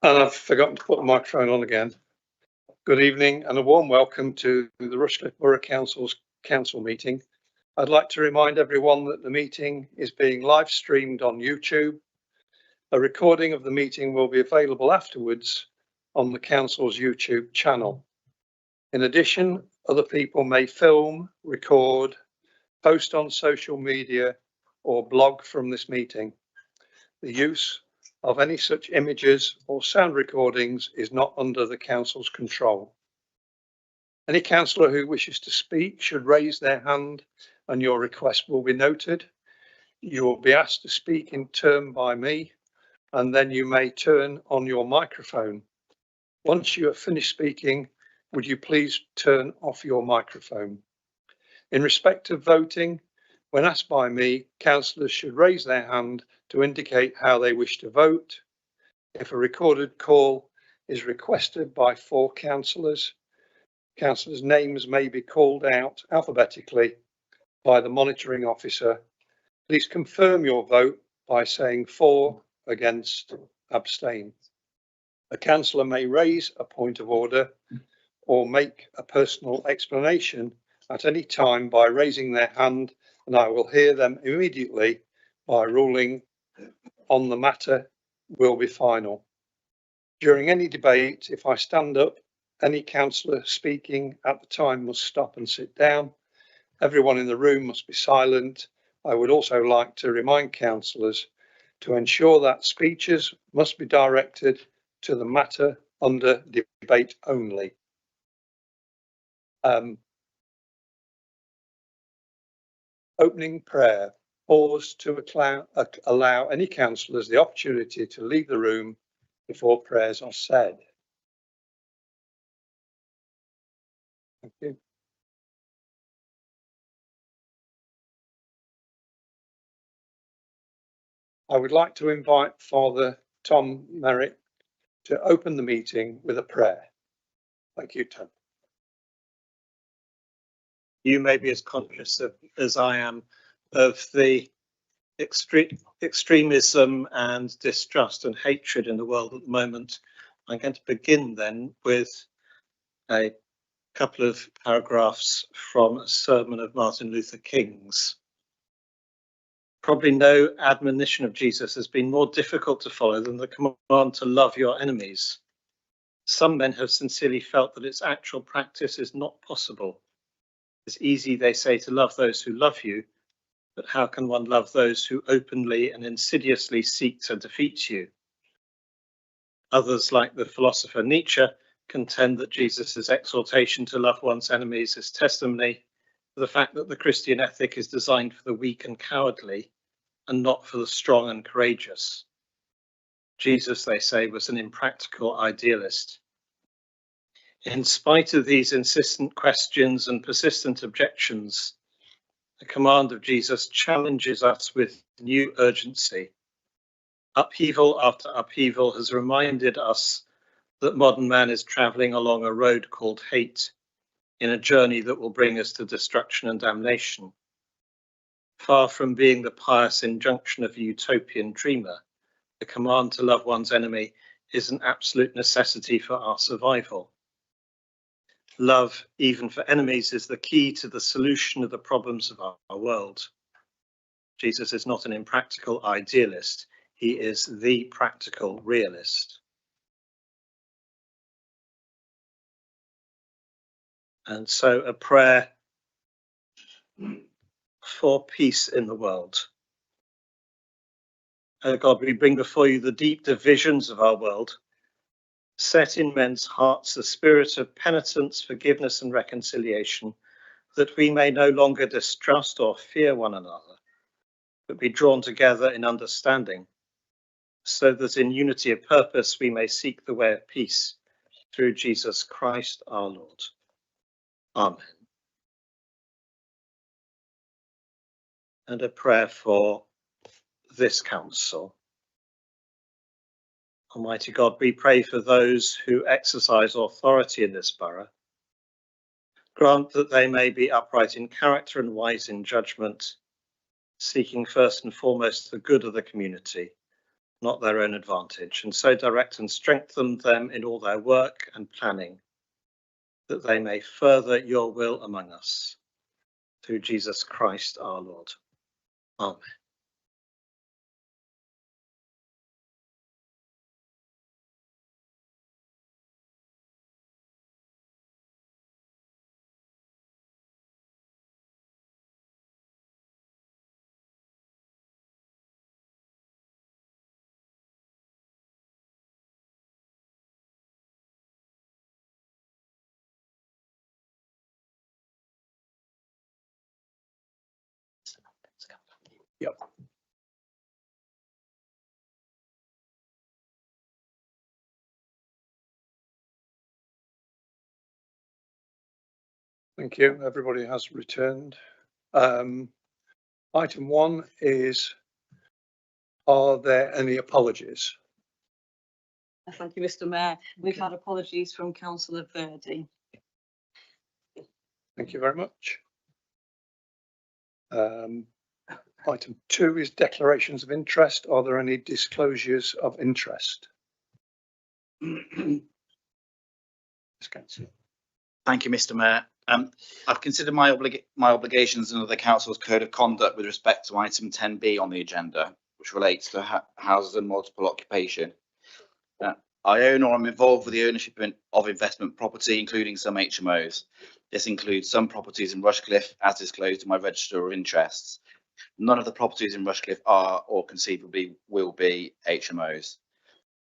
And I've forgotten to put the microphone on again. Good evening and a warm welcome to the Rushcliffe Borough Council's council meeting. I'd like to remind everyone that the meeting is being live streamed on YouTube. A recording of the meeting will be available afterwards on the council's YouTube channel. In addition, other people may film, record, post on social media or blog from this meeting. The use of any such images or sound recordings is not under the council's control. Any councillor who wishes to speak should raise their hand and your request will be noted. You will be asked to speak in turn by me, and then you may turn on your microphone. Once you have finished speaking, would you please turn off your microphone? In respect of voting, when asked by me, councillors should raise their hand to indicate how they wish to vote. If a recorded call is requested by 4 councillors, councillors' names may be called out alphabetically by the monitoring officer. Please confirm your vote by saying for, against, abstain. A councillor may raise a point of order or make a personal explanation at any time by raising their hand, and I will hear them immediately. By ruling on the matter will be final. During any debate, if I stand up, any councillor speaking at the time must stop and sit down. Everyone in the room must be silent. I would also like to remind councillors to ensure that speeches must be directed to the matter under debate only. Opening prayer. Pause to allow any councillors the opportunity to leave the room before prayers are said. Thank you. I would like to invite Father Tom Merrick to open the meeting with a prayer. Thank you, Tom. You may be as conscious as I am of the extremism and distrust and hatred in the world at the moment. I'm going to begin then with a couple of paragraphs from a sermon of Martin Luther King's. Probably no admonition of Jesus has been more difficult to follow than the command to love your enemies. Some men have sincerely felt that its actual practice is not possible. It's easy, they say, to love those who love you, but how can one love those who openly and insidiously seek to defeat you? Others, like the philosopher Nietzsche, contend that Jesus' exhortation to love one's enemies is testimony to the fact that the Christian ethic is designed for the weak and cowardly and not for the strong and courageous. Jesus, they say, was an impractical idealist. In spite of these insistent questions and persistent objections, the command of Jesus challenges us with new urgency. Upheaval after upheaval has reminded us that modern man is traveling along a road called hate, in a journey that will bring us to destruction and damnation. Far from being the pious injunction of a utopian dreamer, the command to love one's enemy is an absolute necessity for our survival. Love, even for enemies, is the key to the solution of the problems of our world. Jesus is not an impractical idealist. He is the practical realist. And so a prayer for peace in the world. Oh God, we bring before you the deep divisions of our world. Set in men's hearts the spirit of penitence, forgiveness and reconciliation, that we may no longer distrust or fear one another, but be drawn together in understanding, so that in unity of purpose we may seek the way of peace through Jesus Christ our Lord. Amen. And a prayer for this council. Almighty God, we pray for those who exercise authority in this borough. Grant that they may be upright in character and wise in judgment, seeking first and foremost the good of the community, not their own advantage, and so direct and strengthen them in all their work and planning, that they may further your will among us. Through Jesus Christ our Lord. Amen. Yep. Thank you. Everybody has returned. Item 1 is, are there any apologies? Thank you, Mr. Mayor. We've had apologies from Councillor Verdi. Thank you very much. Item 2 is declarations of interest. Are there any disclosures of interest? Thank you, Mr. Mayor. I've considered my obligations under the Council's Code of Conduct with respect to item 10B on the agenda, which relates to houses and multiple occupation. I own or am involved with the ownership of investment property, including some HMOs. This includes some properties in Rushcliffe, as disclosed in my register of interests. None of the properties in Rushcliffe are or conceivably will be HMOs.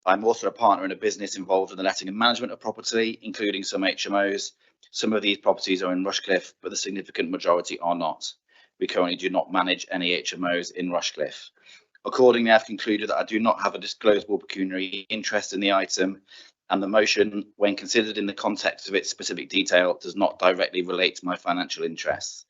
I'm also a partner in a business involved in the letting and management of property, including some HMOs. Some of these properties are in Rushcliffe, but the significant majority are not. We currently do not manage any HMOs in Rushcliffe. Accordingly, I've concluded that I do not have a disclosable pecuniary interest in the item, and the motion, when considered in the context of its specific detail, does not directly relate to my financial interests.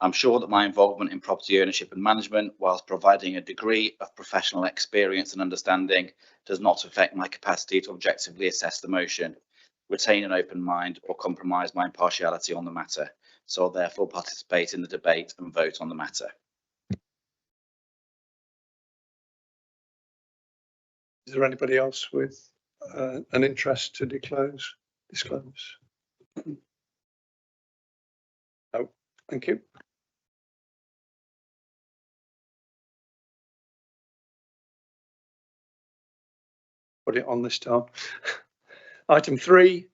I'm sure that my involvement in property ownership and management, whilst providing a degree of professional experience and understanding, does not affect my capacity to objectively assess the motion, retain an open mind, or compromise my impartiality on the matter. So I'll therefore participate in the debate and vote on the matter. Is there anybody else with an interest to disclose? No, thank you. Put it on this time. Item 3,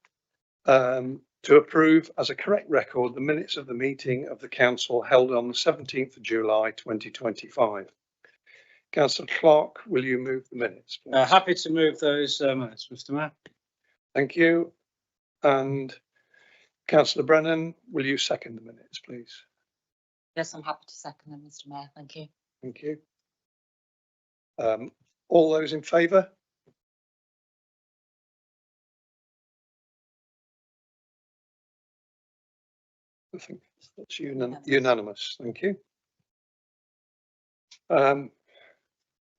to approve as a correct record the minutes of the meeting of the council held on the 17th of July 2025. Councillor Clark, will you move the minutes, please? Happy to move those minutes, Mr. Mayor. Thank you. And Councillor Brennan, will you second the minutes, please? Yes, I'm happy to second them, Mr. Mayor. Thank you. Thank you. All those in favour? I think that's unanimous. Thank you.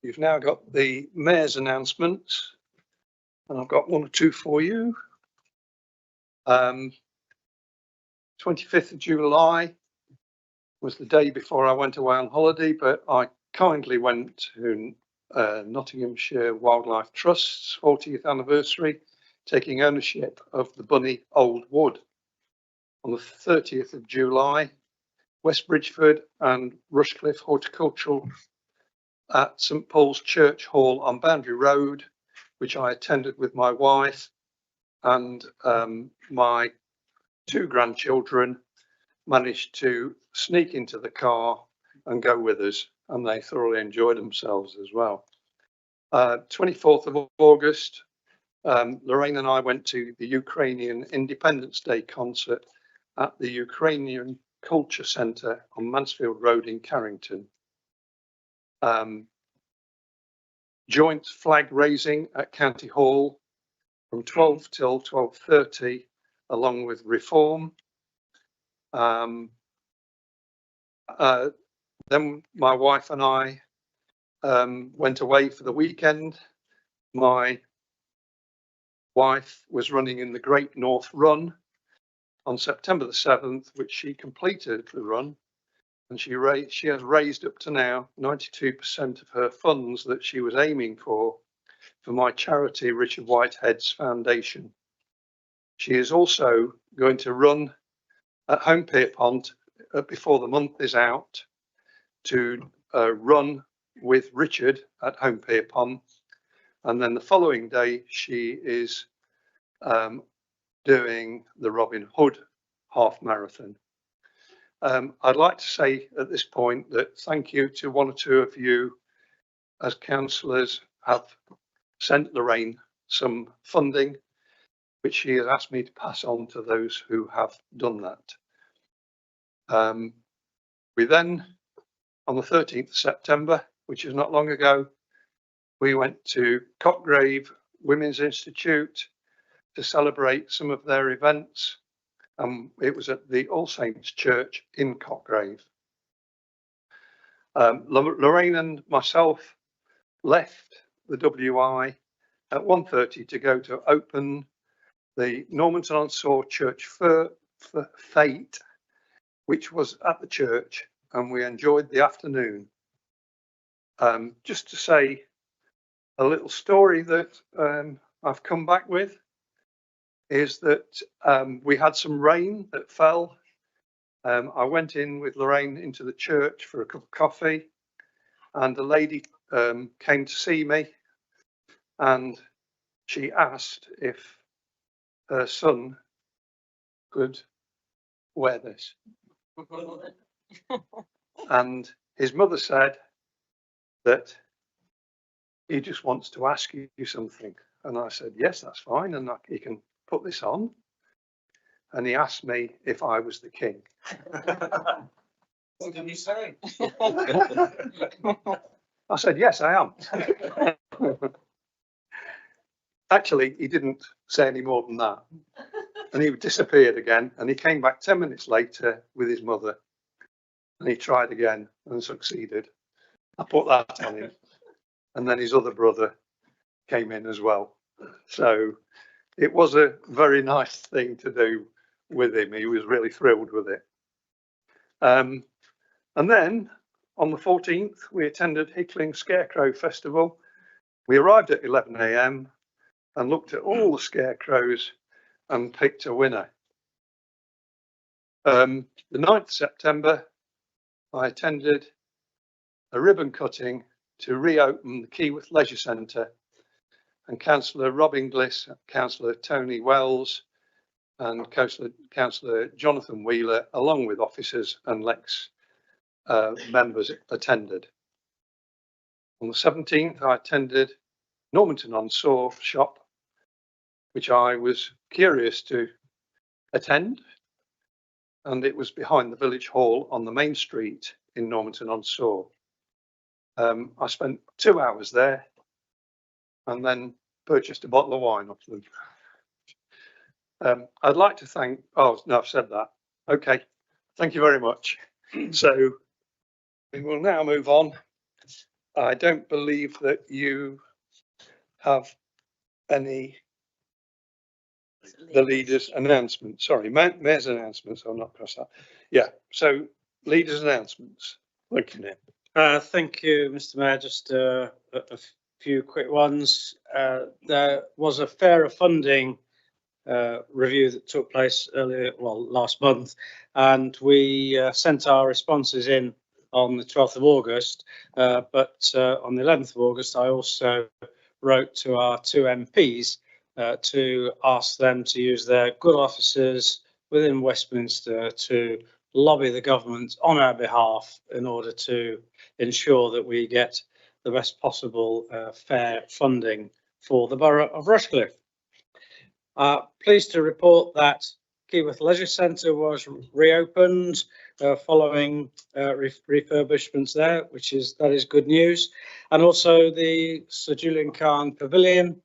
You've now got the Mayor's announcements, and I've got 1 or 2 for you. 25th of July was the day before I went away on holiday, but I kindly went to Nottinghamshire Wildlife Trust's 40th anniversary, taking ownership of the Bunny Old Wood. On the 30th of July, West Bridgeford and Rushcliffe Horticultural at St Paul's Church Hall on Boundary Road, which I attended with my wife and my 2 grandchildren managed to sneak into the car and go with us, and they thoroughly enjoyed themselves as well. 24th of August, Lorraine and I went to the Ukrainian Independence Day concert at the Ukrainian Culture Centre on Mansfield Road in Carrington. Joint flag raising at County Hall from 12 till 12:30, along with Reform. Then my wife and I went away for the weekend. My wife was running in the Great North Run on September the 7th, which she completed the run, and she has raised up to now 92% of her funds that she was aiming for my charity, Richard Whitehead's Foundation. She is also going to run at Home Pierpont before the month is out to run with Richard at Home Pierpont, and then the following day she is doing the Robin Hood half marathon. I'd like to say at this point that thank you to one or two of you as councillors have sent Lorraine some funding, which she has asked me to pass on to those who have done that. We then, on the 13th of September, which is not long ago, we went to Cockgrave Women's Institute to celebrate some of their events. It was at the All Saints Church in Cockgrave. Lorraine and myself left the WI at 1:30 to go to open the Normanton-on-Soar Church Fete, which was at the church, and we enjoyed the afternoon. Just to say a little story that I've come back with is that we had some rain that fell. I went in with Lorraine into the church for a cup of coffee, and a lady came to see me, and she asked if her son could wear this. And his mother said that he just wants to ask you something. And I said, yes, that's fine. And he can put this on. And he asked me if I was the king. What did you say? I said, yes, I am. Actually, he didn't say any more than that. And he disappeared again. And he came back 10 minutes later with his mother. And he tried again and succeeded. I put that on him. And then his other brother came in as well. So it was a very nice thing to do with him. He was really thrilled with it. And then on the 14th, we attended Hickling Scarecrow Festival. We arrived at 11 AM and looked at all the scarecrows and picked a winner. The 9th of September, I attended a ribbon cutting to reopen the Keyworth Leisure Centre, and Councillor Rob Inglis, Councillor Tony Wells and Councillor Jonathan Wheeler, along with officers and Lex members, attended. On the 17th, I attended Normanton-on-Soar shop, which I was curious to attend, and it was behind the village hall on the main street in Normanton-on-Soar. I spent 2 hours there and then purchased a bottle of wine off them. I'd like to thank, oh no, I've said that. Okay, thank you very much. So we will now move on. I don't believe that you have any, the leaders' announcements. Sorry, mayor's announcements. I'll not cross that. Yeah, so leaders' announcements. Thank you, Nick. Thank you, Mr. Mayor. Just a few quick ones. There was a fairer funding review that took place last month, and we sent our responses in on the 12th of August, but on the 11th of August I also wrote to our two MPs to ask them to use their good offices within Westminster to lobby the government on our behalf in order to ensure that we get the best possible fair funding for the Borough of Rushcliffe. Pleased to report that Keyworth Leisure Centre was reopened following refurbishments there, that is good news. And also the Sir Julian Khan Pavilion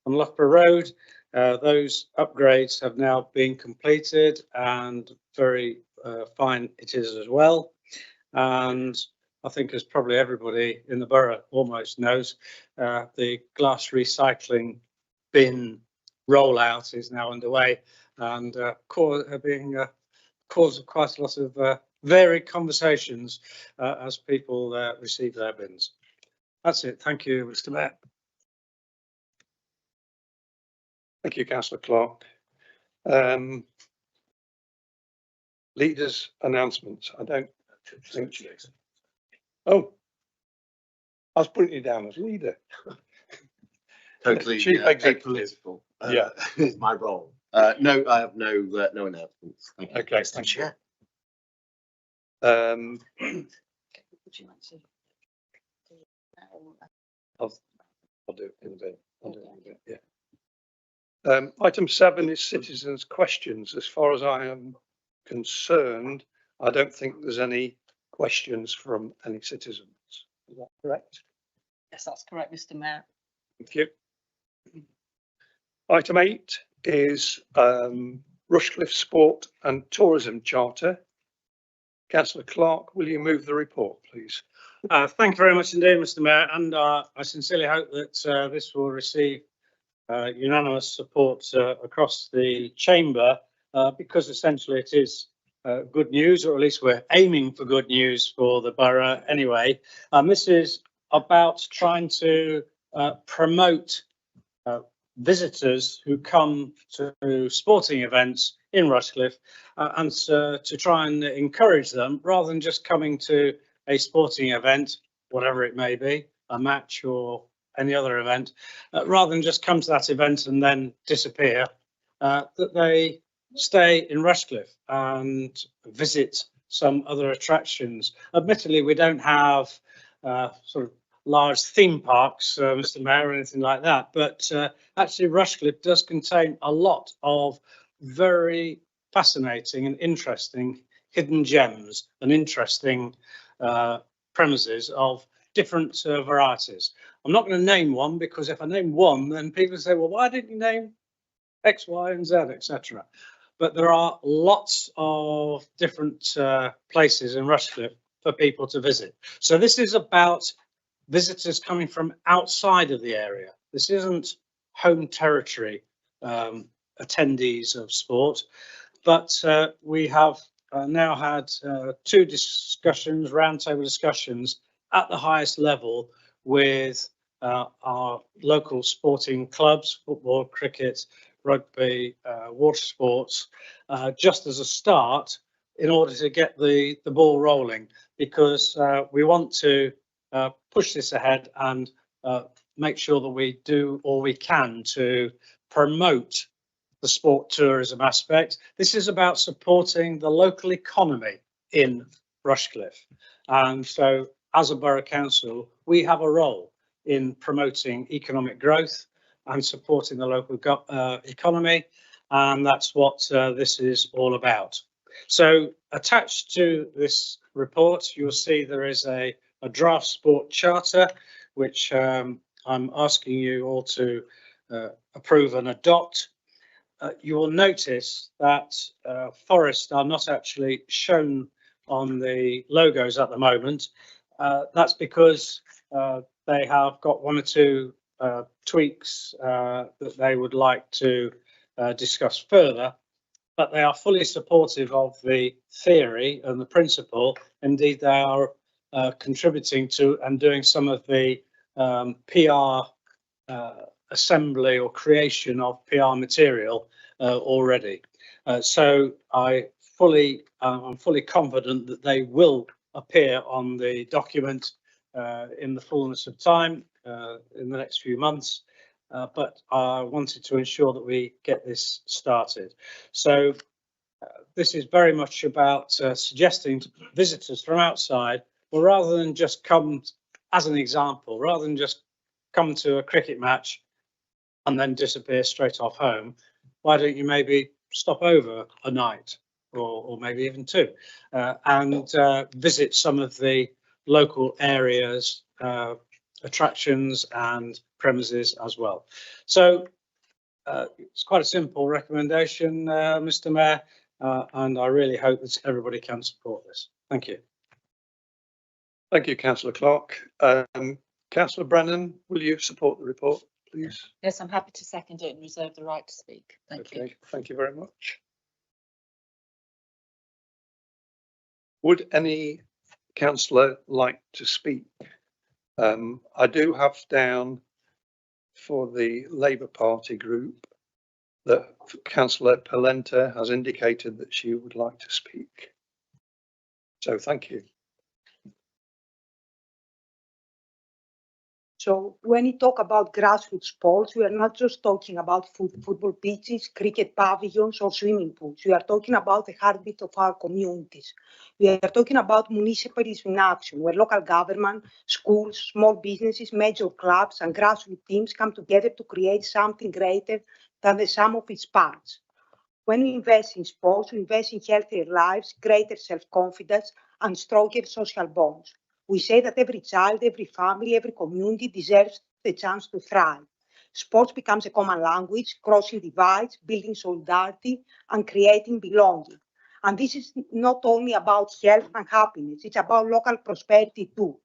on Loughborough Road, those upgrades have now been completed and very fine it is as well. And I think, as probably everybody in the borough almost knows, the glass recycling bin rollout is now underway and being cause of quite a lot of varied conversations as people receive their bins. That's it. Thank you, Mr. Mayor. Thank you, Councillor Clark. Leaders' announcements. I don't think. Oh, I was putting you down as leader. Totally, Chief Executive. apolitical. Yeah. Is my role. No, I have no announcements. Thank you. Okay, Mr. thank you. Chair. Would you like to? I'll do it in a bit. I'll do it in a bit, yeah. Item 7 is citizens' questions. As far as I am concerned, I don't think there's any questions from any citizens. Is that correct? Yes, that's correct, Mr. Mayor. Thank you. Item 8 is Rushcliffe Sport and Tourism Charter. Councillor Clark, will you move the report, please? Thank you very much indeed, Mr. Mayor, and I sincerely hope that this will receive unanimous support across the chamber because essentially it is good news, or at least we're aiming for good news for the borough anyway. This is about trying to promote visitors who come to sporting events in Rushcliffe and to try and encourage them, rather than just coming to a sporting event, whatever it may be, a match or any other event, rather than just come to that event and then disappear, that they stay in Rushcliffe and visit some other attractions. Admittedly, we don't have sort of large theme parks, Mr. Mayor, or anything like that, but actually Rushcliffe does contain a lot of very fascinating and interesting hidden gems and interesting premises of different varieties. I'm not going to name one, because if I name one, then people say, well, why didn't you name X, Y, and Z, etc. But there are lots of different places in Rushcliffe for people to visit. So this is about visitors coming from outside of the area. This isn't home territory attendees of sport, but we have now had 2 discussions, roundtable discussions at the highest level with our local sporting clubs, football, cricket, rugby, water sports, just as a start in order to get the ball rolling, because we want to push this ahead and make sure that we do all we can to promote the sport tourism aspect. This is about supporting the local economy in Rushcliffe. And so as a borough council, we have a role in promoting economic growth and supporting the local economy. And that's what this is all about. So attached to this report, you'll see there is a draft sport charter, which I'm asking you all to approve and adopt. You will notice that forests are not actually shown on the logos at the moment. That's because they have got 1 or 2 tweaks that they would like to discuss further, but they are fully supportive of the theory and the principle. Indeed, they are contributing to and doing some of the PR assembly or creation of PR material already. So I'm fully confident that they will appear on the document in the fullness of time in the next few months. But I wanted to ensure that we get this started. So this is very much about suggesting to visitors from outside, well, rather than just come, as an example, rather than just come to a cricket match and then disappear straight off home, why don't you maybe stop over a night or maybe even 2 and visit some of the local areas, attractions and premises as well. So it's quite a simple recommendation, Mr. Mayor, and I really hope that everybody can support this. Thank you. Thank you, Councillor Clark. Councillor Brennan, will you support the report, please? Yes, I'm happy to second it and reserve the right to speak. Thank you. Okay, thank you very much. Would any councillor like to speak? I do have down for the Labour Party group that Councillor Polenta has indicated that she would like to speak. So thank you. So when you talk about grassroots sports, we are not just talking about football pitches, cricket pavilions or swimming pools. We are talking about the heartbeat of our communities. We are talking about municipalism in action, where local government, schools, small businesses, major clubs and grassroots teams come together to create something greater than the sum of its parts. When we invest in sports, we invest in healthier lives, greater self-confidence and stronger social bonds. We say that every child, every family, every community deserves the chance to thrive. Sports becomes a common language, crossing divides, building solidarity, and creating belonging. And this is not only about health and happiness, it's about local prosperity too.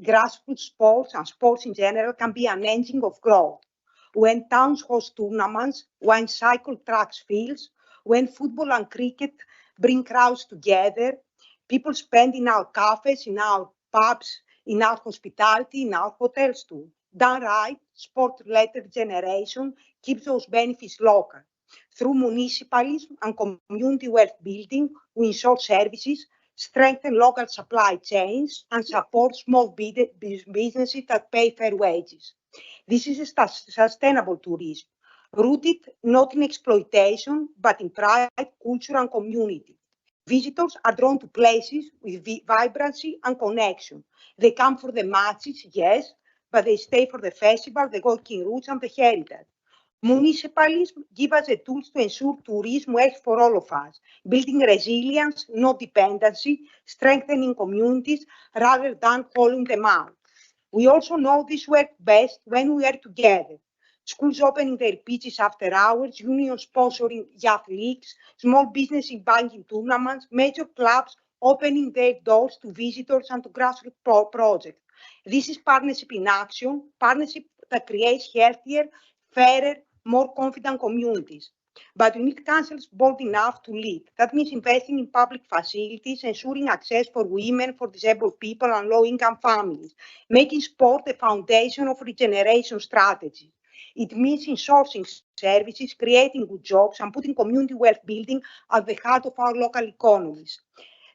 Grassroots sports and sports in general can be an engine of growth. When towns host tournaments, when cycle tracks fields, when football and cricket bring crowds together, people spend in our cafes, in our pubs, in our hospitality, in our hotels too. Done right, sport-related generation keeps those benefits local. Through municipalism and community wealth building, we ensure services, strengthen local supply chains, and support small businesses that pay fair wages. This is a sustainable tourism, rooted not in exploitation, but in pride, culture, and community. Visitors are drawn to places with vibrancy and connection. They come for the matches, yes, but they stay for the festival, the walking routes, and the heritage. Municipalism gives us the tools to ensure tourism works for all of us, building resilience, not dependency, strengthening communities rather than hollowing them out. We also know this works best when we are together. Schools opening their pitches after hours, unions sponsoring youth leagues, small businesses banking tournaments, major clubs opening their doors to visitors and to grassroots projects. This is partnership in action, partnership that creates healthier, fairer, more confident communities. But we need councils bold enough to lead. That means investing in public facilities, ensuring access for women, for disabled people and low-income families, making sport the foundation of regeneration strategies. It means insourcing services, creating good jobs, and putting community wealth building at the heart of our local economies.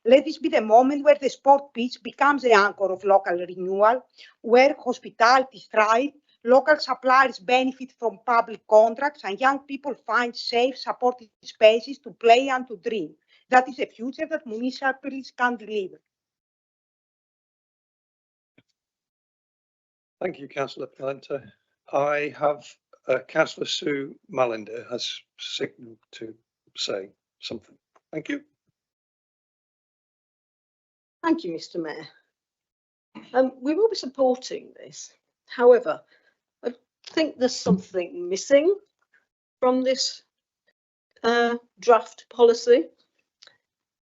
Let this be the moment where the sport pitch becomes the anchor of local renewal, where hospitality thrives, local suppliers benefit from public contracts, and young people find safe, supportive spaces to play and to dream. That is a future that municipalities can deliver. Thank you, Councillor Polenta. I have Councillor Sue Malinder has signalled to say something. Thank you. Thank you, Mr. Mayor. We will be supporting this. However, I think there's something missing from this draft policy,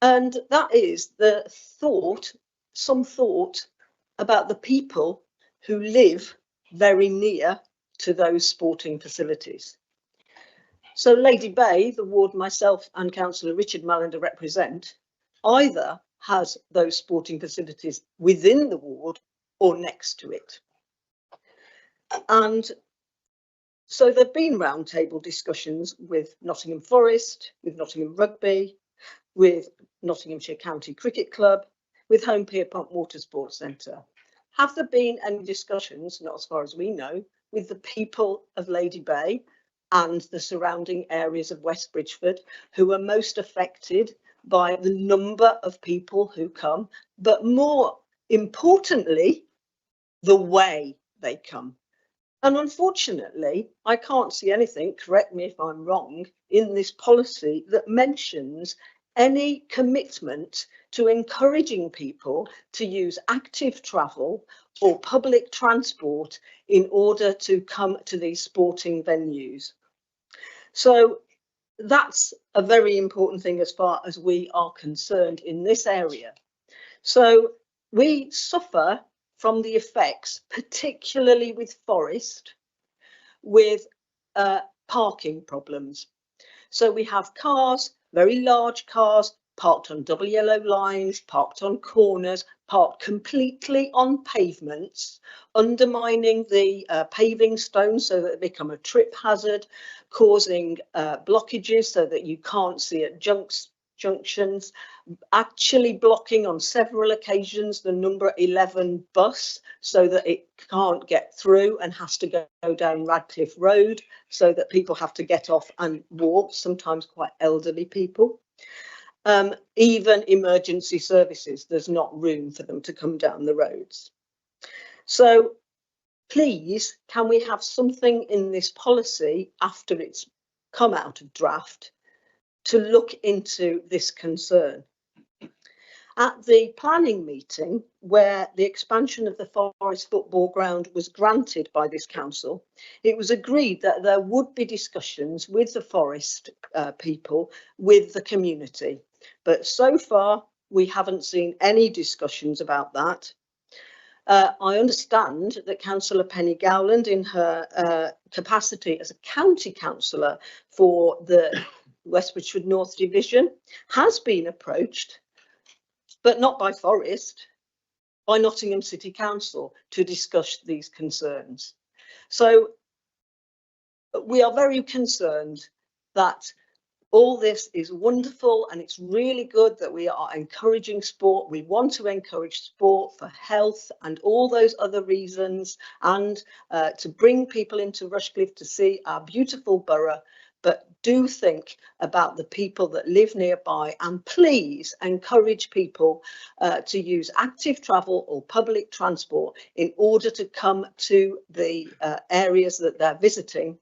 and that is the thought, some thought about the people who live very near to those sporting facilities. So Lady Bay, the ward myself and Councillor Richard Malinder represent, either has those sporting facilities within the ward or next to it. And so there've been roundtable discussions with Nottingham Forest, with Nottingham Rugby, with Nottinghamshire County Cricket Club, with Home Pierpont Water Sports Centre. Have there been any discussions, not as far as we know, with the people of Lady Bay and the surrounding areas of West Bridgford who are most affected by the number of people who come, but more importantly, the way they come? And unfortunately, I can't see anything, correct me if I'm wrong, in this policy that mentions any commitment to encouraging people to use active travel or public transport in order to come to these sporting venues. So that's a very important thing as far as we are concerned in this area. So we suffer from the effects, particularly with Forest, with parking problems. So we have cars, very large cars, parked on double yellow lines, parked on corners, parked completely on pavements, undermining the paving stones so that they become a trip hazard, causing blockages so that you can't see at junctions, actually blocking on several occasions the number 11 bus so that it can't get through and has to go down Radcliffe Road, so that people have to get off and walk, sometimes quite elderly people. Even emergency services, there's not room for them to come down the roads. So please, can we have something in this policy after it's come out of draft to look into this concern? At the planning meeting, where the expansion of the Forest football ground was granted by this council, it was agreed that there would be discussions with the Forest people, with the community. But so far, we haven't seen any discussions about that. I understand that Councillor Penny Gowland, in her capacity as a county councillor for the West Bridgford North Division, has been approached, but not by Forest, by Nottingham City Council to discuss these concerns. So we are very concerned that all this is wonderful, and it's really good that we are encouraging sport. We want to encourage sport for health and all those other reasons, and to bring people into Rushcliffe to see our beautiful borough. But do think about the people that live nearby, and please encourage people to use active travel or public transport in order to come to the areas that they're visiting.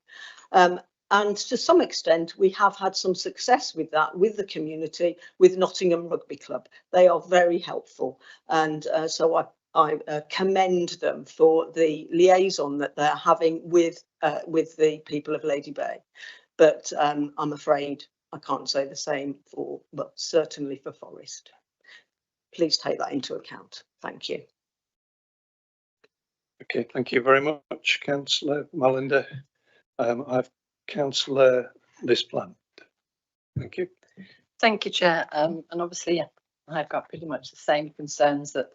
And to some extent, we have had some success with that, with the community, with Nottingham Rugby Club. They are very helpful. And so I commend them for the liaison that they're having with the people of Lady Bay. But I'm afraid I can't say the same for, well, certainly for Forest. Please take that into account. Thank you. Okay, thank you very much, Councillor Mallinder. I've Councillor Lisplant. Thank you. Thank you, Chair. And obviously, I've got pretty much the same concerns that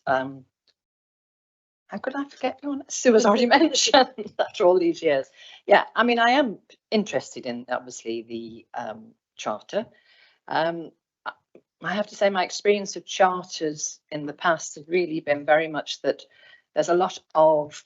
how could I forget one? Sue has already mentioned after all these years. Yeah, I mean, I am interested in obviously the charter. I have to say my experience of charters in the past has really been very much that there's a lot of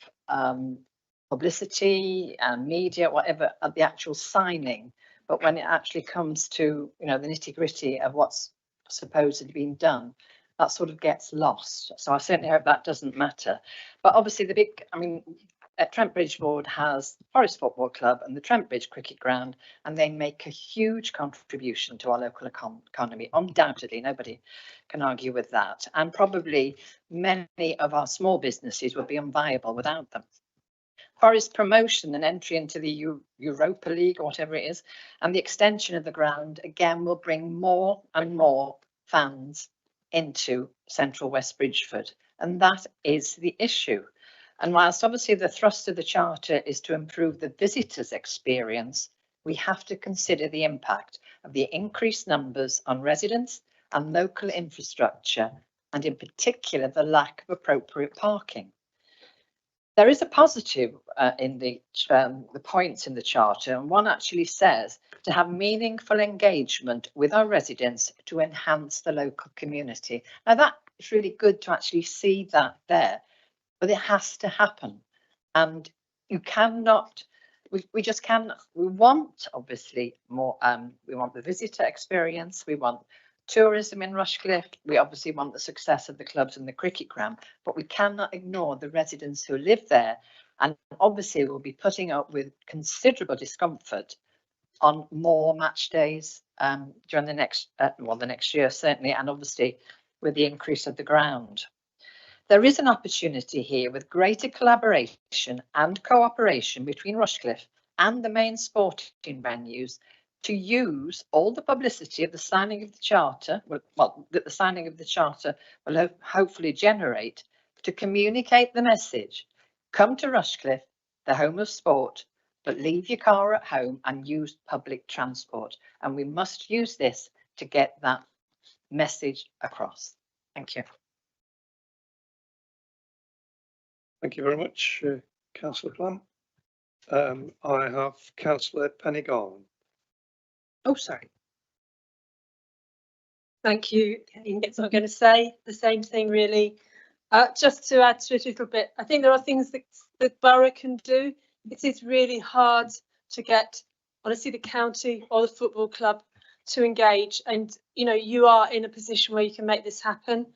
publicity and media, whatever, at the actual signing, but when it actually comes to, you know, the nitty-gritty of what's supposedly been done, that sort of gets lost. So I certainly hope that doesn't matter. But obviously the big, I mean, Trent Bridge Board has Forest Football Club and the Trent Bridge Cricket Ground, and they make a huge contribution to our local economy. Undoubtedly, nobody can argue with that. And probably many of our small businesses would be unviable without them. Forest promotion and entry into the Europa League or whatever it is, and the extension of the ground again will bring more and more fans into central West Bridgford, and that is the issue. And whilst obviously the thrust of the charter is to improve the visitors' experience, we have to consider the impact of the increased numbers on residents and local infrastructure, and in particular the lack of appropriate parking. There is a positive in the points in the charter, and one actually says to have meaningful engagement with our residents to enhance the local community. Now that is really good to actually see that there, but it has to happen. And you cannot, we just cannot, we want obviously more, we want the visitor experience, we want tourism in Rushcliffe, we obviously want the success of the clubs and the cricket ground, but we cannot ignore the residents who live there, and obviously we'll be putting up with considerable discomfort on more match days during the next the next year certainly, and obviously with the increase of the ground. There is an opportunity here with greater collaboration and cooperation between Rushcliffe and the main sporting venues to use all the publicity of the signing of the charter, well, that the signing of the charter will hopefully generate, to communicate the message: come to Rushcliffe, the home of sport, but leave your car at home and use public transport. And we must use this to get that message across. Thank you. Thank you very much, Councillor Plum. I have Councillor Penny Garland. Oh, sorry. Thank you. Yes, I'm going to say the same thing, really. Just to add to it a little bit, I think there are things that the borough can do. It is really hard to get, honestly, the county or the football club to engage. And, you know, you are in a position where you can make this happen.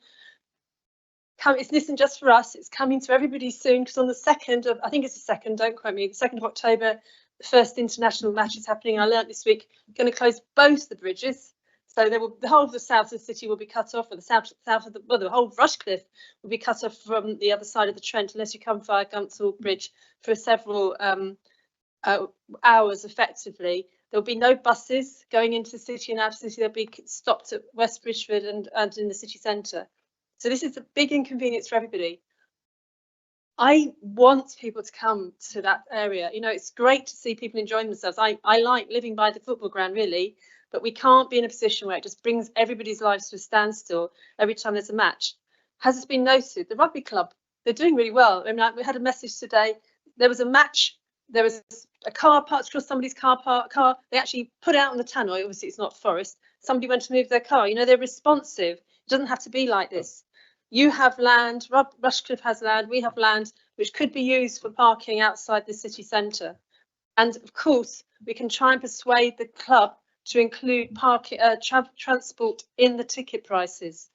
It isn't just for us, it's coming to everybody soon, because on the 2nd of, I think it's the 2nd, don't quote me, the 2nd of October, the first international match is happening. I learnt this week, going to close both the bridges. So there will, the whole of the south of the city will be cut off, or the south of the, well, the whole of Rushcliffe will be cut off from the other side of the Trent, unless you come via Gunthorpe Bridge for several hours effectively. There will be no buses going into the city and out of the city. They'll be stopped at West Bridgeford and in the city centre. So this is a big inconvenience for everybody. I want people to come to that area. You know, it's great to see people enjoying themselves. I like living by the football ground, really, but we can't be in a position where it just brings everybody's lives to a standstill every time there's a match. As it's been noted, the rugby club, they're doing really well. I mean, we had a message today. There was a match. There was a car parked across somebody's car. They actually put out on the tannoy. Obviously, it's not forest. Somebody went to move their car. You know, they're responsive. It doesn't have to be like this. You have land, Rushcliffe has land, we have land which could be used for parking outside the city centre. And of course, we can try and persuade the club to include parking, transport in the ticket prices.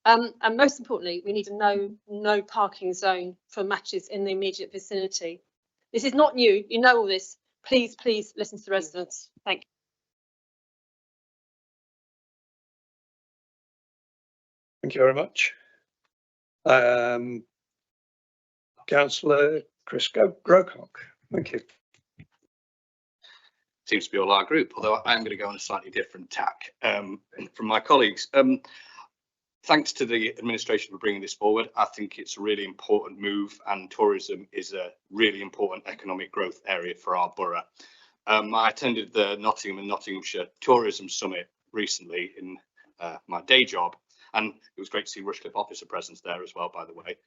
And most importantly, we need a no parking zone for matches in the immediate vicinity. This is not new, you know all this. Please, please listen to the residents. Thank you. Thank you very much. Councillor Chris Grocock. Thank you. Seems to be all our group, although I am going to go on a slightly different tack from my colleagues. Thanks to the administration for bringing this forward. I think it's a really important move, and tourism is a really important economic growth area for our borough. I attended the Nottingham and Nottinghamshire Tourism Summit recently in my day job, and it was great to see Rushcliffe officer presence there as well, by the way.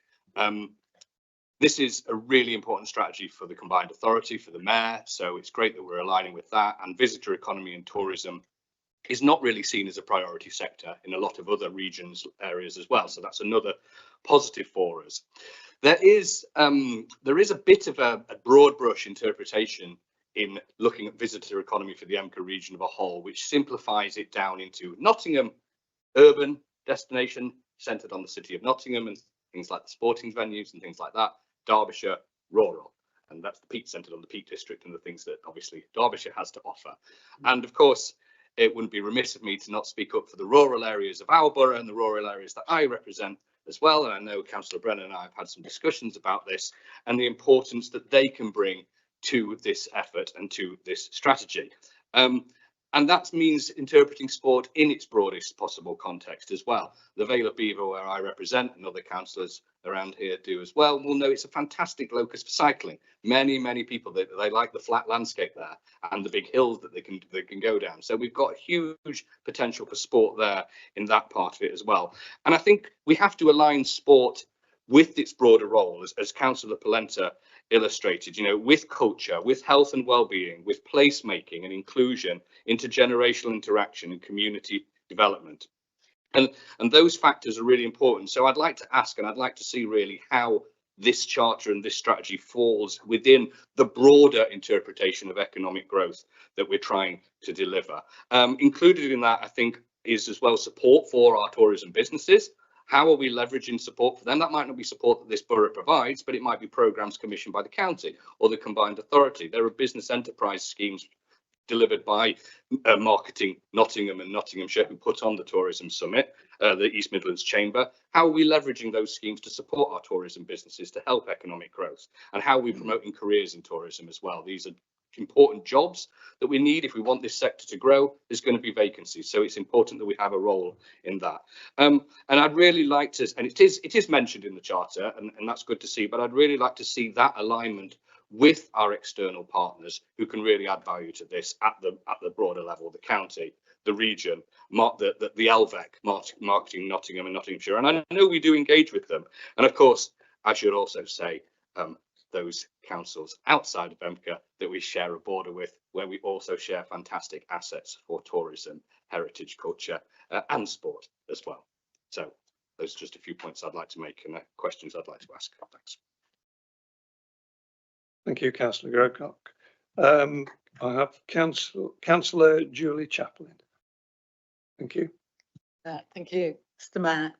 This is a really important strategy for the combined authority, for the mayor, so it's great that we're aligning with that. And visitor economy and tourism is not really seen as a priority sector in a lot of other regions, areas as well, so that's another positive for us. There is a bit of a broad brush interpretation in looking at visitor economy for the EMCA region of a whole, which simplifies it down into Nottingham, urban destination centred on the city of Nottingham and things like the sporting venues and things like that, Derbyshire, rural, and that's the Peak centred on the Peak District and the things that obviously Derbyshire has to offer. And of course, it wouldn't be remiss of me to not speak up for the rural areas of our borough and the rural areas that I represent as well. And I know Councillor Brennan and I have had some discussions about this and the importance that they can bring to this effort and to this strategy. And that means interpreting sport in its broadest possible context as well. The Vale of Belvoir, where I represent, and other councillors around here do as well, will know it's a fantastic locus for cycling. Many people, they like the flat landscape there and the big hills that they can go down. So we've got huge potential for sport there in that part of it as well. And I think we have to align sport with its broader role, as Councillor Polenta illustrated, you know, with culture, with health and well-being, with placemaking and inclusion, intergenerational interaction and community development. And those factors are really important. So I'd like to ask, and I'd like to see really how this charter and this strategy falls within the broader interpretation of economic growth that we're trying to deliver. Included in that, I think, is as well support for our tourism businesses. How are we leveraging support for them? That might not be support that this borough provides, but it might be programmes commissioned by the county or the combined authority. There are business enterprise schemes delivered by Marketing Nottingham and Nottinghamshire, who put on the Tourism Summit, the East Midlands Chamber. How are we leveraging those schemes to support our tourism businesses to help economic growth? And how are we promoting careers in tourism as well? These are important jobs that we need. If we want this sector to grow, there's going to be vacancies, so it's important that we have a role in that. And I'd really like to, and it is mentioned in the charter, and that's good to see, but I'd really like to see that alignment with our external partners who can really add value to this at the broader level, the county, the region, the LVEC, Marketing Nottingham and Nottinghamshire. And I know we do engage with them. And of course, I should also say those councils outside of EMCA that we share a border with, where we also share fantastic assets for tourism, heritage, culture and sport as well. So those are just a few points I'd like to make and questions I'd like to ask. Thanks. Thank you, Councillor Grocott. I have Councillor Julie Chaplin. Thank you. Thank you, Mr. Mayor.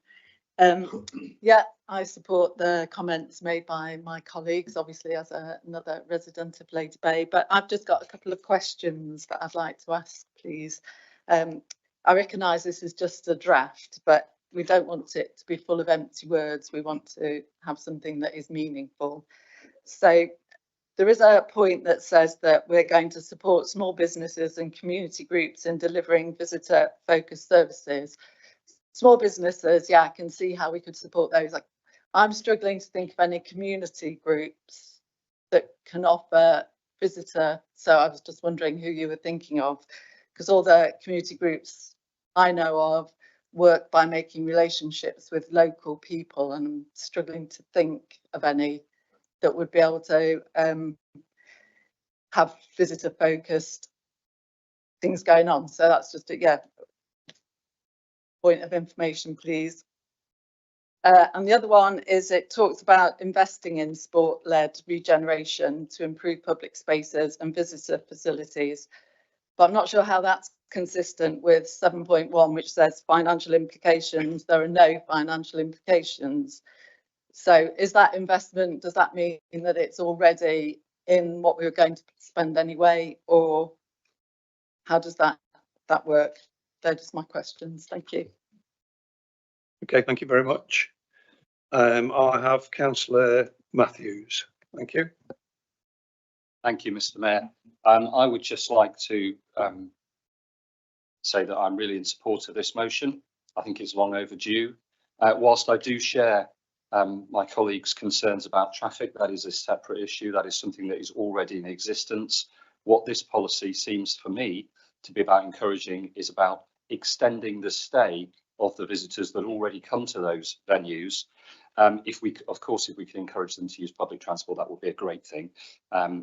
Yeah, I support the comments made by my colleagues, obviously as another resident of Lady Bay, but I've just got a couple of questions that I'd like to ask, please. I recognise this is just a draft, but we don't want it to be full of empty words. We want to have something that is meaningful. So there is a point that says that we're going to support small businesses and community groups in delivering visitor focused services. Small businesses, yeah, I can see how we could support those. Like, I'm struggling to think of any community groups that can offer visitor. So I was just wondering who you were thinking of, because all the community groups I know of work by making relationships with local people, and I'm struggling to think of any that would be able to have visitor focused things going on. So that's just a point of information, please. And the other one is it talks about investing in sport-led regeneration to improve public spaces and visitor facilities, but I'm not sure how that's consistent with 7.1, which says financial implications. There are no financial implications. So is that investment, does that mean that it's already in what we were going to spend anyway, or how does that work? They're just my questions. Thank you. Okay, thank you very much. I have Councillor Matthews. Thank you. Thank you, Mr. Mayor. I would just like to say that I'm really in support of this motion. I think it's long overdue. Whilst I do share my colleagues' concerns about traffic, that is a separate issue. That is something that is already in existence. What this policy seems for me to be about encouraging is about extending the stay of the visitors that already come to those venues. If we can encourage them to use public transport, that would be a great thing,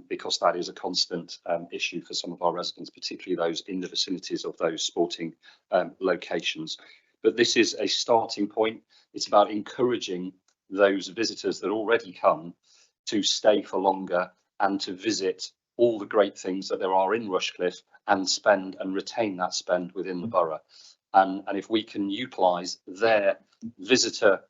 because that is a constant issue for some of our residents, particularly those in the vicinities of those sporting locations. But this is a starting point. It's about encouraging those visitors that already come to stay for longer and to visit all the great things that there are in Rushcliffe and spend and retain that spend within the borough. And if we can utilise their visitor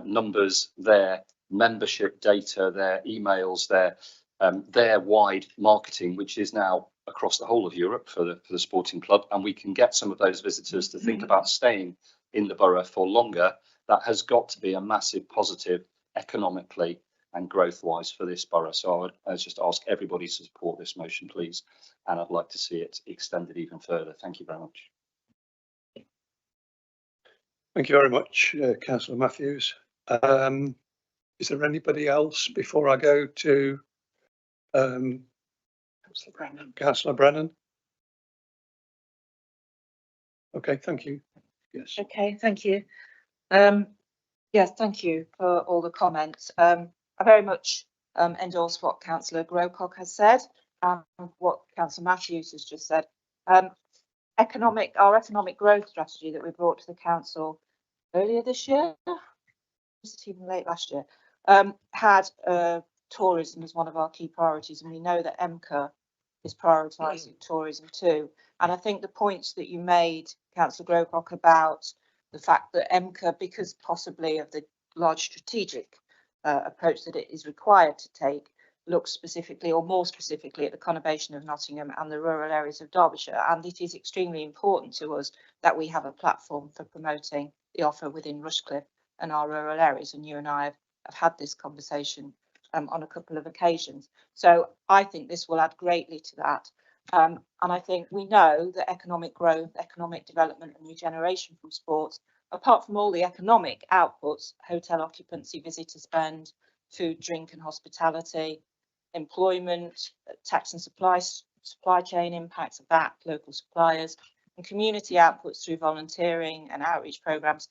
numbers, their membership data, their emails, their wide marketing, which is now across the whole of Europe for the sporting club, and we can get some of those visitors to think about staying in the borough for longer, that has got to be a massive positive economically and growth wise for this borough. So I would just ask everybody to support this motion, please, and I'd like to see it extended even further. Thank you very much. Thank you very much, Councillor Matthews. Is there anybody else before I go to Councillor Brennan? Okay, thank you. Yes. Okay, thank you. Yes, thank you for all the comments. I very much endorse what Councillor Grocott has said and what Councillor Matthews has just said. Our economic growth strategy that we brought to the council earlier this year, was it even late last year, had tourism as one of our key priorities, and we know that EMCA is prioritising tourism too. And I think the points that you made, Councillor Grocott, about the fact that EMCA, because possibly of the large strategic approach that it is required to take, looks specifically or more specifically at the conurbation of Nottingham and the rural areas of Derbyshire. And it is extremely important to us that we have a platform for promoting the offer within Rushcliffe and our rural areas. And you and I have had this conversation on a couple of occasions. So I think this will add greatly to that. And I think we know that economic growth, economic development and regeneration from sports, apart from all the economic outputs, hotel occupancy, visitor spend, food, drink and hospitality, employment, tax and supply chain impacts of that, local suppliers, and community outputs through volunteering and outreach programs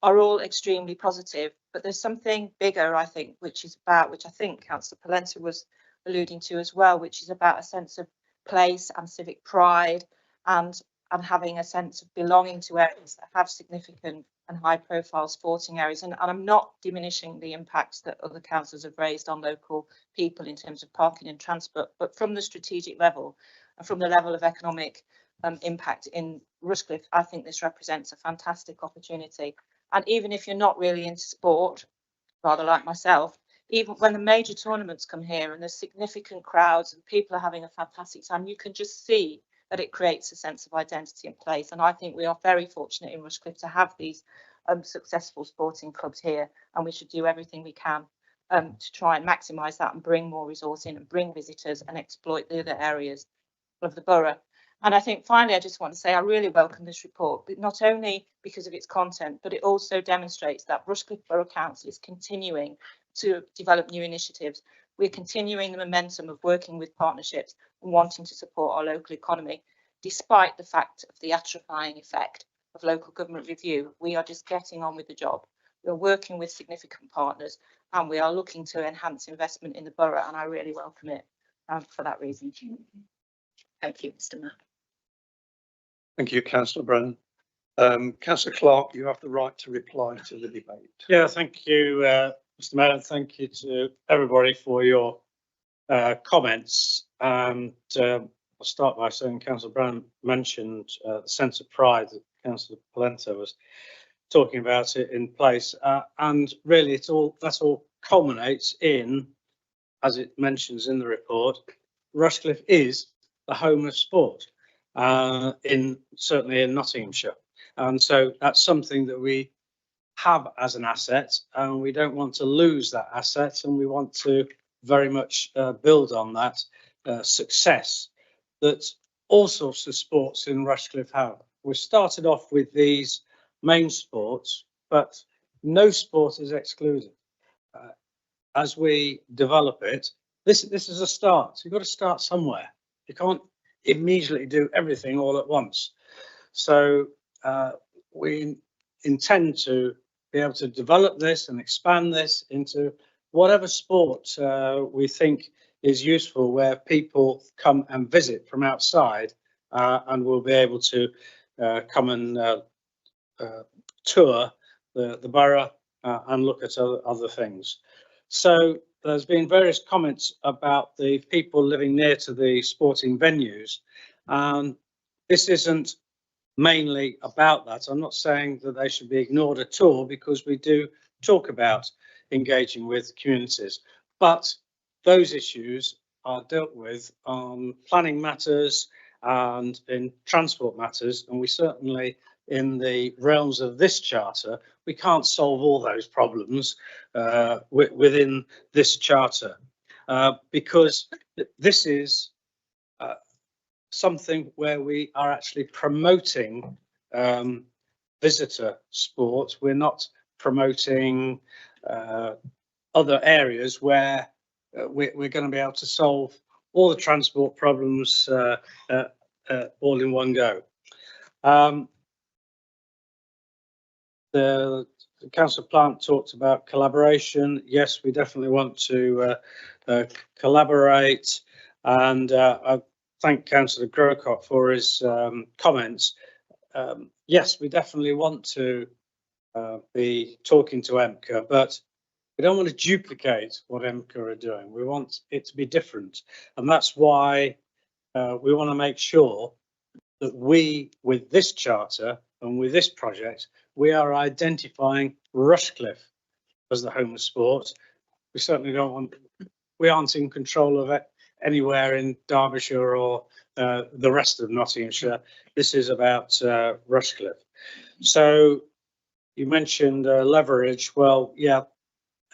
are all extremely positive. But there's something bigger, I think, which I think Councillor Polenta was alluding to as well, which is about a sense of place and civic pride and having a sense of belonging to areas that have significant and high profile sporting areas. And I'm not diminishing the impacts that other councils have raised on local people in terms of parking and transport, but from the strategic level and from the level of economic impact in Rushcliffe, I think this represents a fantastic opportunity. And even if you're not really into sport, rather like myself, even when the major tournaments come here and there's significant crowds and people are having a fantastic time, you can just see that it creates a sense of identity and place. And I think we are very fortunate in Rushcliffe to have these successful sporting clubs here, and we should do everything we can to try and maximise that and bring more resource in and bring visitors and exploit the other areas of the borough. And I think finally, I just want to say I really welcome this report, but not only because of its content, but it also demonstrates that Rushcliffe Borough Council is continuing to develop new initiatives. We're continuing the momentum of working with partnerships and wanting to support our local economy, despite the fact of the atrophying effect of local government review. We are just getting on with the job. We're working with significant partners and we are looking to enhance investment in the borough, and I really welcome it for that reason. Thank you, Mr. Mayor. Thank you, Councillor Brennan. Councillor Clark, you have the right to reply to the debate. Yeah, thank you, Mr. Mayor. Thank you to everybody for your comments. And I'll start by saying Councillor Brennan mentioned the sense of pride that Councillor Polenta was talking about it in place. And really, that all culminates in, as it mentions in the report, Rushcliffe is the home of sport. Certainly in Nottinghamshire, and so that's something that we have as an asset, and we don't want to lose that asset, and we want to very much build on that success that all sorts of sports in Rushcliffe have. We started off with these main sports, but no sport is excluded. As we develop it, this is a start. You've got to start somewhere. You can't immediately do everything all at once. So we intend to be able to develop this and expand this into whatever sport we think is useful, where people come and visit from outside and will be able to come and tour the borough and look at other things. So there's been various comments about the people living near to the sporting venues. This isn't mainly about that. I'm not saying that they should be ignored at all, because we do talk about engaging with communities. But those issues are dealt with on planning matters and in transport matters, and we certainly, in the realms of this charter, we can't solve all those problems within this charter, because this is something where we are actually promoting visitor sport. We're not promoting other areas where we're going to be able to solve all the transport problems all in one go. The Councillor Plant talked about collaboration. Yes, we definitely want to collaborate, and I thank Councillor Grocott for his comments. Yes, we definitely want to be talking to EMCA, but we don't want to duplicate what EMCA are doing. We want it to be different, and that's why we want to make sure that we, with this charter and with this project, we are identifying Rushcliffe as the home of sport. We certainly don't want, we aren't in control of it anywhere in Derbyshire or the rest of Nottinghamshire. This is about Rushcliffe. So you mentioned leverage. Well, yeah,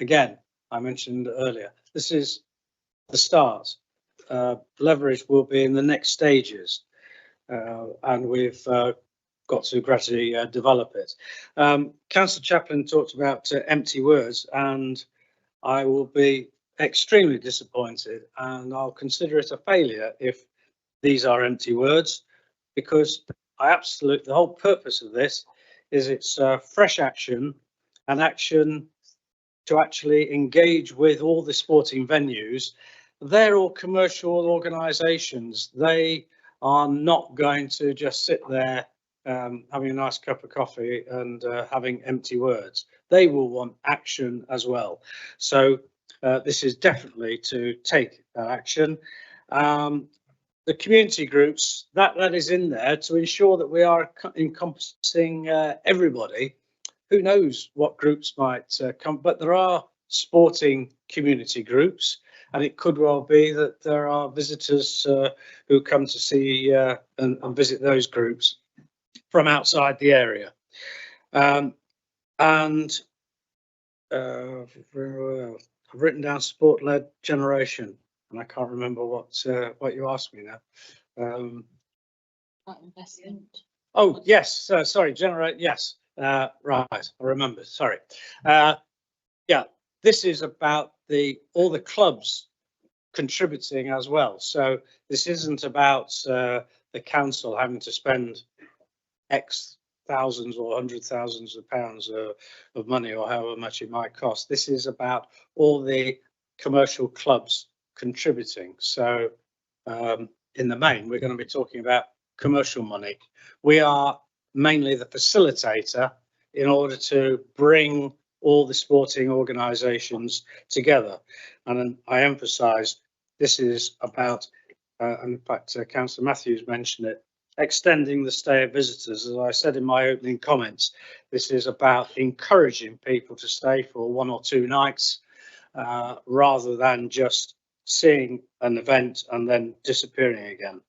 again, I mentioned earlier, this is the start. Leverage will be in the next stages, and we've got to gradually develop it. Councillor Chaplin talked about empty words, and I will be extremely disappointed, and I'll consider it a failure if these are empty words, because the whole purpose of this is it's fresh action, and action to actually engage with all the sporting venues. They're all commercial organisations. They are not going to just sit there having a nice cup of coffee and having empty words. They will want action as well. So this is definitely to take that action. The community groups, that is in there to ensure that we are encompassing everybody. Who knows what groups might come, but there are sporting community groups, and it could well be that there are visitors who come to see and visit those groups from outside the area. I've written down sport-led generation, and I can't remember what you asked me now. Investment. Oh yes, sorry, generate. Yes. Right, I remember, sorry. Yeah, this is about all the clubs contributing as well. So this isn't about the council having to spend X thousands or hundred thousands of pounds of money, or however much it might cost. This is about all the commercial clubs contributing. So in the main, we're going to be talking about commercial money. We are mainly the facilitator in order to bring all the sporting organisations together. And I emphasise this is about, and in fact, Councillor Matthews mentioned it, extending the stay of visitors. As I said in my opening comments, this is about encouraging people to stay for 1 or 2 nights rather than just seeing an event and then disappearing again.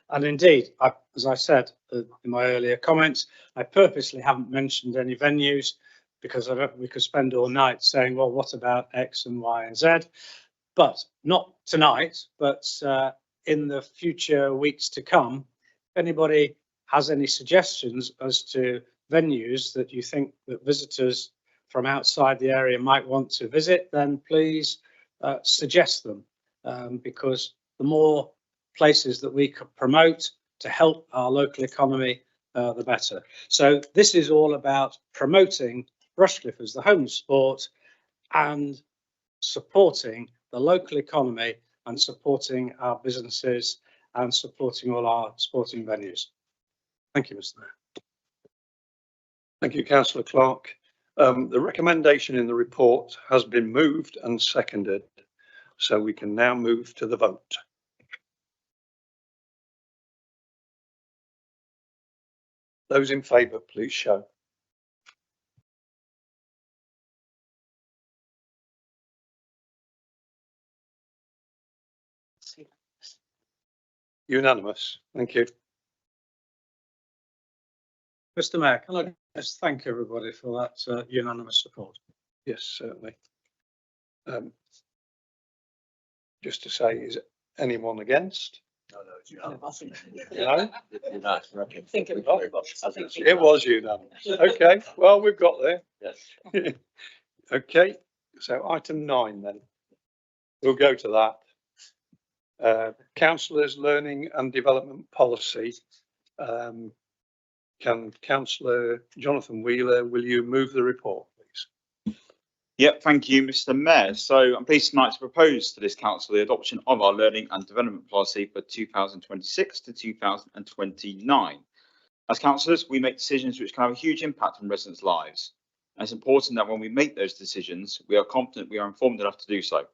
And indeed, as I said in my earlier comments, I purposely haven't mentioned any venues because we could spend all night saying, well, what about X and Y and Z? But not tonight, but in the future weeks to come. If anybody has any suggestions as to venues that you think that visitors from outside the area might want to visit, then please suggest them, because the more places that we could promote to help our local economy, the better. So this is all about promoting Rushcliffe as the home of sport and supporting the local economy and supporting our businesses and supporting all our sporting venues. Thank you, Mr. Mayor. Thank you, Councillor Clark. The recommendation in the report has been moved and seconded, so we can now move to the vote. Those in favour, please show. Unanimous. Thank you. Mr. Mayor, can I just thank everybody for that unanimous support? Yes, certainly. Just to say, is anyone against? No? It was unanimous. Okay, well, we've got there. Yes. Okay, so item 9 then. We'll go to that. Councillors' learning and development policy. Can Councillor Jonathan Wheeler, will you move the report, please? Yep, thank you, Mr. Mayor. So I'm pleased tonight to propose to this council the adoption of our learning and development policy for 2026 to 2029. As councillors, we make decisions which can have a huge impact on residents' lives. And it's important that when we make those decisions, we are confident we are informed enough to do so.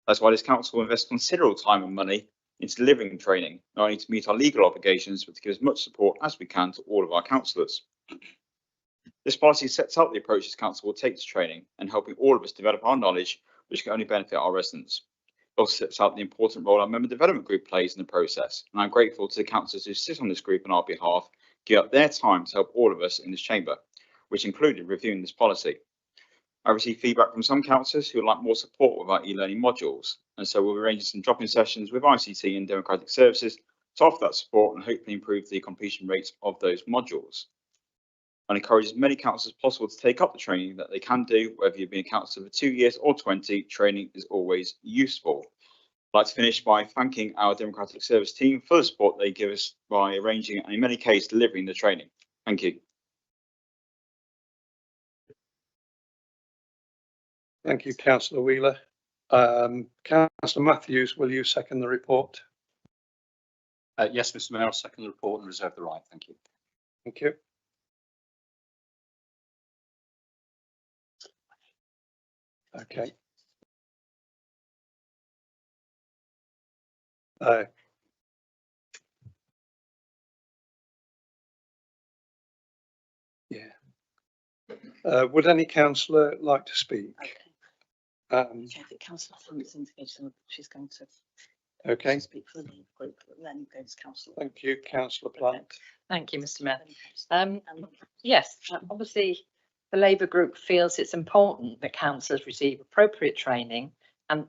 That's why this council will invest considerable time and money into delivering training, not only to meet our legal obligations, but to give as much support as we can to all of our councillors. This policy sets out the approach this council will take to training and helping all of us develop our knowledge, which can only benefit our residents. It also sets out the important role our member development group plays in the process, and I'm grateful to the councillors who sit on this group on our behalf, give up their time to help all of us in this chamber, which included reviewing this policy. I received feedback from some councillors who would like more support with our e-learning modules, and so we'll be arranging some drop-in sessions with ICT and Democratic Services to offer that support and hopefully improve the completion rates of those modules. and encourage as many councillors as possible to take up the training that they can do, whether you've been a councillor for 2 years or 20, training is always useful. I'd like to finish by thanking our Democratic Service team for the support they give us by arranging and in many cases delivering the training. Thank you. Thank you, Councillor Wheeler. Councillor Matthews, will you second the report? Yes, Mr Mayor, I'll second the report and reserve the right. Thank you. Thank you. Okay. Would any councillor like to speak? I think Councillor Flint's indicated she's going to Okay. speak for the Leave group, and then goes Councillor. Thank you, Councillor Plant. Thank you, Mr Mayor. Yes, obviously the Labour group feels it's important that councillors receive appropriate training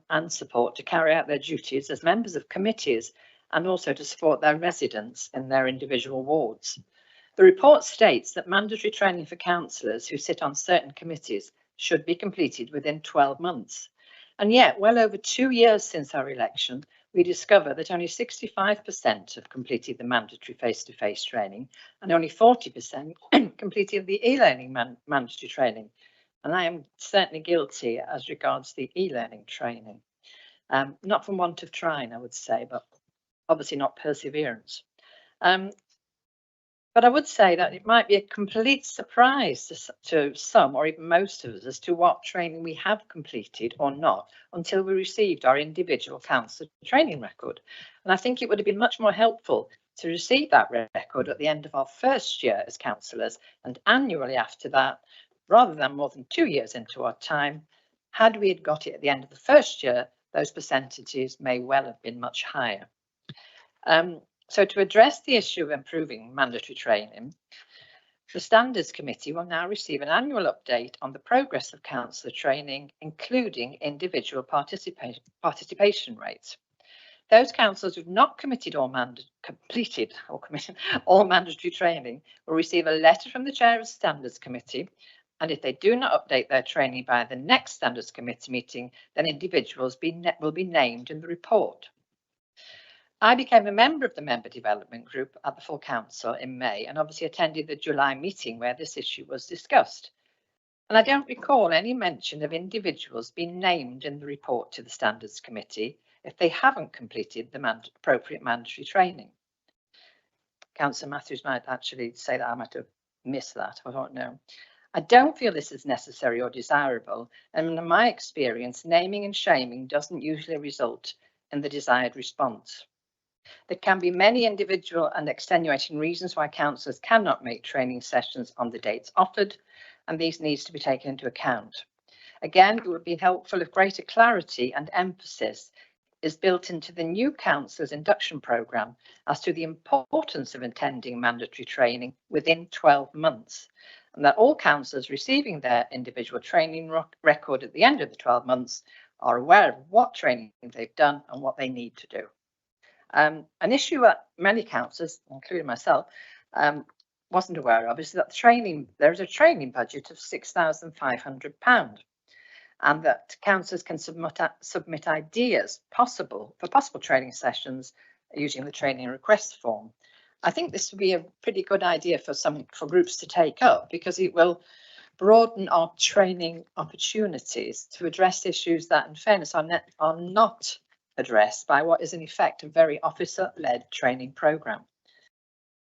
and support to carry out their duties as members of committees and also to support their residents in their individual wards. The report states that mandatory training for councillors who sit on certain committees should be completed within 12 months. And yet, well over 2 years since our election, we discover that only 65% have completed the mandatory face-to-face training and only 40% completed the e-learning mandatory training. And I am certainly guilty as regards the e-learning training. Not from want of trying, I would say, but obviously not perseverance. But I would say that it might be a complete surprise to some or even most of us as to what training we have completed or not until we received our individual councillor training record. And I think it would have been much more helpful to receive that record at the end of our first year as councillors and annually after that, rather than more than 2 years into our time. Had we had got it at the end of the first year, those percentages may well have been much higher. So to address the issue of improving mandatory training, the Standards Committee will now receive an annual update on the progress of councillor training, including individual participation rates. Those councillors who have not completed all mandatory training will receive a letter from the Chair of the Standards Committee, and if they do not update their training by the next Standards Committee meeting, then individuals will be named in the report. I became a member of the Member Development Group at the full council in May and obviously attended the July meeting where this issue was discussed. And I don't recall any mention of individuals being named in the report to the Standards Committee if they haven't completed the appropriate mandatory training. Councillor Matthews might actually say that I might have missed that, I don't know. I don't feel this is necessary or desirable, and in my experience, naming and shaming doesn't usually result in the desired response. There can be many individual and extenuating reasons why councillors cannot make training sessions on the dates offered, and these needs to be taken into account. Again, it would be helpful if greater clarity and emphasis is built into the new councillors induction programme as to the importance of attending mandatory training within 12 months, and that all councillors receiving their individual training record at the end of the 12 months are aware of what training they've done and what they need to do. An issue that many councillors, including myself, wasn't aware of is that there is a training budget of £6,500, and that councillors can submit ideas for possible training sessions using the training request form. I think this would be a pretty good idea for groups to take up, because it will broaden our training opportunities to address issues that, in fairness, are not addressed by what is in effect a very officer-led training programme.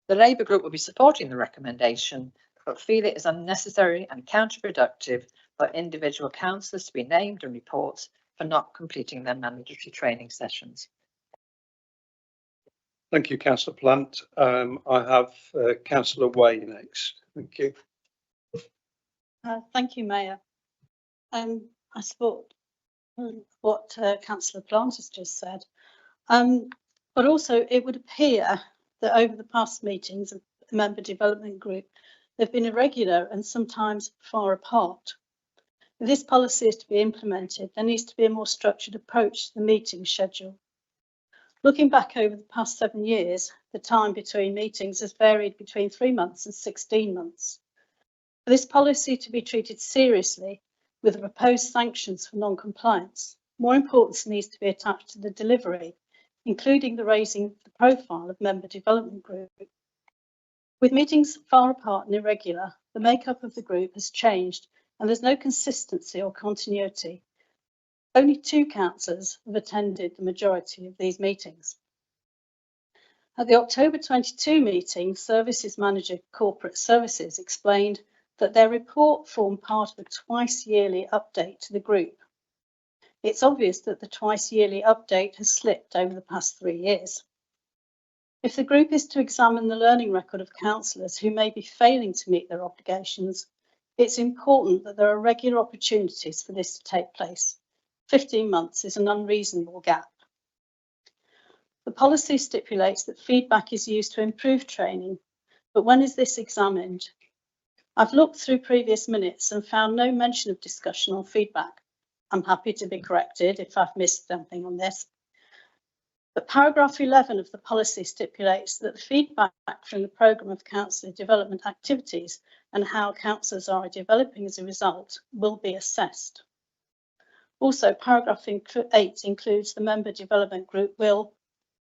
The Labour group will be supporting the recommendation, but feel it is unnecessary and counterproductive for individual councillors to be named in reports for not completing their mandatory training sessions. Thank you, Councillor Plant. I have Councillor Way next. Thank you. Thank you, Mayor. I support what Councillor Plant has just said, but also it would appear that over the past meetings of the Member Development Group, they've been irregular and sometimes far apart. If this policy is to be implemented, there needs to be a more structured approach to the meeting schedule. Looking back over the past 7 years, the time between meetings has varied between 3 months and 16 months. For this policy to be treated seriously with the proposed sanctions for non-compliance, more importance needs to be attached to the delivery, including the raising of the profile of member development group. With meetings far apart and irregular, the makeup of the group has changed and there's no consistency or continuity. Only 2 councillors have attended the majority of these meetings. At the October 22 meeting, Services Manager Corporate Services explained that their report formed part of a twice-yearly update to the group. It's obvious that the twice-yearly update has slipped over the past 3 years. If the group is to examine the learning record of councillors who may be failing to meet their obligations, it's important that there are regular opportunities for this to take place. 15 months is an unreasonable gap. The policy stipulates that feedback is used to improve training, but when is this examined? I've looked through previous minutes and found no mention of discussion on feedback. I'm happy to be corrected if I've missed something on this. But paragraph 11 of the policy stipulates that the feedback from the programme of councillor development activities and how councillors are developing as a result will be assessed. Also, paragraph 8 includes the member development group will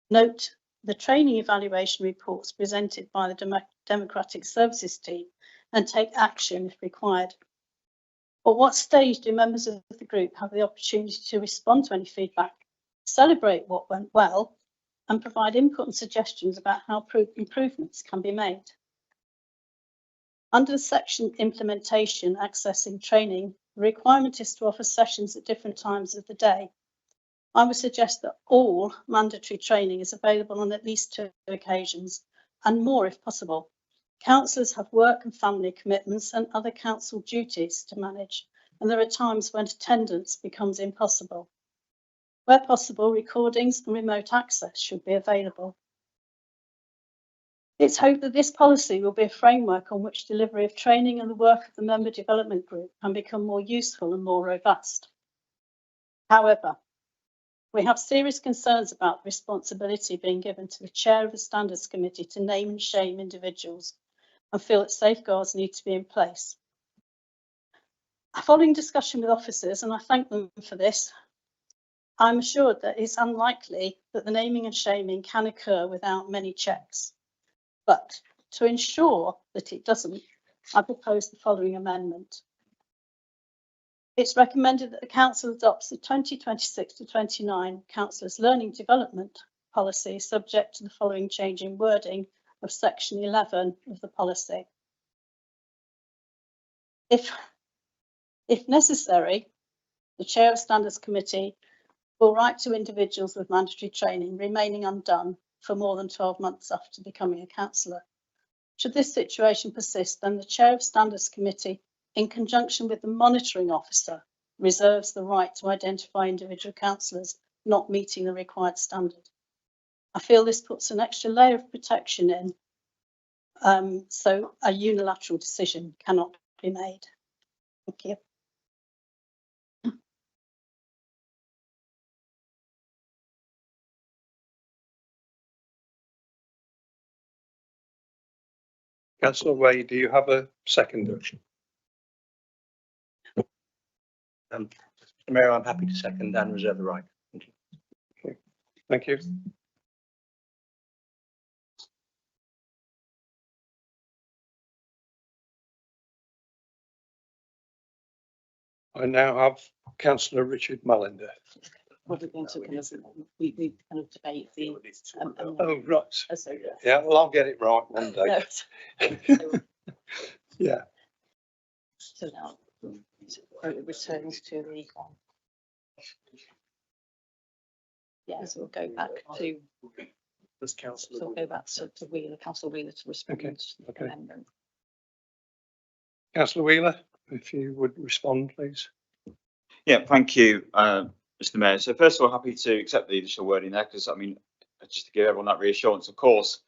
note the training evaluation reports presented by the Democratic Services team and take action if required. At what stage do members of the group have the opportunity to respond to any feedback, celebrate what went well, and provide input and suggestions about how improvements can be made? Under the section Implementation, Accessing Training, the requirement is to offer sessions at different times of the day. I would suggest that all mandatory training is available on at least 2 occasions, and more if possible. Councillors have work and family commitments and other council duties to manage, and there are times when attendance becomes impossible. Where possible, recordings and remote access should be available. It's hoped that this policy will be a framework on which delivery of training and the work of the member development group can become more useful and more robust. However, we have serious concerns about the responsibility being given to the chair of the Standards Committee to name and shame individuals and feel that safeguards need to be in place. Following discussion with officers, and I thank them for this, I'm assured that it's unlikely that the naming and shaming can occur without many checks. But to ensure that it doesn't, I propose the following amendment. It's recommended that the Council adopts the 2026 to 29 Councillors' Learning Development Policy, subject to the following change in wording of section 11 of the policy. If necessary, the Chair of Standards Committee will write to individuals with mandatory training remaining undone for more than 12 months after becoming a councillor. Should this situation persist, then the Chair of Standards Committee, in conjunction with the monitoring officer, reserves the right to identify individual councillors not meeting the required standard. I feel this puts an extra layer of protection in, so a unilateral decision cannot be made. Thank you. Councillor Wade, do you have a seconder? Mr. Mayor, I'm happy to second and reserve the right. Thank you. Thank you. I now have Councillor Richard Mallender. We're going to kind of, we kind of debate the. Oh, right. So, yeah. Yeah, well, I'll get it right one day. No, Yeah. so now it returns to the. Yeah, so we'll go back to. Does Councillor? So we'll go back to Wheeler, Councillor Wheeler to respond to the Okay. amendment. Councillor Wheeler, if you would respond, please. Yeah, thank you, Mr. Mayor. So first of all, happy to accept the additional wording there, because I mean, just to give everyone that reassurance, of course,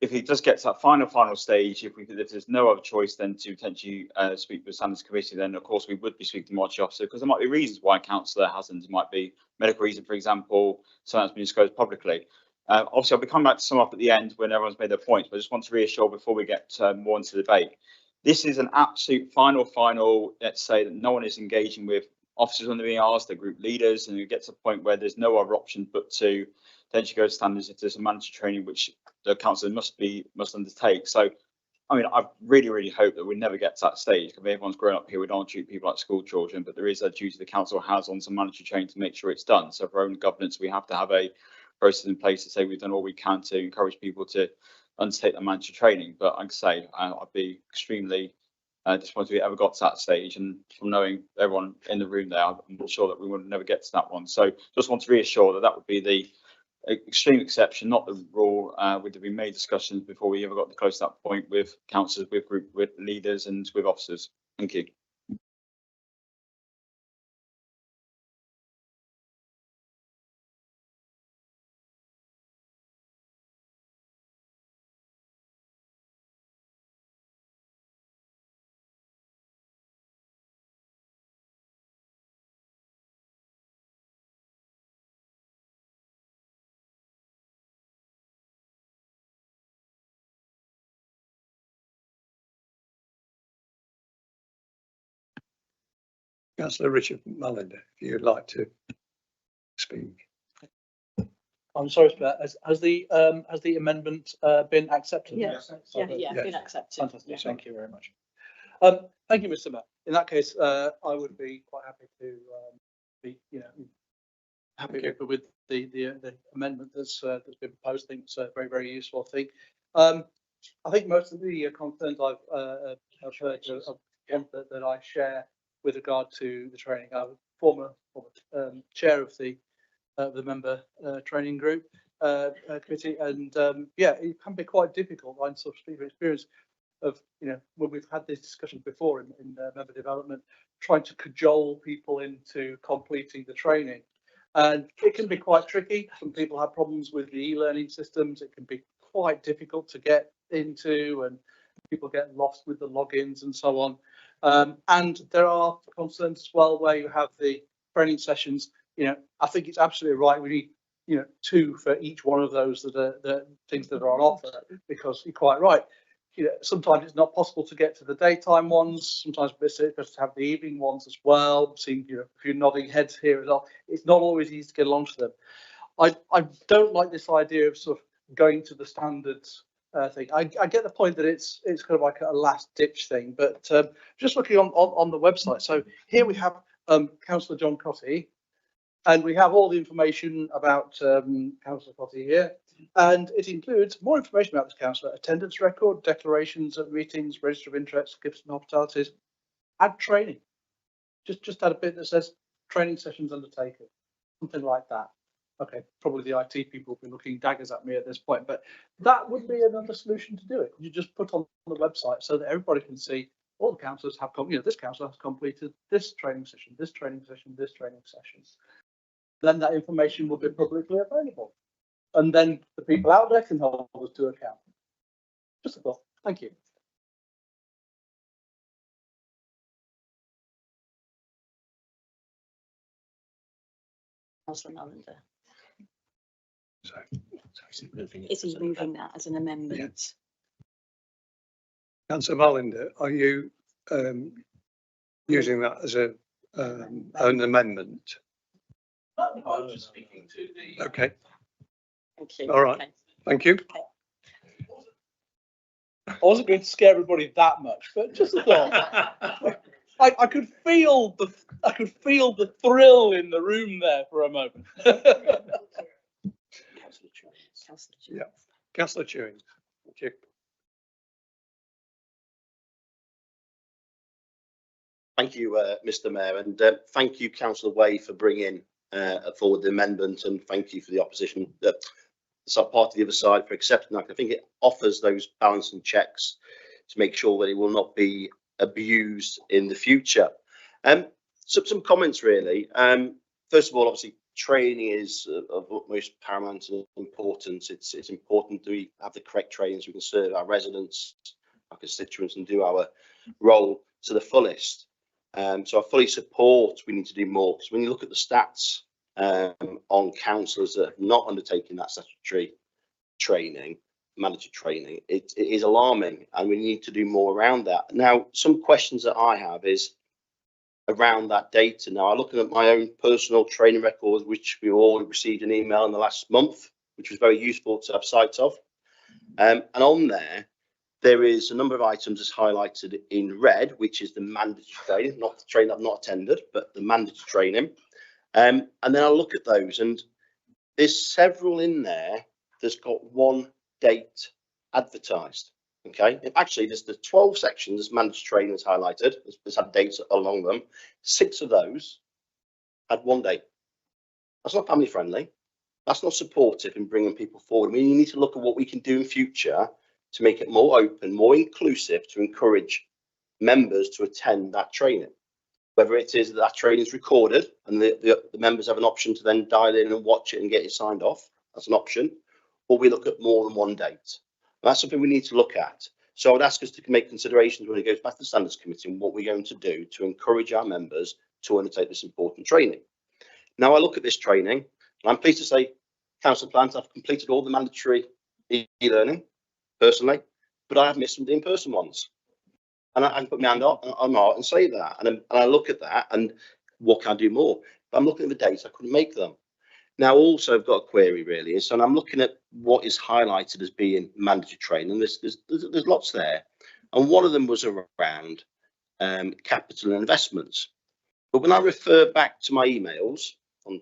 if it does get to that final stage, if there's no other choice than to potentially speak with the Standards Committee, then of course we would be speaking to the monitoring officer, because there might be reasons why a councillor hasn't. It might be medical reason, for example, something that's been disclosed publicly. Obviously, I'll be coming back to sum up at the end when everyone's made their points, but I just want to reassure before we get more into the debate This is an absolute final, let's say that no one is engaging with officers on the ERs, the group leaders, and it gets to a point where there's no other option but to potentially go to standards if there's a mandatory training which the council must undertake. So, I mean, I really hope that we never get to that stage. I mean, everyone's grown up here, we don't treat people like school children, but there is a duty the council has on some mandatory training to make sure it's done. So for our own governance, we have to have a process in place to say we've done all we can to encourage people to undertake the mandatory training. But like I say, I'd be extremely disappointed if we ever got to that stage, and from knowing everyone in the room there, I'm sure that we would never get to that one. So just want to reassure that that would be the extreme exception, not the rule. Would have been made discussions before we ever got close to that point with councillors, with group, with leaders, and with officers. Thank you. Councillor Richard Mullender, if you'd like to speak. I'm sorry, has the amendment been accepted? Yes. Yeah, been accepted. Fantastic, Yeah. thank you very much. Thank you, Mr. Mayor. In that case, I would be quite happy to be, happy with the amendment that's been proposed. I think it's a very useful thing. I think most of the concerns I've heard of that I share with regard to the training. I'm former chair of the member training group committee, and yeah, it can be quite difficult. I sort of speak from experience of, when we've had these discussions before in member development, trying to cajole people into completing the training, and it can be quite tricky. Some people have problems with the e-learning systems. It can be quite difficult to get into, and people get lost with the logins and so on. And there are concerns as well where you have the training sessions. I think it's absolutely right. We need, 2 for each one of those that are the things that are on offer, because you're quite right. Sometimes it's not possible to get to the daytime ones. Sometimes it's just to have the evening ones as well. Seeing a few nodding heads here as well. It's not always easy to get along to them. I don't like this idea of sort of going to the standards thing. I get the point that it's kind of like a last ditch thing, but just looking on the website. So here we have Councillor John Cotty, and we have all the information about Councillor Cotty here, and it includes more information about this councillor: attendance record, declarations at meetings, register of interests, gifts and hospitalities, add training. Just add a bit that says training sessions undertaken, something like that. Okay, probably the IT people will be looking daggers at me at this point, but that would be another solution to do it. You just put on the website so that everybody can see all the councillors have, this councillor has completed this training session, this training session, this training session. Then that information will be publicly available, and then the people out there can hold us to account. Just a thought. Thank you. Councillor Mullender. So, Is he moving that as an amendment? Yes. Councillor Mullender, are you using that as an amendment? I was just speaking to the. Okay. Thank you. All right. Okay. Thank you. I wasn't going to scare everybody that much, but just a thought. I could feel the thrill in the room there for a moment. Yeah, Councillor Chewing. Thank you. Thank you, Mr. Mayor, and thank you, Councillor Way, for bringing forward the amendment, and thank you for the opposition, part of the other side, for accepting that. I think it offers those balancing checks to make sure that it will not be abused in the future. So some comments really. First of all, obviously, training is of utmost paramount importance. It's important that we have the correct training so we can serve our residents, our constituents, and do our role to the fullest. So I fully support we need to do more, because when you look at the stats on councillors that have not undertaken that statutory training, mandatory training. It is alarming, and we need to do more around that. Now, some questions that I have is around that data. Now, I'm looking at my own personal training records, which we all received an email in the last month, which was very useful to have sight of. And on there is a number of items that's highlighted in red, which is the mandatory training, not the training I've not attended, but the mandatory training. And then I look at those, and there's several in there that's got one date advertised. Okay, and actually there's the 12 sections as mandatory training that's highlighted, there's had dates along them. 6 of those had one date. That's not family friendly. That's not supportive in bringing people forward. I mean, you need to look at what we can do in future to make it more open, more inclusive, to encourage members to attend that training. Whether it is that training is recorded and the members have an option to then dial in and watch it and get it signed off, that's an option, or we look at more than one date. And that's something we need to look at. So I would ask us to make considerations when it goes back to the Standards Committee and what we're going to do to encourage our members to undertake this important training. Now I look at this training, and I'm pleased to say, Councillor Plant, I've completed all the mandatory e-learning personally, but I have missed some of the in-person ones. And I can put my hand on heart and say that. And I look at that and what can I do more? But I'm looking at the dates, I couldn't make them. Now, also, I've got a query really, so I'm looking at what is highlighted as being mandatory training. There's lots there. And one of them was around capital and investments. But when I refer back to my emails on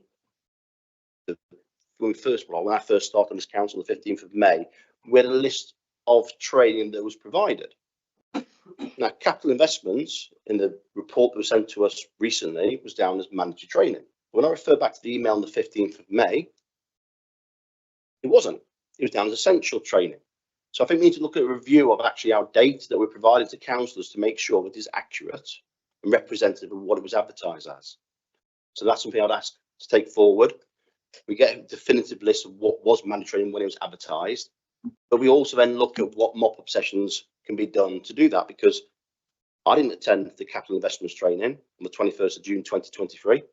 when I first started on this council on the 15th of May, we had a list of training that was provided. Now, capital investments in the report that was sent to us recently was down as mandatory training. When I refer back to the email on the 15th of May, it wasn't. It was down as essential training. So I think we need to look at a review of actually our data that we're providing to councillors to make sure that it is accurate and representative of what it was advertised as. So that's something I'd ask to take forward. We get a definitive list of what was mandatory and when it was advertised, but we also then look at what mop-up sessions can be done to do that, because I didn't attend the capital investments training on the 21st of June 2023.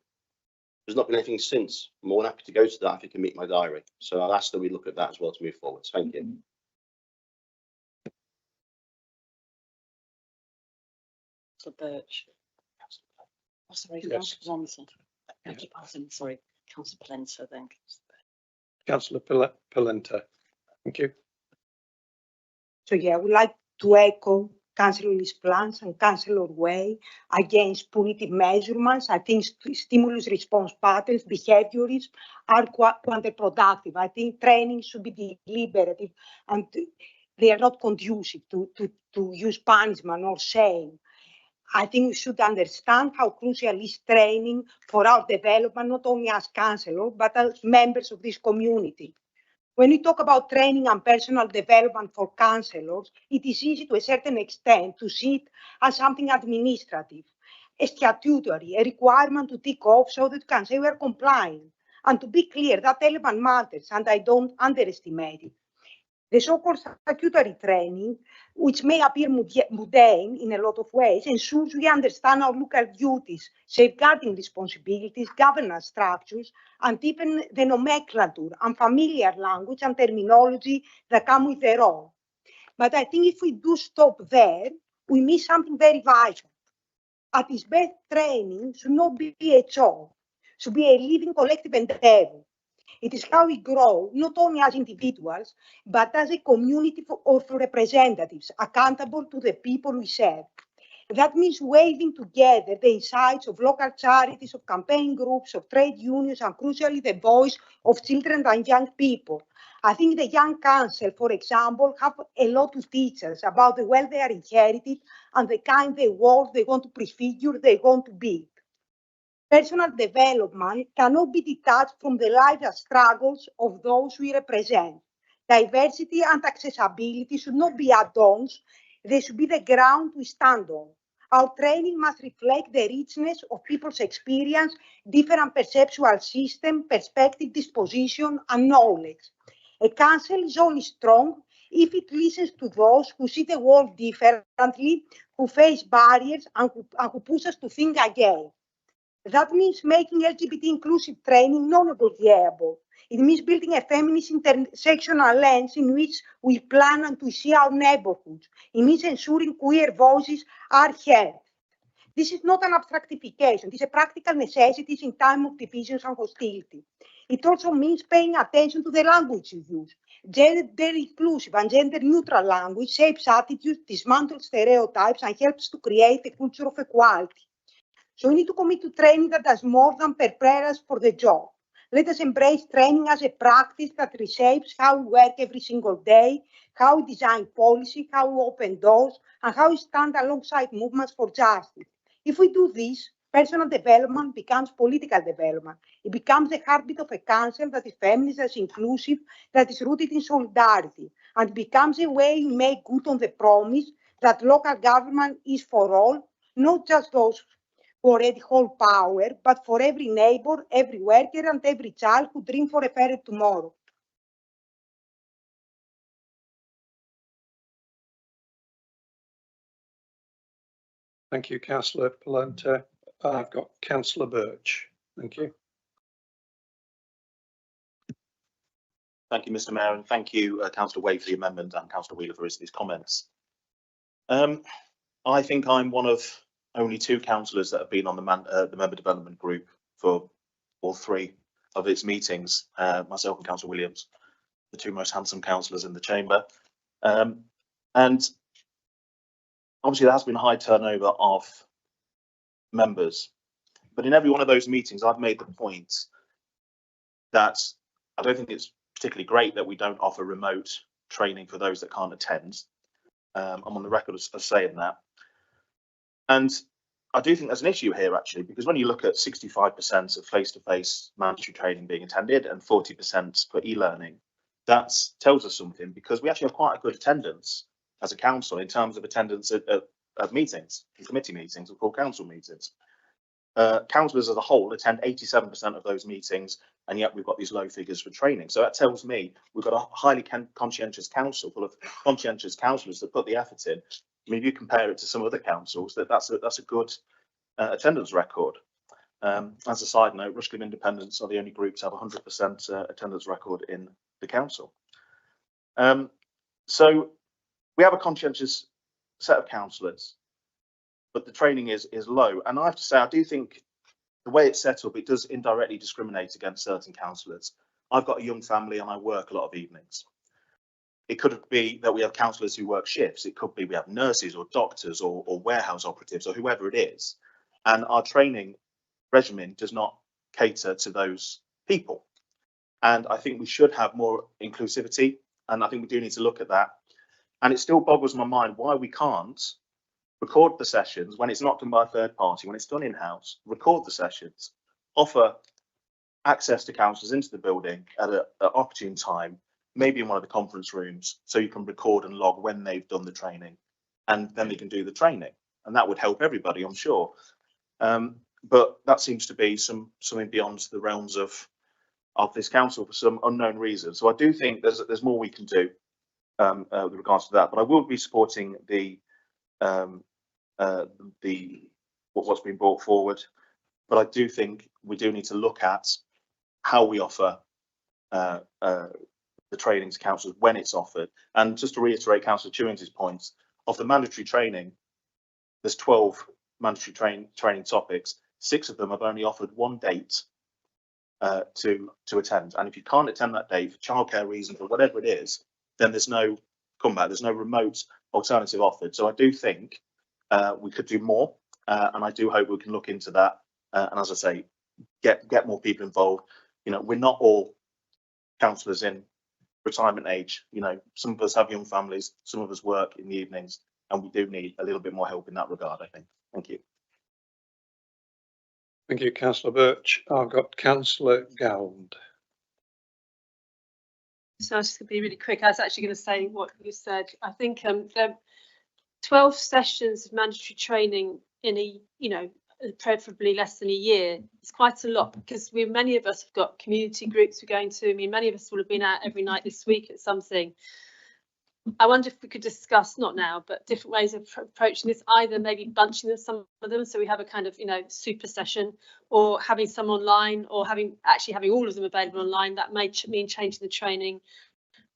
There's not been anything since. I'm more than happy to go to that if it can meet my diary. So I'll ask that we look at that as well to move forward. Thank you. So Birch. Oh, sorry, Yes. Sorry, Councillor Plenter then. Councillor Polenta. Thank you. So yeah, I would like to echo Councillor Plans and Councillor Way against punitive measurements. I think stimulus response patterns, behaviorism are counterproductive. I think training should be deliberative and they are not conducive to use punishment or shame. I think we should understand how crucial is training for our development, not only as councillors, but as members of this community. When we talk about training and personal development for councillors, it is easy to a certain extent to see it as something administrative, a statutory, a requirement to tick off so that you can say we are complying. And to be clear, that element matters, and I don't underestimate it. The so-called statutory training, which may appear mundane in a lot of ways, ensures we understand our local duties, safeguarding responsibilities, governance structures, and even the nomenclature and familiar language and terminology that come with the role. But I think if we do stop there, we miss something very vital. At its best, training should not be a chore, should be a living collective endeavor. It is how we grow, not only as individuals, but as a community of representatives accountable to the people we serve. That means weaving together the insights of local charities, of campaign groups, of trade unions, and crucially the voice of children and young people. I think the Young Council, for example, have a lot to teach us about the wealth they are inherited and the kind of world they want to prefigure, they want to be. Personal development cannot be detached from the life and struggles of those we represent. Diversity and accessibility should not be add-ons, they should be the ground we stand on. Our training must reflect the richness of people's experience, different perceptual system, perspective, disposition, and knowledge. A council is only strong if it listens to those who see the world differently, who face barriers, and who push us to think again. That means making LGBT inclusive training non-negotiable. It means building a feminist intersectional lens in which we plan and we see our neighborhoods. It means ensuring queer voices are heard. This is not an abstractification. It is a practical necessity in time of divisions and hostility. It also means paying attention to the language you use. Gender inclusive and gender neutral language shapes attitudes, dismantles stereotypes, and helps to create a culture of equality. So we need to commit to training that does more than prepare us for the job. Let us embrace training as a practice that reshapes how we work every single day, how we design policy, how we open doors, and how we stand alongside movements for justice. If we do this, personal development becomes political development. It becomes the heartbeat of a council that is feminist, that is inclusive, that is rooted in solidarity, and becomes a way you make good on the promise that local government is for all, not just those who already hold power, but for every neighbor, every worker, and every child who dream for a fairer tomorrow. Thank you, Councillor Palonte. I've got Councillor Birch. Thank you. Thank you, Mr. Mayor, and thank you, Councillor Wade, for the amendment, and Councillor Wheeler for his comments. I think I'm one of only 2 councillors that have been on the member development group for all 3 of its meetings. Myself and Councillor Williams, the 2 most handsome councillors in the chamber, and obviously there has been a high turnover of members. But in every one of those meetings, I've made the point that I don't think it's particularly great that we don't offer remote training for those that can't attend. I'm on the record as saying that. And I do think there's an issue here, actually, because when you look at 65% of face-to-face mandatory training being attended and 40% for e-learning, that tells us something, because we actually have quite a good attendance as a council in terms of attendance at meetings, committee meetings, or full council meetings. Councillors as a whole attend 87% of those meetings, and yet we've got these low figures for training. So that tells me we've got a highly conscientious council full of conscientious councillors that put the effort in. I mean, if you compare it to some other councils, that's a good attendance record. As a side note, Rushcliffe Independents are the only group to have 100% attendance record in the council. So we have a conscientious set of councillors, but the training is low. And I have to say, I do think the way it's set up, it does indirectly discriminate against certain councillors. I've got a young family and I work a lot of evenings. It could be that we have councillors who work shifts. It could be we have nurses or doctors or warehouse operatives or whoever it is. And our training regimen does not cater to those people. And I think we should have more inclusivity. And I think we do need to look at that. And it still boggles my mind why we can't record the sessions when it's not done by a third party, when it's done in-house, record the sessions, offer access to councillors into the building at an opportune time, maybe in one of the conference rooms, so you can record and log when they've done the training, and then they can do the training. And that would help everybody, I'm sure. But that seems to be something beyond the realms of this council for some unknown reason. So I do think there's more we can do with regards to that. But I will be supporting what's been brought forward. But I do think we do need to look at how we offer the training to councillors when it's offered. And just to reiterate Councillor Chewings' points, of the mandatory training, there's 12 mandatory training topics. 6 of them have only offered 1 date to attend. And if you can't attend that date for childcare reasons or whatever it is, then there's no comeback. There's no remote alternative offered. So I do think we could do more, and I do hope we can look into that. And as I say, get more people involved. You know, we're not all councillors in retirement age. You know, some of us have young families, some of us work in the evenings, and we do need a little bit more help in that regard, I think. Thank you. Thank you, Councillor Birch. I've got Councillor Gowland. So I was just going to be really quick. I was actually going to say what you said. I think there 12 sessions of mandatory training in a, preferably less than a year. It's quite a lot, because many of us have got community groups we're going to. I mean, many of us will have been out every night this week at something. I wonder if we could discuss, not now, but different ways of approaching this, either maybe bunching some of them so we have a kind of, you know, super session, or having some online, or having all of them available online. That may mean changing the training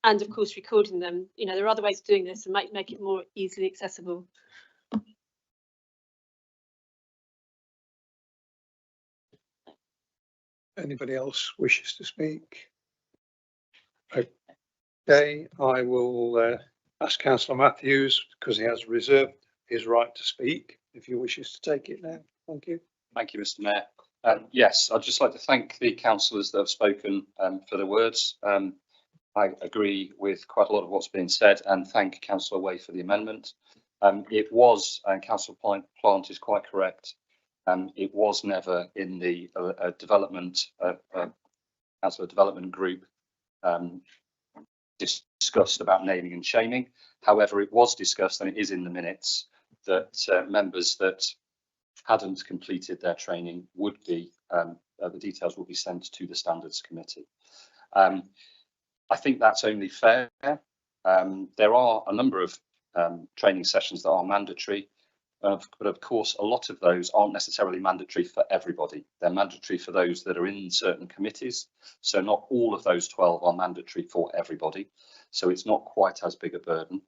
and of course recording them. You know, there are other ways of doing this and make it more easily accessible. Anybody else wishes to speak? Okay, I will ask Councillor Matthews, because he has reserved his right to speak, if he wishes to take it now. Thank you. Thank you, Mr. Mayor. Yes, I'd just like to thank the councillors that have spoken for their words. I agree with quite a lot of what's been said, and thank Councillor Way for the amendment. It was, and Councillor Plant is quite correct, it was never in the councillor development group discussed about naming and shaming. However, it was discussed, and it is in the minutes, that members that hadn't completed their training would be, the details will be sent to the Standards Committee. I think that's only fair. There are a number of training sessions that are mandatory, but of course a lot of those aren't necessarily mandatory for everybody. They're mandatory for those that are in certain committees, so not all of those 12 are mandatory for everybody, so it's not quite as big a burden.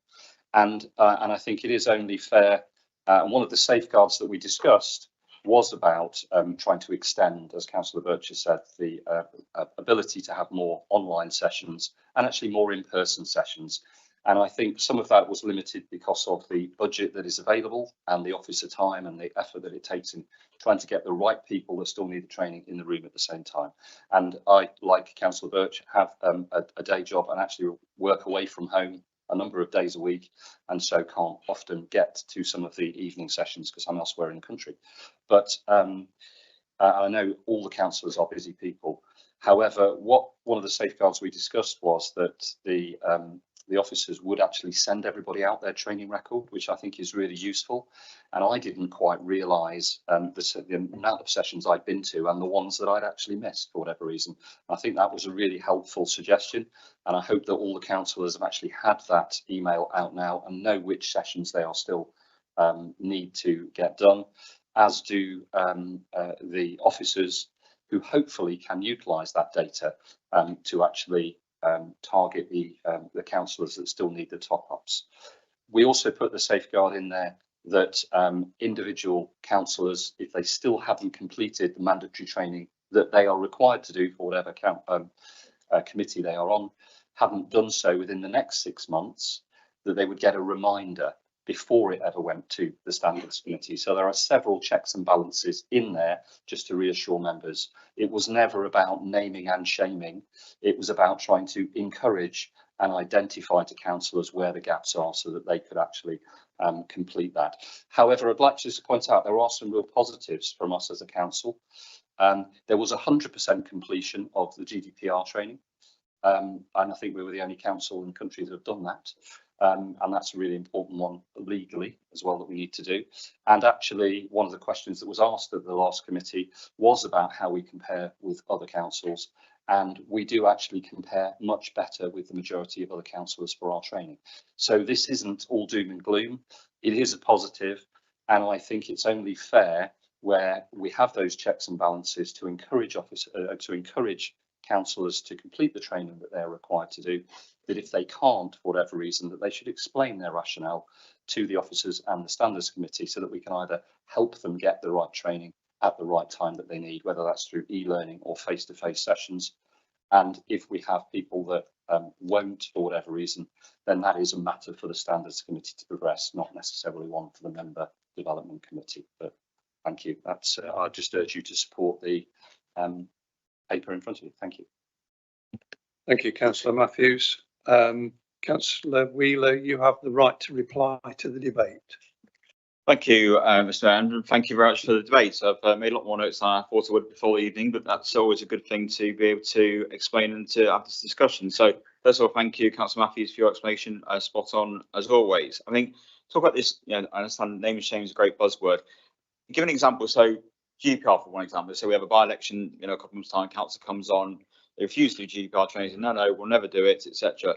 And I think it is only fair, and one of the safeguards that we discussed was about trying to extend, as Councillor Birch has said, the ability to have more online sessions and actually more in-person sessions. And I think some of that was limited because of the budget that is available and the officer time and the effort that it takes in trying to get the right people that still need the training in the room at the same time. And I, like Councillor Birch, have a day job and actually work away from home a number of days a week, and so can't often get to some of the evening sessions because I'm elsewhere in the country. But I know all the councillors are busy people. However, one of the safeguards we discussed was that the officers would actually send everybody out their training record, which I think is really useful. And I didn't quite realise the amount of sessions I'd been to and the ones that I'd actually missed for whatever reason. I think that was a really helpful suggestion, and I hope that all the councillors have actually had that email out now and know which sessions they are still need to get done, as do the officers who hopefully can utilise that data to actually target the councillors that still need the top-ups. We also put the safeguard in there that individual councillors, if they still haven't completed the mandatory training that they are required to do for whatever committee they are on, haven't done so within the next 6 months, that they would get a reminder before it ever went to the Standards Committee. So there are several checks and balances in there just to reassure members. It was never about naming and shaming. It was about trying to encourage and identify to councillors where the gaps are so that they could actually complete that. However, I'd like to just point out there are some real positives from us as a council. There was 100% completion of the GDPR training. And I think we were the only council in the country that have done that. And that's a really important one legally as well that we need to do. And actually, one of the questions that was asked at the last committee was about how we compare with other councils. And we do actually compare much better with the majority of other councillors for our training. So this isn't all doom and gloom. It is a positive. And I think it's only fair where we have those checks and balances to encourage councillors to complete the training that they're required to do, that if they can't, for whatever reason, that they should explain their rationale to the officers and the Standards Committee so that we can either help them get the right training at the right time that they need, whether that's through e-learning or face-to-face sessions. And if we have people that won't, for whatever reason, then that is a matter for the Standards Committee to progress, not necessarily one for the Member Development Committee. But thank you. That's I just urge you to support the paper in front of you. Thank you. Thank you, Councillor Matthews. Councillor Wheeler, you have the right to reply to the debate. Thank you, Mr. Mayor, and thank you very much for the debate. I've made a lot more notes than I thought I would before the evening, but that's always a good thing to be able to explain and to have this discussion. So first of all, thank you, Councillor Matthews, for your explanation. Spot on as always. I think talk about this. You know, I understand name and shame is a great buzzword. Give an example. So GDPR for one example. So we have a by-election, you know, a couple of months' time. Council comes on, they refuse to do GDPR training. No, we'll never do it, etc.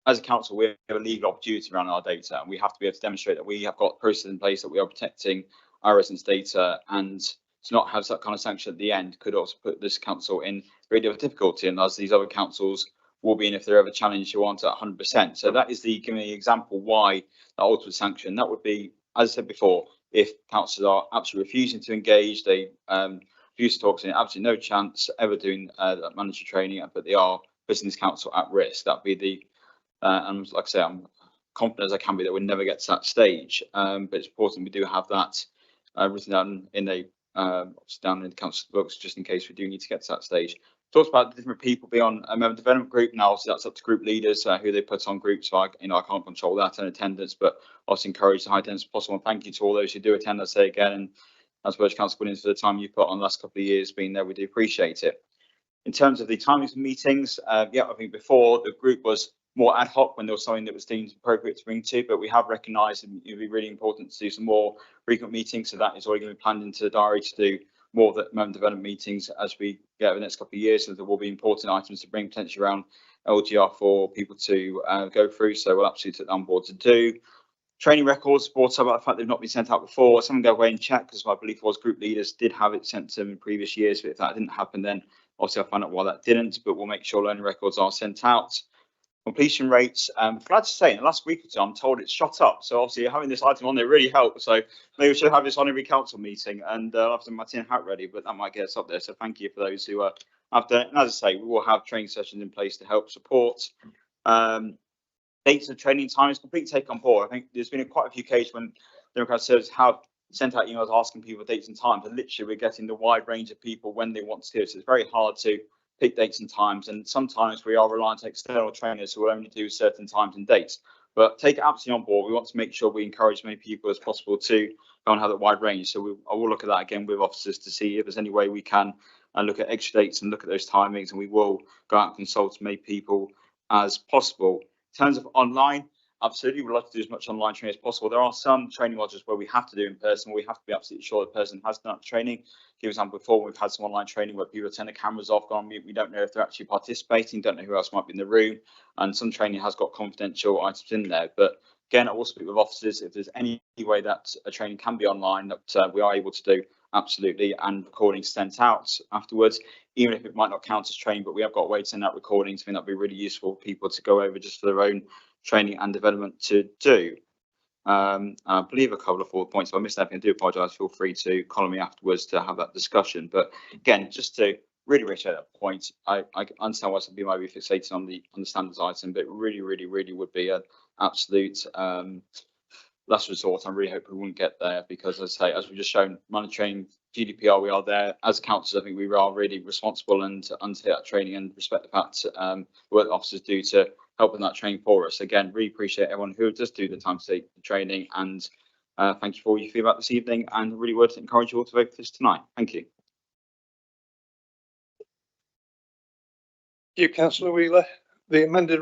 as a council, we have a legal opportunity around our data, and we have to be able to demonstrate that we have got processes in place that we are protecting our residents' data, and to not have that kind of sanction at the end could also put this council in very difficulty, and as these other councils will be in if they're ever challenged who aren't at 100%. So that is the giving an example why that ultimate sanction, that would be, as I said before, if councils are absolutely refusing to engage, they refuse to talk to absolutely no chance ever doing that mandatory training, but they are putting this council at risk. That'd be the, and like I say, I'm confident as I can be that we'll never get to that stage. But it's important we do have that written down in a obviously down in the council books, just in case we do need to get to that stage. Talked about the different people beyond a member development group. Now, obviously, that's up to group leaders who they put on groups. So I can't control that and attendance, but also encourage the high attendance as possible. And thank you to all those who do attend. I say again, and as well as Councillor Williams for the time you put on the last couple of years being there, we do appreciate it. In terms of the timings of meetings, yeah, I think before the group was more ad hoc when there was something that was deemed appropriate to bring to, but we have recognised it would be really important to do some more frequent meetings. So that is already going to be planned into the diary to do more of the member development meetings as we get over the next couple of years. So there will be important items to bring potentially around LGR for people to go through. So we'll absolutely take that on board to do. Training records brought up about the fact they've not been sent out before. Someone go away and check, because my belief was group leaders did have it sent to them in previous years. But if that didn't happen, then obviously I'll find out why that didn't. But we'll make sure learning records are sent out. Completion rates, glad to say in the last week or two, I'm told it's shot up. So obviously having this item on there really helps. So maybe we should have this on every council meeting, and I'll have my tin hat ready, but that might get us up there. So thank you for those who have done it. And as I say, we will have training sessions in place to help support. Dates of training time is completely taken on board. I think there's been quite a few cases when Democratic Services have sent out emails asking people dates and times, and literally we're getting the wide range of people when they want to do it. So it's very hard to pick dates and times, and sometimes we are reliant on external trainers who will only do certain times and dates. But take it absolutely on board. We want to make sure we encourage as many people as possible to go and have that wide range. So I will look at that again with officers to see if there's any way we can look at extra dates and look at those timings, and we will go out and consult as many people as possible. In terms of online, absolutely, we'd like to do as much online training as possible. There are some training modules where we have to do in person. We have to be absolutely sure the person has done that training. Give example, before we've had some online training where people turn the cameras off, gone on mute. We don't know if they're actually participating, don't know who else might be in the room. And some training has got confidential items in there. But again, I will speak with officers if there's any way that a training can be online that we are able to do, absolutely, and recordings sent out afterwards, even if it might not count as training, but we have got a way to send out recordings. I think that'd be really useful for people to go over just for their own training and development to do. I believe a couple of forward points. If I missed anything, I do apologise. Feel free to call me afterwards to have that discussion. But again, just to really reiterate that point, I understand why some people might be fixated on the standards item, but really would be an absolute last resort. I really hope we wouldn't get there, because as I say, as we've just shown, monitoring GDPR, we are there as councils. I think we are really responsible and to undertake that training and respect the fact the work officers do to help in that training for us. Again, really appreciate everyone who does do the time to take the training, and thank you for all your feedback this evening, and really would encourage you all to vote for this tonight. Thank you. Thank you, Councillor Wheeler. The amended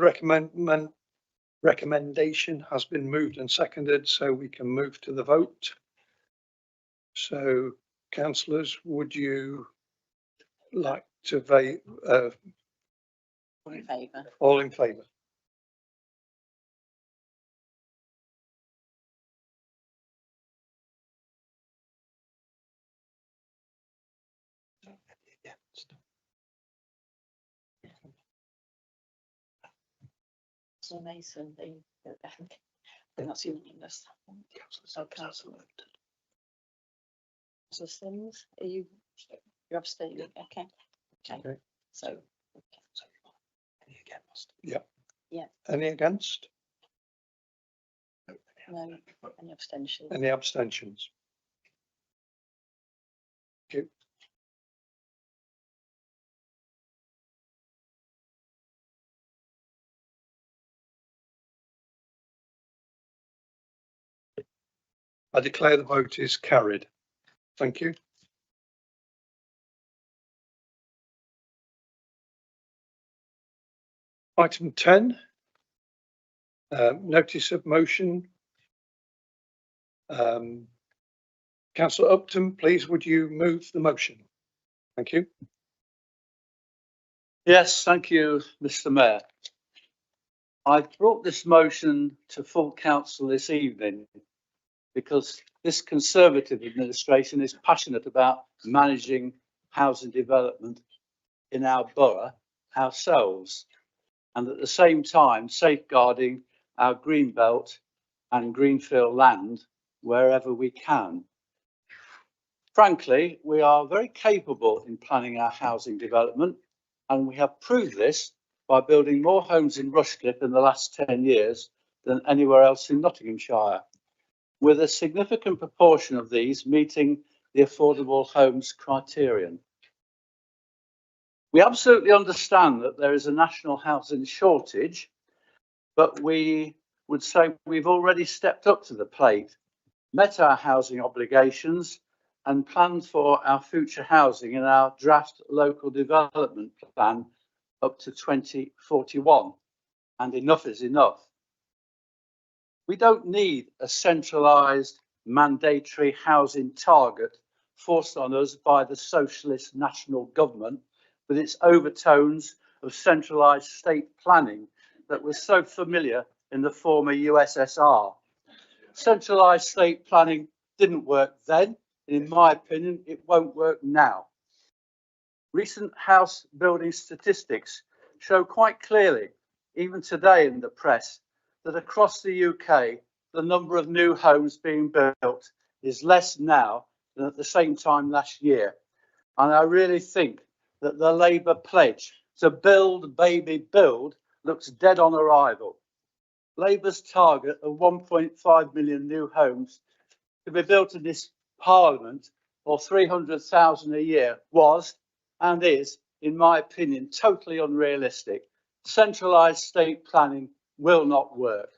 recommendation has been moved and seconded, so we can move to the vote. So, councillors, would you like to vote? All in favour. All in favour. So Mason, I think that's unanimous. So Councillor Sims, are you're abstaining? Okay. So any against? Yeah. Yeah. Any against? No. Any abstentions? Any abstentions? Thank you. I declare the vote is carried. Thank you. Item 10, notice of motion. Councillor Upton, please, would you move the motion? Thank you. Yes, thank you, Mr. Mayor. I've brought this motion to full council this evening because this Conservative administration is passionate about managing housing development in our borough ourselves, and at the same time safeguarding our green belt and greenfield land wherever we can. Frankly, we are very capable in planning our housing development, and we have proved this by building more homes in Rushcliffe in the last 10 years than anywhere else in Nottinghamshire, with a significant proportion of these meeting the affordable homes criterion. We absolutely understand that there is a national housing shortage, but we would say we've already stepped up to the plate, met our housing obligations, and planned for our future housing in our draft local development plan up to 2041. And enough is enough. We don't need a centralised mandatory housing target forced on us by the socialist national government with its overtones of centralised state planning that was so familiar in the former USSR. Centralised state planning didn't work then. In my opinion, it won't work now. Recent house building statistics show quite clearly, even today in the press, that across the UK, the number of new homes being built is less now than at the same time last year. And I really think that the Labour pledge to build, baby, build looks dead on arrival. Labour's target of 1.5 million new homes to be built in this Parliament, or 300,000 a year, was and is, in my opinion, totally unrealistic. Centralised state planning will not work.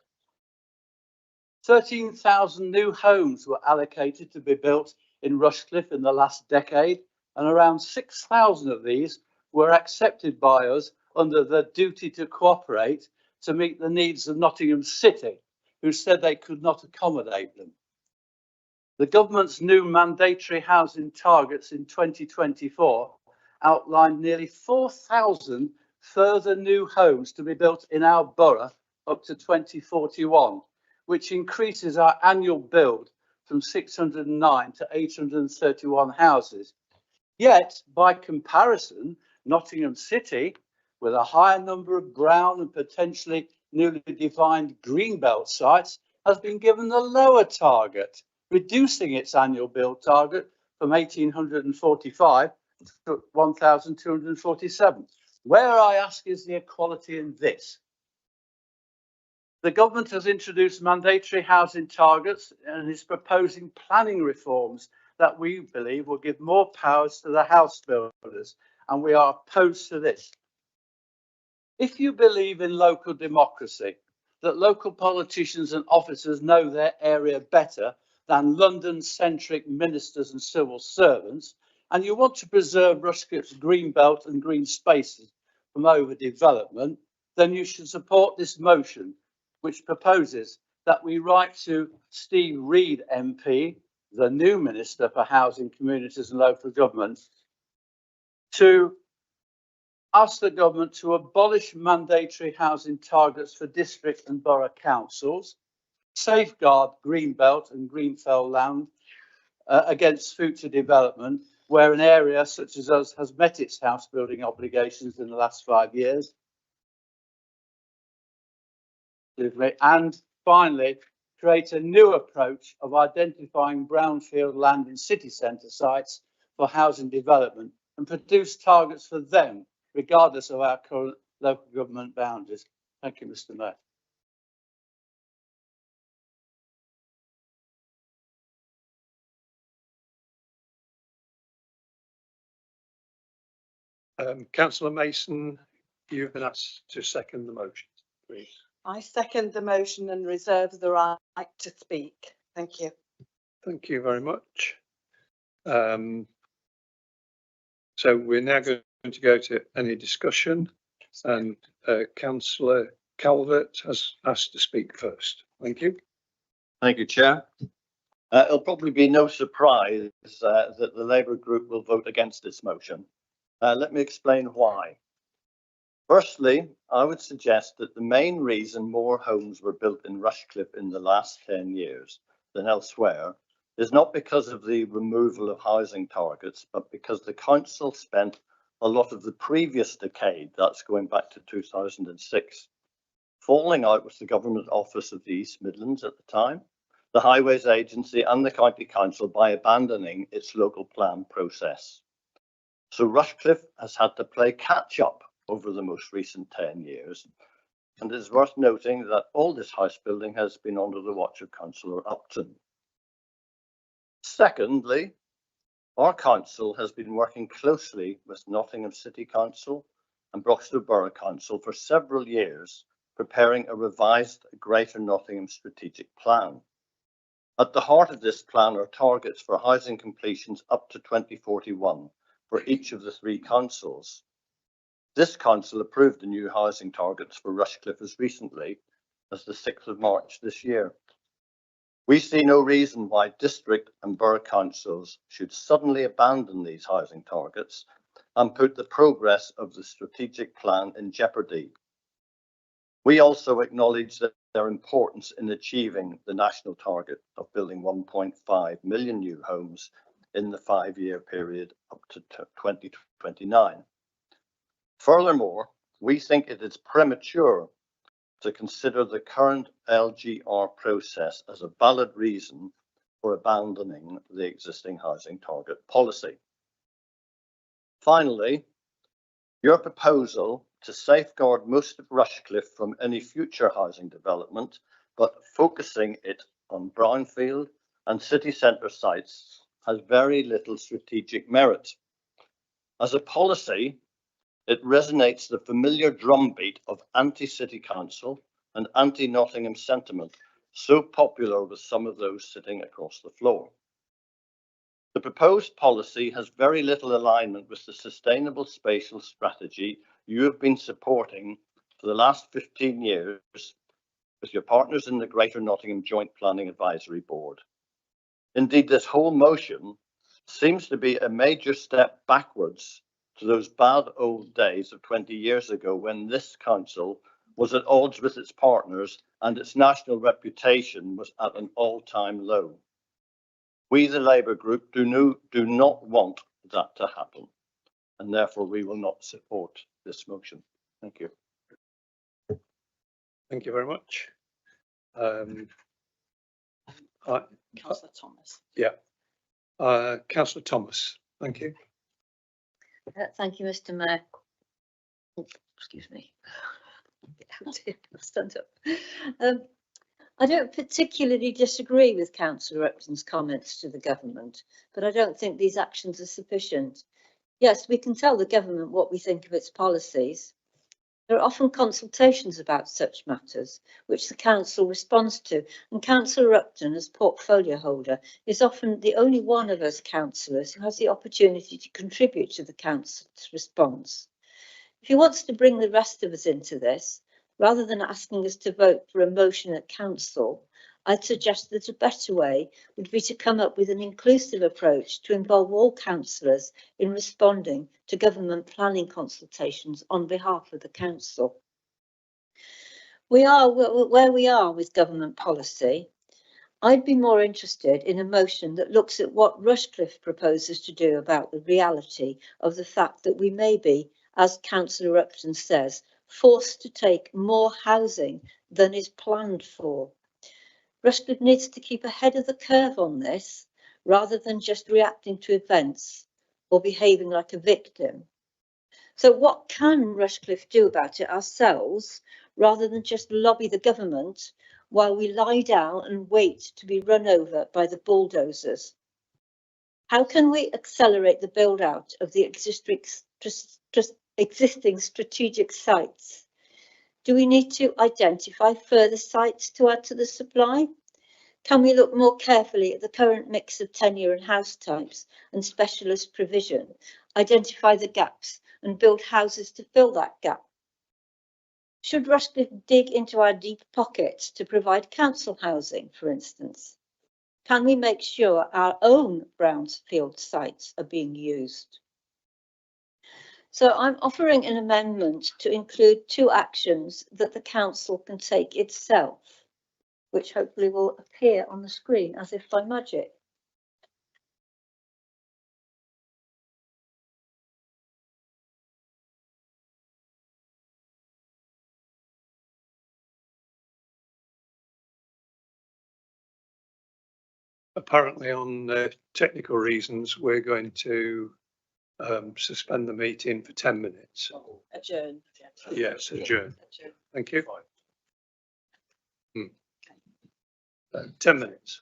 13,000 new homes were allocated to be built in Rushcliffe in the last decade, and around 6,000 of these were accepted by us under the duty to cooperate to meet the needs of Nottingham City, who said they could not accommodate them. The government's new mandatory housing targets in 2024 outlined nearly 4,000 further new homes to be built in our borough up to 2041, which increases our annual build from 609 to 831 houses. Yet, by comparison, Nottingham City, with a higher number of brown and potentially newly defined greenbelt sites, has been given the lower target, reducing its annual build target from 1,845 to 1,247. Where, I ask, is the equality in this? The government has introduced mandatory housing targets and is proposing planning reforms that we believe will give more powers to the house builders, and we are opposed to this. If you believe in local democracy, that local politicians and officers know their area better than London-centric ministers and civil servants, and you want to preserve Rushcliffe's green belt and green spaces from overdevelopment, then you should support this motion, which proposes that we write to Steve Reed MP, the new Minister for Housing, Communities and Local Government, to ask the government to abolish mandatory housing targets for district and borough councils, safeguard greenbelt and greenfield land against future development, where an area such as us has met its house building obligations in the last 5 years. And finally, create a new approach of identifying brownfield land in city centre sites for housing development and produce targets for them, regardless of our current local government boundaries. Thank you, Mr. Mayor. Councillor Mason, you've been asked to second the motion, please. I second the motion and reserve the right to speak. Thank you. Thank you very much. So we're now going to go to any discussion, and Councillor Calvert has asked to speak first. Thank you. Thank you, Chair. It'll probably be no surprise that the Labour group will vote against this motion. Let me explain why. Firstly, I would suggest that the main reason more homes were built in Rushcliffe in the last 10 years than elsewhere is not because of the removal of housing targets, but because the council spent a lot of the previous decade, that's going back to 2006, falling out with the Government Office of the East Midlands at the time, the Highways Agency and the County Council by abandoning its local plan process. So Rushcliffe has had to play catch up over the most recent 10 years. And it is worth noting that all this house building has been under the watch of Councillor Upton. Secondly, our council has been working closely with Nottingham City Council and Broxton Borough Council for several years, preparing a revised Greater Nottingham strategic plan. At the heart of this plan are targets for housing completions up to 2041 for each of the 3 councils. This council approved the new housing targets for Rushcliffe as recently as the 6th of March this year. We see no reason why district and borough councils should suddenly abandon these housing targets and put the progress of the strategic plan in jeopardy. We also acknowledge that their importance in achieving the national target of building 1.5 million new homes in the 5-year period up to 2029. Furthermore, we think it is premature to consider the current LGR process as a valid reason for abandoning the existing housing target policy. Finally, your proposal to safeguard most of Rushcliffe from any future housing development, but focusing it on brownfield and city centre sites, has very little strategic merit. As a policy, it resonates the familiar drumbeat of anti-city council and anti-Nottingham sentiment, so popular with some of those sitting across the floor. The proposed policy has very little alignment with the sustainable spatial strategy you have been supporting for the last 15 years with your partners in the Greater Nottingham Joint Planning Advisory Board. Indeed, this whole motion seems to be a major step backwards to those bad old days of 20 years ago when this council was at odds with its partners and its national reputation was at an all-time low. We, the Labour Group, do not want that to happen, and therefore we will not support this motion. Thank you. Thank you very much. Councillor Thomas. Yeah. Councillor Thomas, thank you. Thank you, Mr. Mayor. Oh, excuse me. Stand up. I don't particularly disagree with Councillor Upton's comments to the government, but I don't think these actions are sufficient. Yes, we can tell the government what we think of its policies. There are often consultations about such matters, which the council responds to, and Councillor Upton, as portfolio holder, is often the only one of us councillors who has the opportunity to contribute to the council's response. If he wants to bring the rest of us into this, rather than asking us to vote for a motion at council, I'd suggest that a better way would be to come up with an inclusive approach to involve all councillors in responding to government planning consultations on behalf of the council. We are where we are with government policy. I'd be more interested in a motion that looks at what Rushcliffe proposes to do about the reality of the fact that we may be, as Councillor Upton says, forced to take more housing than is planned for. Rushcliffe needs to keep ahead of the curve on this, rather than just reacting to events or behaving like a victim. So what can Rushcliffe do about it ourselves, rather than just lobby the government while we lie down and wait to be run over by the bulldozers? How can we accelerate the build out of the existing strategic sites? Do we need to identify further sites to add to the supply? Can we look more carefully at the current mix of tenure and house types and specialist provision, identify the gaps and build houses to fill that gap? Should Rushcliffe dig into our deep pockets to provide council housing, for instance? Can we make sure our own brownfield sites are being used? So I'm offering an amendment to include 2 actions that the council can take itself, which hopefully will appear on the screen as if by magic. Apparently, on technical reasons, we're going to suspend the meeting for 10 minutes. Adjourn. Yes, adjourn. Thank you. 10 minutes.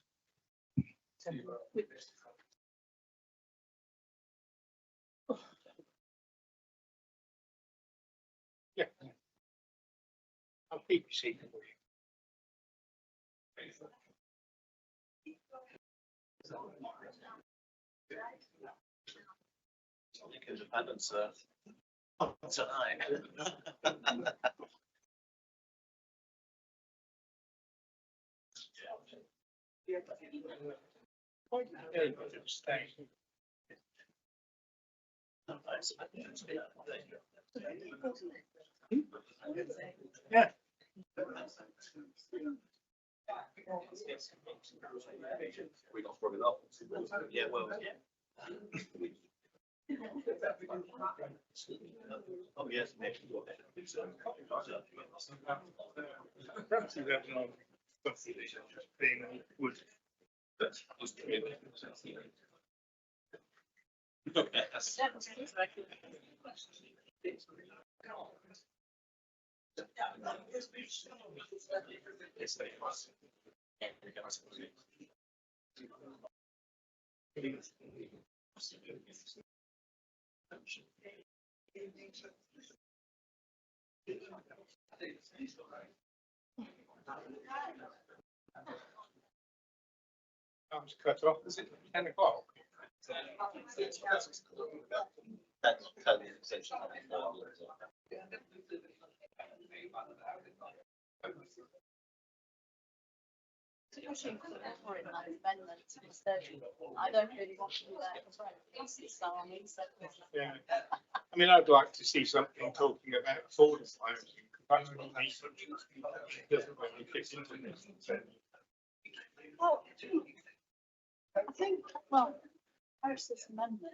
Yeah. I'll keep you seated for you. Independence tonight. Yeah. We got thrown it up. Yeah, well, yeah. Oh, yes. Perhaps you don't know. Being wood. I'm just cut off. Is it 10 o'clock? That's totally essential. I don't really want to do that for breakfast, so I'm Yeah. I mean, I'd like to see something talking about affordable housing. That's what we need. It doesn't really fit into this. Well, I think, well, post this amendment.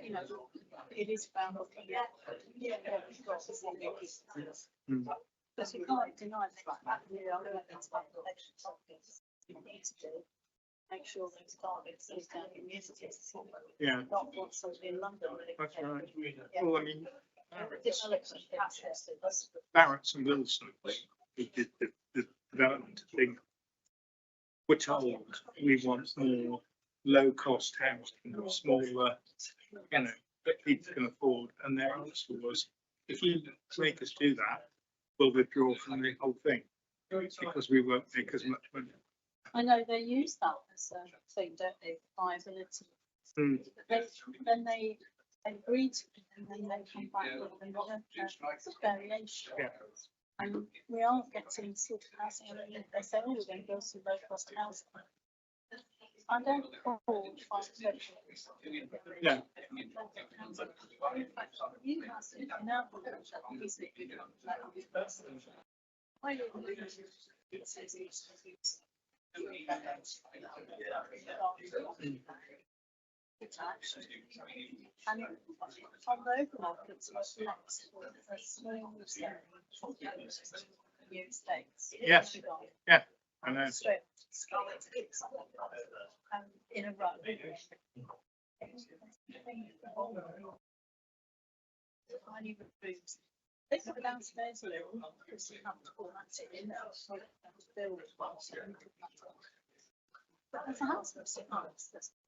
You know, it is found. But you can't deny the fact that we are going to expect elections of this. You need to do. Make sure those targets, those down communities. Yeah. Not what's sort of in London. That's right. Well, I mean, Barrett's Barrett's and Wilson, the development thing. We're told we want more low-cost housing, smaller, you know, that people can afford. And their answer was, if you make us do that, we'll withdraw from the whole thing because we won't make as much money. I know they use that as a thing, don't they? Viability. Then they agreed to it and then they come back with another variation. Yeah. And we aren't getting sort of housing. I mean, they say, oh, we're going to go to low cost housing. I don't call Yeah. And on those markets, what's next? A small new states. Yes. Yeah, I know. Straight in a row. Tiny rooms. They put downstairs a little because you have to format it in there. So build it once. But there's a house that's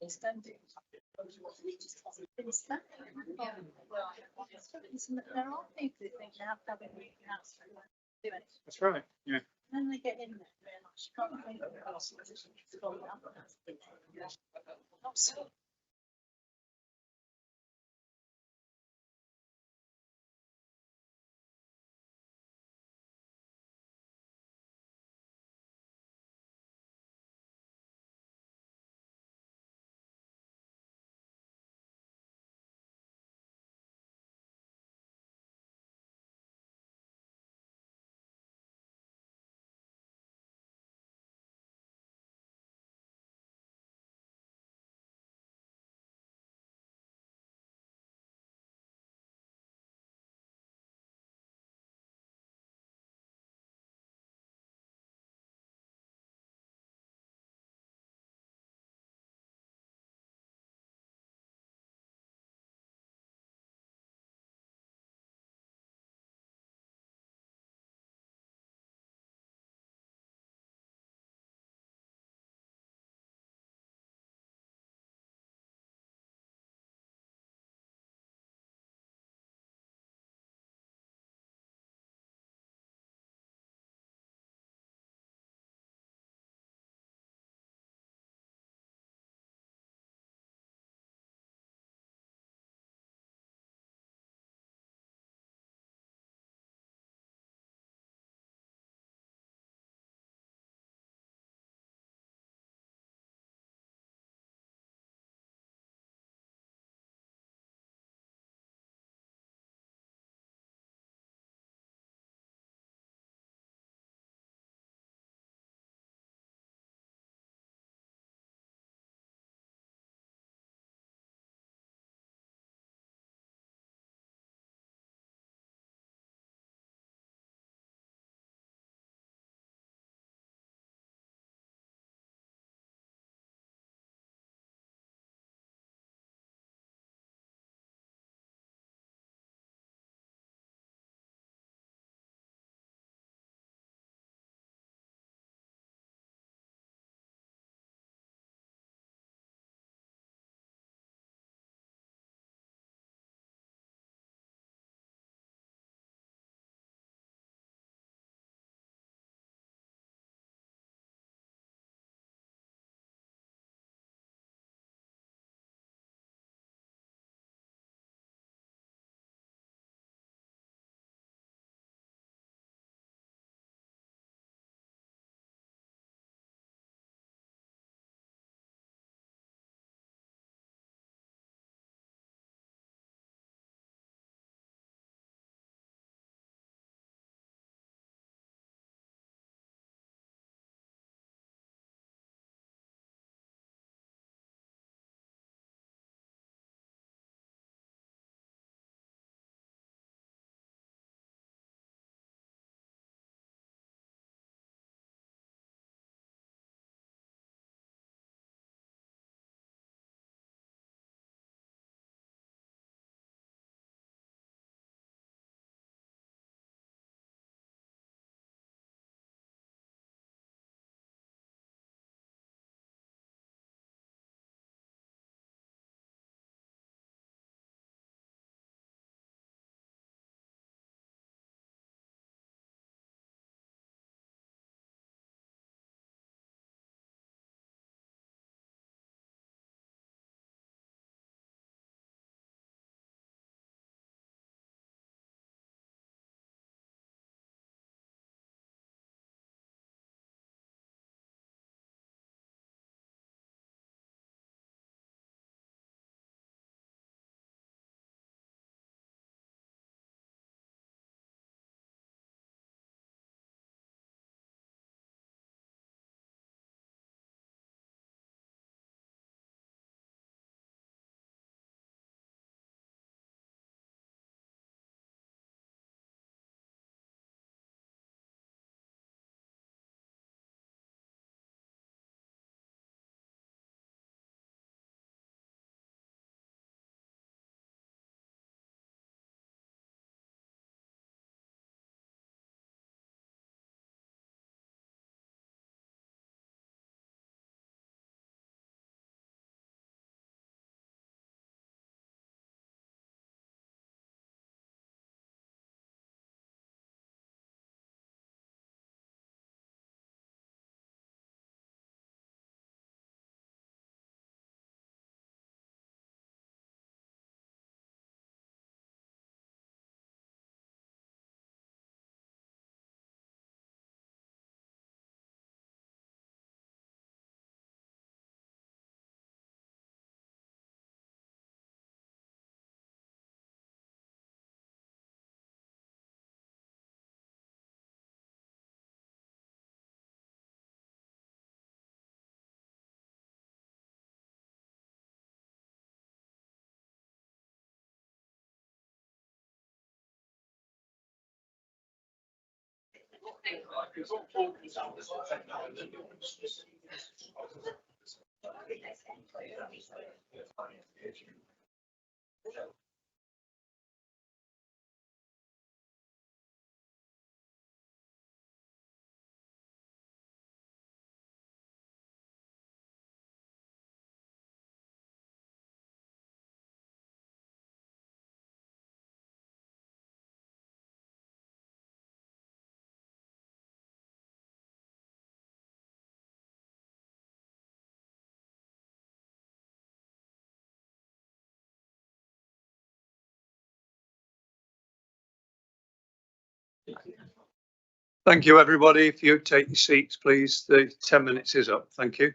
extending. There are people who think they have to have a new house. That's right. Yeah. Then they get in there and realise you can't think of the house because it's gone up. Thank you, everybody. If you take your seats, please, the 10 minutes is up. Thank you.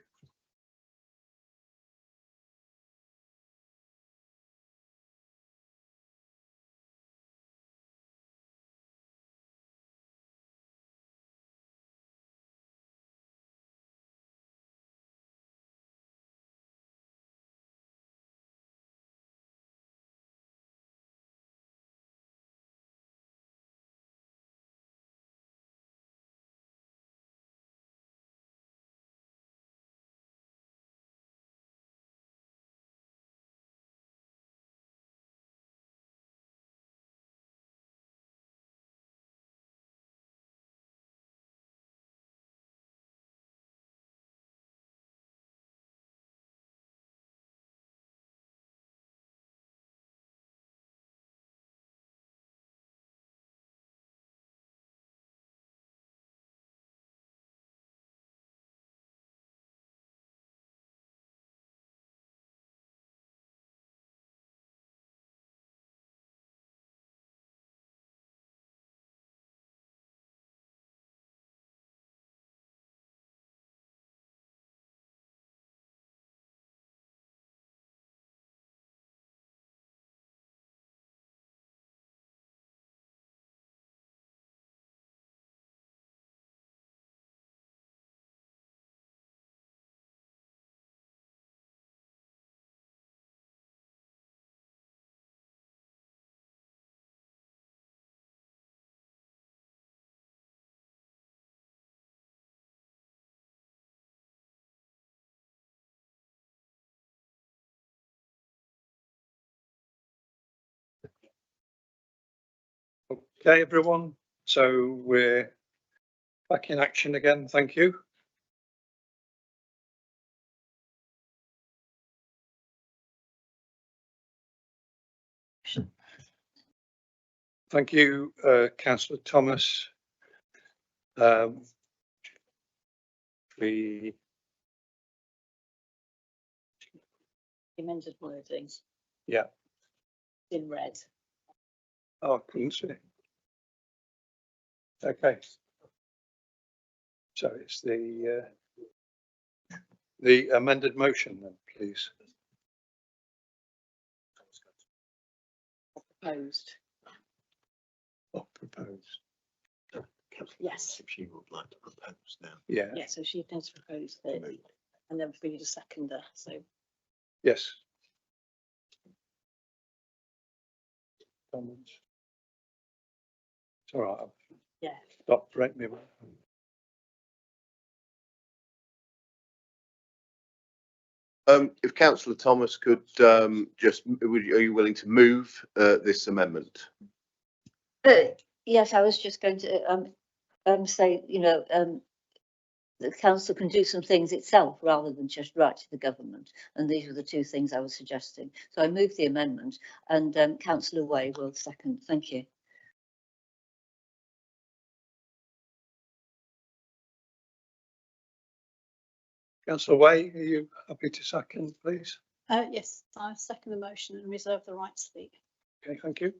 Okay, everyone. So we're back in action again. Thank you. Thank you, Councillor Thomas. The Amended wording yeah. in red. Oh, I couldn't see. Okay. So it's the amended motion then, please. Proposed. Oh, proposed. Yes. She would like to propose now. Yeah. Yeah, so she has proposed it and then we need a seconder, so. Yes. Comments? It's all right. Yeah. Stop, correct me. If Councillor Thomas could are you willing to move this amendment? Yes, I was just going to say, the council can do some things itself rather than just write to the government. And these were the two things I was suggesting. So I move the amendment and Councillor Way will second. Thank you. Councillor Way, are you happy to second, please? Yes, I second the motion and reserve the right to speak. Okay, thank you.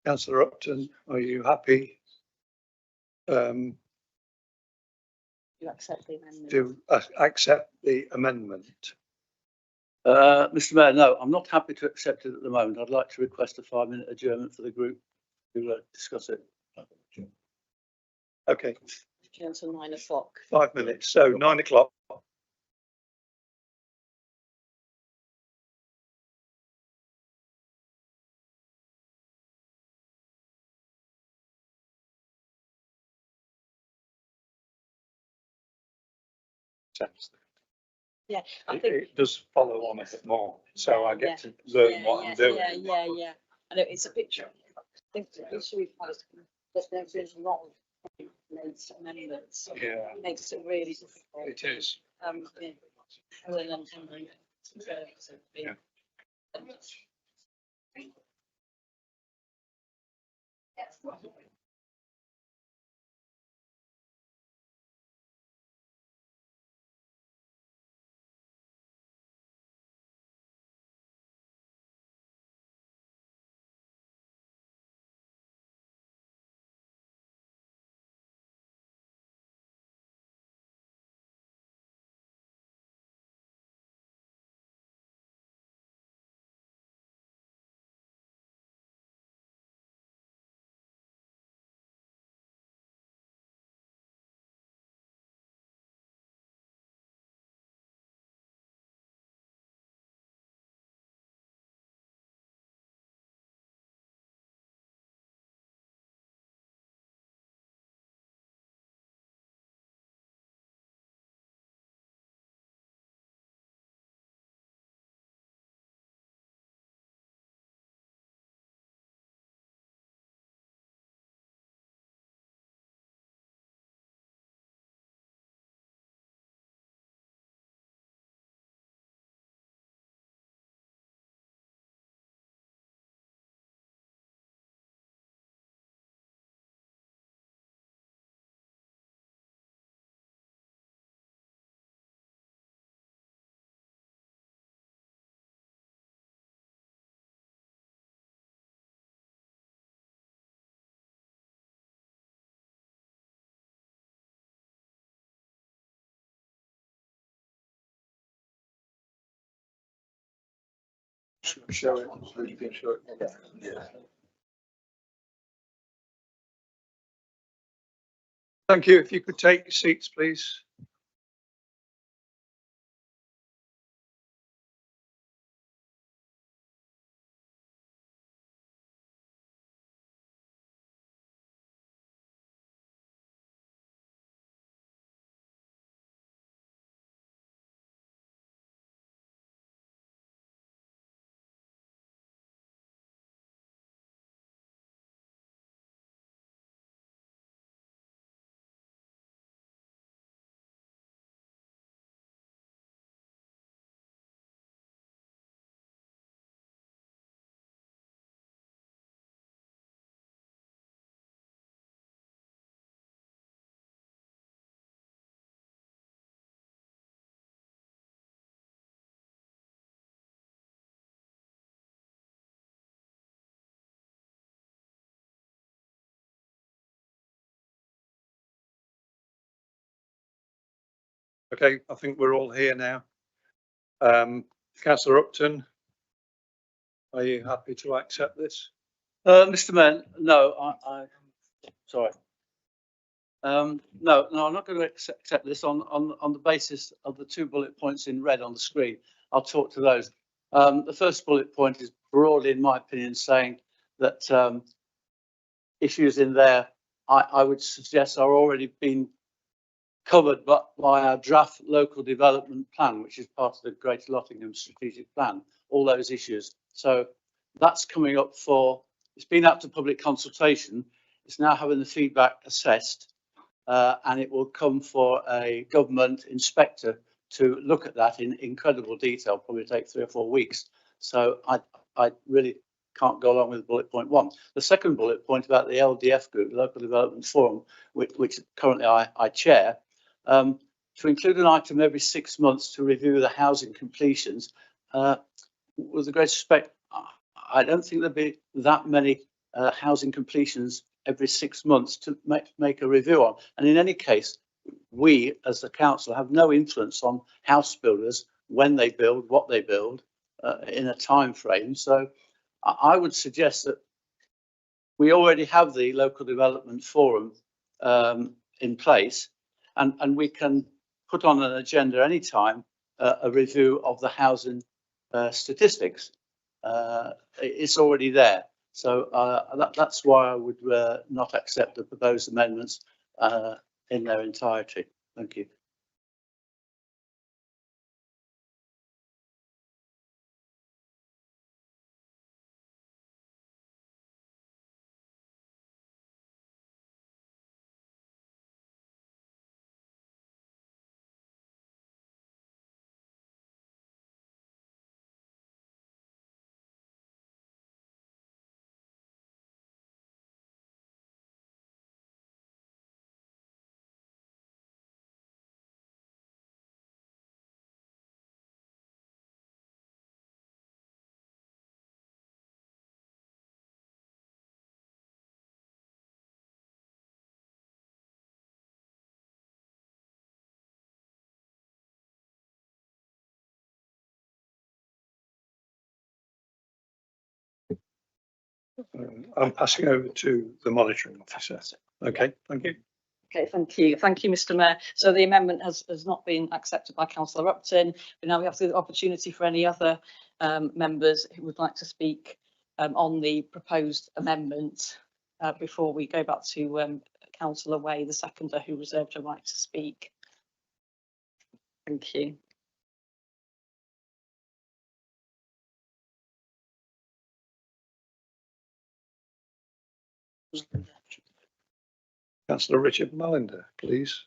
Councillor Upton, are you happy You accept the amendment? to accept the amendment? Mr Mayor, no, I'm not happy to accept it at the moment. I'd like to request a 5-minute adjournment for the group to discuss it. Okay, Until 9 o'clock. 5 minutes. So 9 o'clock. Yeah, I It, think. it does follow on a bit more, so I get to learn what I'm doing. Yeah. And it's a picture. I think the issue we've had is that there's been a lot of late amendments. Yeah. It makes it really difficult. It is. Yeah. Other than Yeah. Show it. So you can show it. Yeah. Thank you. If you could take your seats, please. Okay, I think we're all here now. Councillor Upton, are you happy to accept this? Mr Mayor, no, sorry. No, I'm not going to accept this on the basis of the 2 bullet points in red on the screen. I'll talk to those. The first bullet point is broadly, in my opinion, saying that issues in there, I would suggest, are already being covered by our draft local development plan, which is part of the Greater Lottingham strategic plan, all those issues. So that's coming up it's been out to public consultation. It's now having the feedback assessed, and it will come for a government inspector to look at that in incredible detail, probably take 3 or 4 weeks. So I really can't go along with bullet point 1. The second bullet point about the LDF group, Local Development Forum, which currently I chair, to include an item every 6 months to review the housing completions. With the greatest respect, I don't think there'd be that many housing completions every 6 months to make a review on. And in any case, we as the council have no influence on house builders, when they build, what they build in a time frame. So I would suggest that we already have the Local Development Forum in place, and we can put on an agenda anytime a review of the housing statistics. It's already there. So that's why I would not accept the proposed amendments in their entirety. Thank you. I'm passing over to the monitoring officer. Okay, thank you. Okay, thank you. Thank you, Mr Mayor. So the amendment has not been accepted by Councillor Upton, but now we have the opportunity for any other members who would like to speak on the proposed amendment before we go back to Councillor Way, the seconder, who reserved her right to speak. Thank you. Councillor Richard Mallender, please.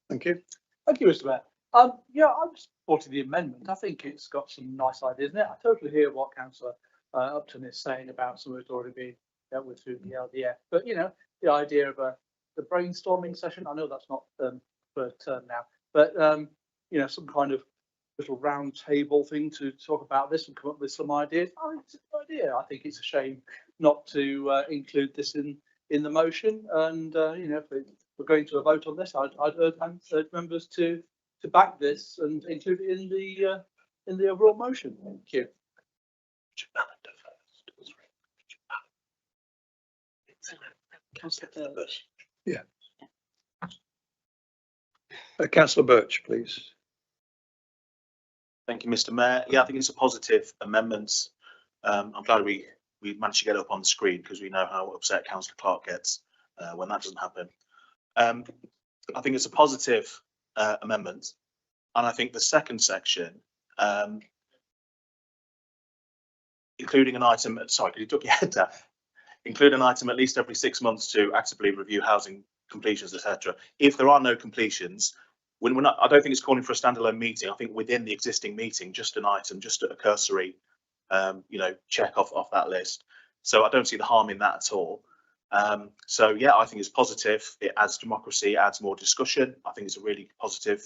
Thank you. Thank you, Mr Mayor. Yeah, I'm supporting the amendment. I think it's got some nice ideas in it. I totally hear what Councillor Upton is saying about some of it already being dealt with through the LDF. But, you know, the idea of the brainstorming session, I know that's not for term now, but, you know, some kind of little round table thing to talk about this and come up with some ideas. I think it's a good idea. I think it's a shame not to include this in the motion. And, you know, if we're going to a vote on this, I'd urge members to back this and include it in the overall motion. Thank you. Councillor Birch. Yeah. Councillor Birch, please. Thank you, Mr Mayor. Yeah, I think it's a positive amendment. I'm glad we managed to get it up on the screen, because we know how upset Councillor Clark gets when that doesn't happen. I think it's a positive amendment, and I think the second section, including an item, sorry, could you duck your head down? Include an item at least every 6 months to actively review housing completions, etc. If there are no completions, when we're not, I don't think it's calling for a standalone meeting. I think within the existing meeting, just an item, just a cursory, you know, check off that list. So I don't see the harm in that at all. So yeah, I think it's positive. It adds democracy, adds more discussion. I think it's a really positive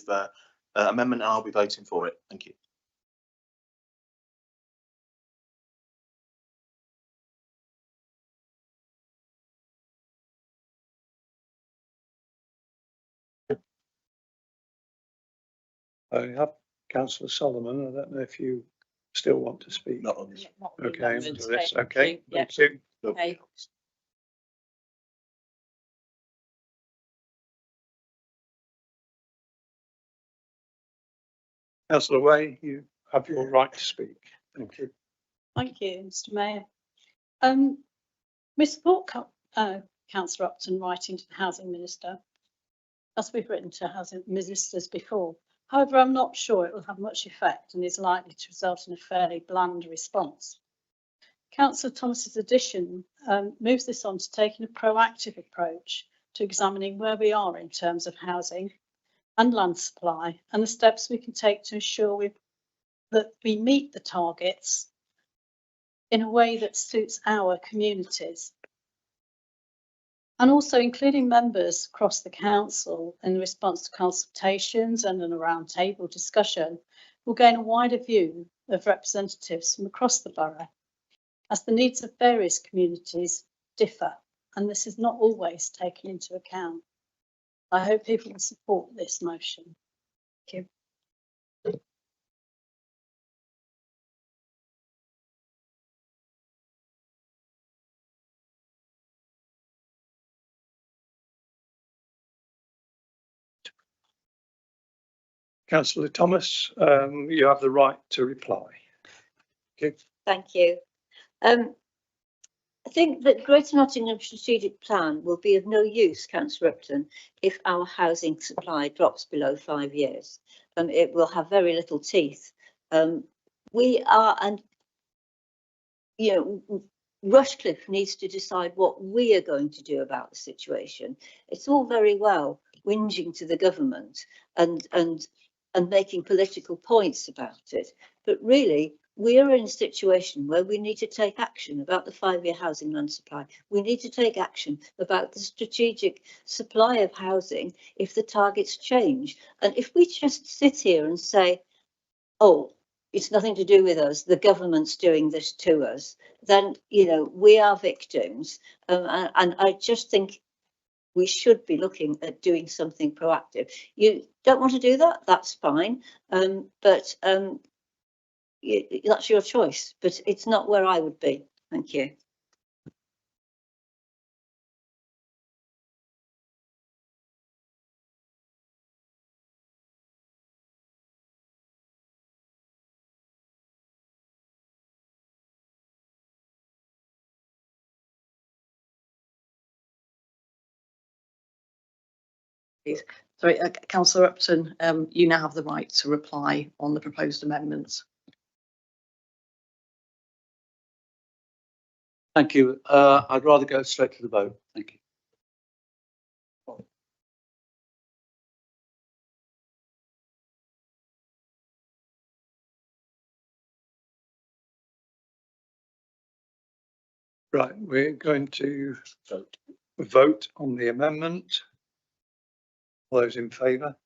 amendment, and I'll be voting for it. Thank you. I have Councillor Solomon. I don't know if you still want to speak. Not on this. Okay, on to this. Thank Okay, you. Yeah. thank you. Okay. Councillor Way, you have your right to speak. Thank you. Thank you, Mr Mayor. We support Councillor Upton writing to the Housing Minister, as we've written to housing ministers before. However, I'm not sure it will have much effect and is likely to result in a fairly bland response. Councillor Thomas's addition moves this on to taking a proactive approach to examining where we are in terms of housing and land supply, and the steps we can take to ensure that we meet the targets in a way that suits our communities. And also including members across the council in response to consultations and an round table discussion will gain a wider view of representatives from across the borough, as the needs of various communities differ, and this is not always taken into account. I hope people will support this motion. Thank you. Councillor Thomas, you have the right to reply. Okay. Thank you. I think that Greater Nottingham Strategic Plan will be of no use, Councillor Upton, if our housing supply drops below 5 years. It will have very little teeth. We are, and you know, Rushcliffe needs to decide what we are going to do about the situation. It's all very well whinging to the government and making political points about it, but really we are in a situation where we need to take action about the 5-year housing land supply. We need to take action about the strategic supply of housing if the targets change. And if we just sit here and say, oh, it's nothing to do with us, the government's doing this to us, then, you know, we are victims. And I just think we should be looking at doing something proactive. You don't want to do that, that's fine. But that's your choice, but it's not where I would be. Thank you. Sorry, Councillor Upton, you now have the right to reply on the proposed amendments. Thank you. I'd rather go straight to the vote. Thank you. Right, we're going to vote on the amendment. All those in favour?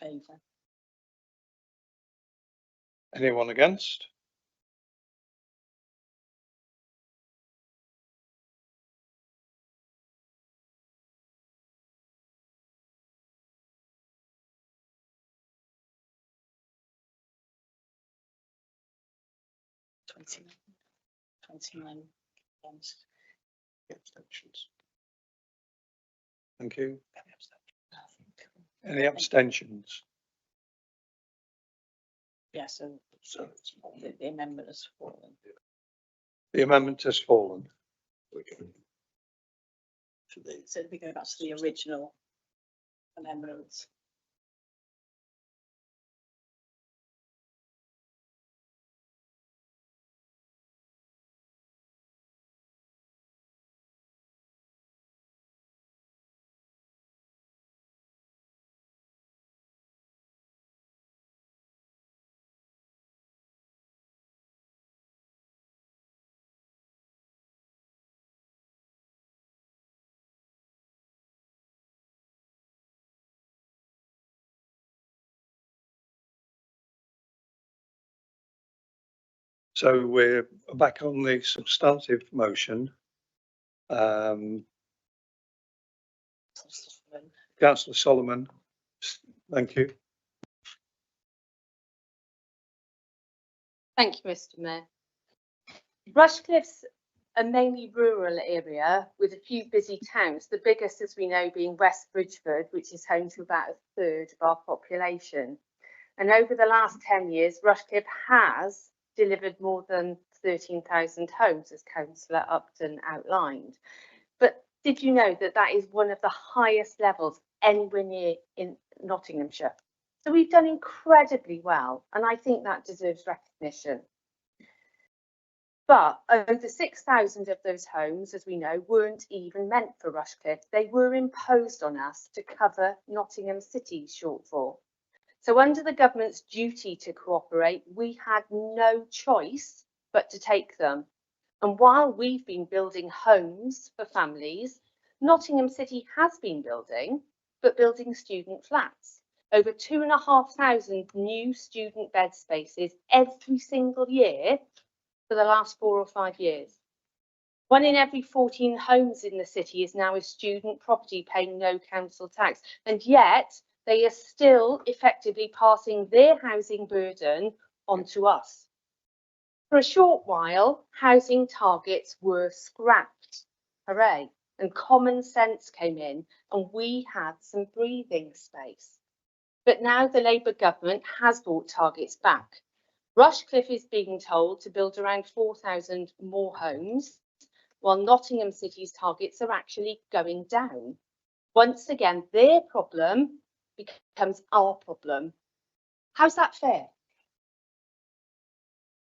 Favour. Anyone against? Twenty-nine against. Abstentions. Thank you. Any abstentions? Yes, so the amendment has fallen. The amendment has fallen. So we go back to the original amendments. So we're back on the substantive motion. Councillor Solomon, thank you. Thank you, Mr. Mayor. Rushcliffe's a mainly rural area with a few busy towns, the biggest, as we know, being West Bridgford, which is home to about a third of our population. And over the last 10 years, Rushcliffe has delivered more than 13,000 homes, as Councillor Upton outlined. But did you know that that is one of the highest levels anywhere near in Nottinghamshire? So we've done incredibly well, and I think that deserves recognition. But over 6,000 of those homes, as we know, weren't even meant for Rushcliffe. They were imposed on us to cover Nottingham City's shortfall. So under the government's duty to cooperate, we had no choice but to take them. And while we've been building homes for families, Nottingham City has been building, but building student flats. Over 2,500 new student bed spaces every single year for the last 4 or 5 years. 1 in every 14 homes in the city is now a student property paying no council tax, and yet they are still effectively passing their housing burden onto us. For a short while, housing targets were scrapped. Hooray. And common sense came in and we had some breathing space. But now the Labour government has brought targets back. Rushcliffe is being told to build around 4,000 more homes, while Nottingham City's targets are actually going down. Once again, their problem becomes our problem. How's that fair?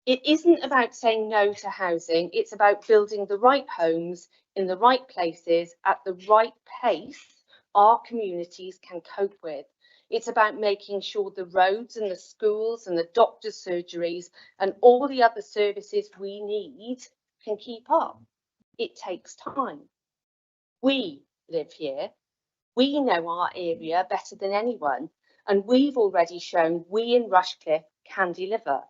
It isn't about saying no to housing, it's about building the right homes in the right places at the right pace our communities can cope with. It's about making sure the roads and the schools and the doctors' surgeries and all the other services we need can keep up. It takes time. We live here. We know our area better than anyone, and we've already shown we in Rushcliffe can deliver.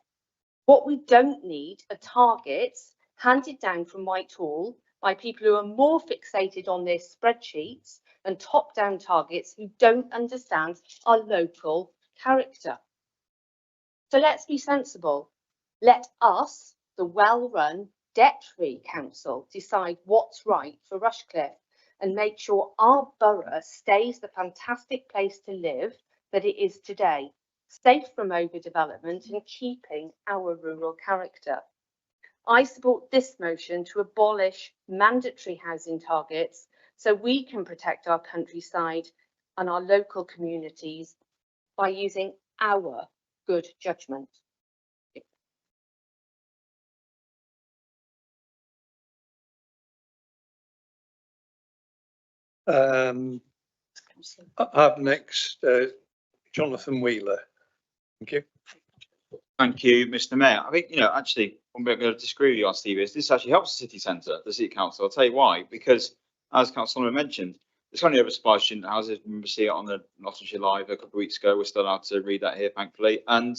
What we don't need are targets handed down from Whitehall by people who are more fixated on their spreadsheets and top-down targets who don't understand our local character. So let's be sensible. Let us, the well-run, debt-free council, decide what's right for Rushcliffe and make sure our borough stays the fantastic place to live that it is today, safe from overdevelopment and keeping our rural character. I support this motion to abolish mandatory housing targets so we can protect our countryside and our local communities by using our good judgment. Up next, Jonathan Wheeler. Thank you. Thank you, Mr. Mayor. I think, actually, I'm going to disagree with you on Steve. This actually helps the city centre, the city council. I'll tell you why. Because, as Councillor mentioned, it's only oversupply student houses. Remember, see it on the Nottinghamshire Live a couple of weeks ago. We're still allowed to read that here, thankfully. And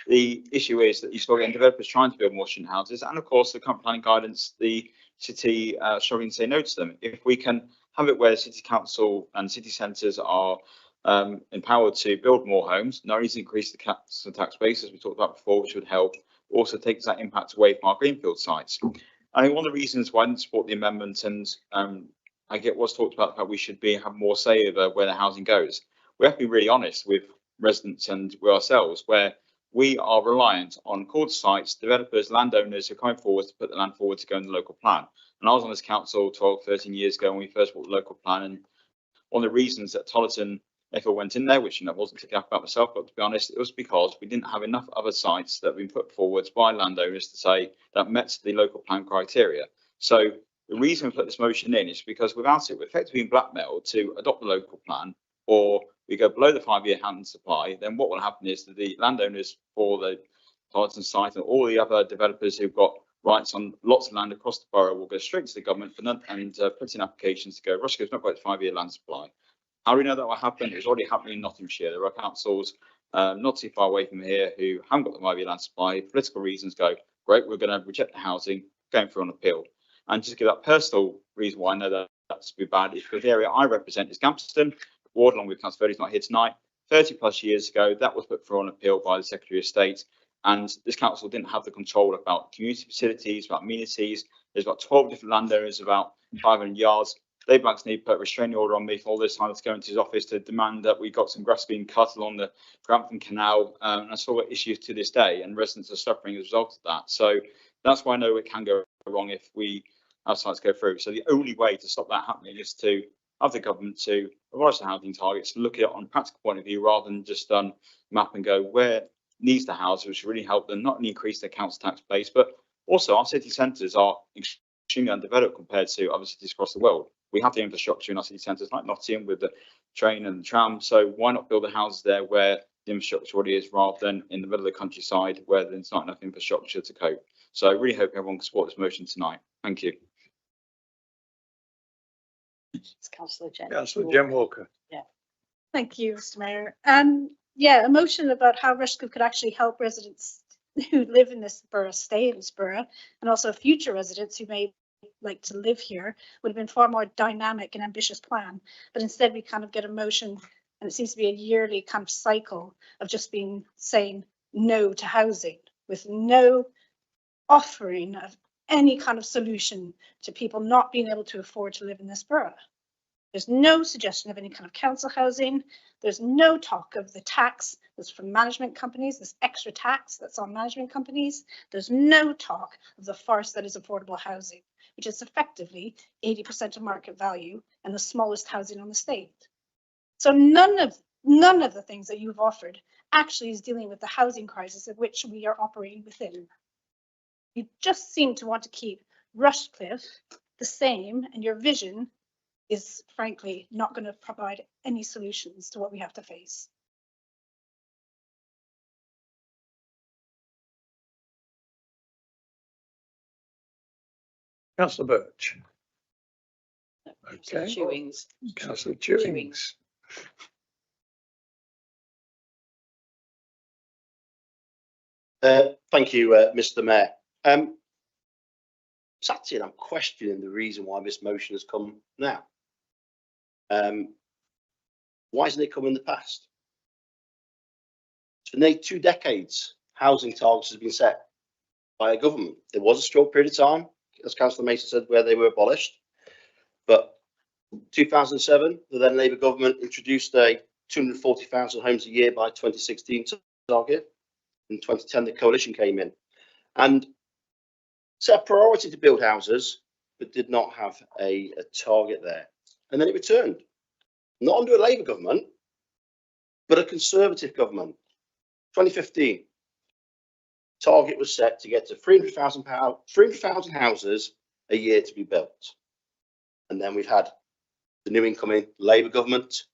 the issue is that you're still getting developers trying to build more student houses. And of course, the current planning guidance, the city struggling to say no to them. If we can have it where the city council and city centres are empowered to build more homes, not only to increase the council tax base, as we talked about before, which would help, also takes that impact away from our greenfield sites. I think one of the reasons why I didn't support the amendment, and I get what's talked about, that we should have more say over where the housing goes. We have to be really honest with residents and with ourselves, where we are reliant on core sites, developers, landowners who are coming forward to put the land forward to go in the local plan. And I was on this council 12, 13 years ago when we first bought the local plan, and one of the reasons that Tollerton went in there, which I wasn't thinking about myself, but to be honest, it was because we didn't have enough other sites that have been put forward by landowners to say that met the local plan criteria. So the reason we put this motion in is because without it, we're effectively being blackmailed to adopt the local plan, or we go below the 5-year hand supply. Then what will happen is that the landowners for the Tollerton site and all the other developers who've got rights on lots of land across the borough will go straight to the government and put in applications to go, Rushcliffe's not got a 5-year land supply. How do we know that will happen? It's already happening in Nottinghamshire. There are councils not too far away from here who haven't got the 5-year land supply. Political reasons go, great, we're going to reject the housing, going through an appeal. And just to give that personal reason why I know that that's to be bad is because the area I represent is Gampston. Ward, along with Councillor Verdi's not here tonight. 30+ years ago, that was put through an appeal by the Secretary of State. And this council didn't have the control about community facilities, about amenities. There's about 12 different landowners, about 500 yards. Labour Banks need to put a restraining order on me for all this time to go into his office to demand that we got some grass being cut along the Grantham Canal. And I saw issues to this day, and residents are suffering as a result of that. So that's why I know it can go wrong if we have sites go through. So the only way to stop that happening is to have the government to abolish the housing targets, look at it on a practical point of view, rather than just map and go where needs the house, which really help them not only increase their council tax base, but Also, our city centres are extremely undeveloped compared to other cities across the world. We have the infrastructure in our city centres like Nottingham with the train and the tram. So why not build the houses there where the infrastructure already is, rather than in the middle of the countryside where there's not enough infrastructure to cope? So I really hope everyone can support this motion tonight. Thank you. It's Councillor Jen. Councillor Jen Walker. Yeah. Thank you, Mr. Mayor. Yeah, a motion about how Rushcliffe could actually help residents who live in this borough stay in this borough, and also future residents who may like to live here, would have been far more dynamic and ambitious plan. But instead we kind of get a motion, and it seems to be a yearly kind of cycle of just saying no to housing, with no offering of any kind of solution to people not being able to afford to live in this borough. There's no suggestion of any kind of council housing. There's no talk of the tax that's from management companies, this extra tax that's on management companies. There's no talk of the farce that is affordable housing, which is effectively 80% of market value and the smallest housing on the state. So none of the things that you've offered actually is dealing with the housing crisis of which we are operating within. You just seem to want to keep Rushcliffe the same, and your vision is frankly not going to provide any solutions to what we have to face. Councillor Birch. Okay. Chewings. Councillor Chewings. Thank you, Mr. Mayor. Actually, I'm questioning the reason why this motion has come now. Why hasn't it come in the past? For nearly 2 decades, housing targets have been set by a government. There was a short period of time, as Councillor Mason said, where they were abolished. But 2007, the then Labour government introduced a 240,000 homes a year by 2016 target. In 2010, the coalition came in and set a priority to build houses, but did not have a target there. And then it returned, not under a Labour government, but a Conservative government. 2015, target was set to get to 300,000 houses a year to be built. And then we've had the new incoming Labour government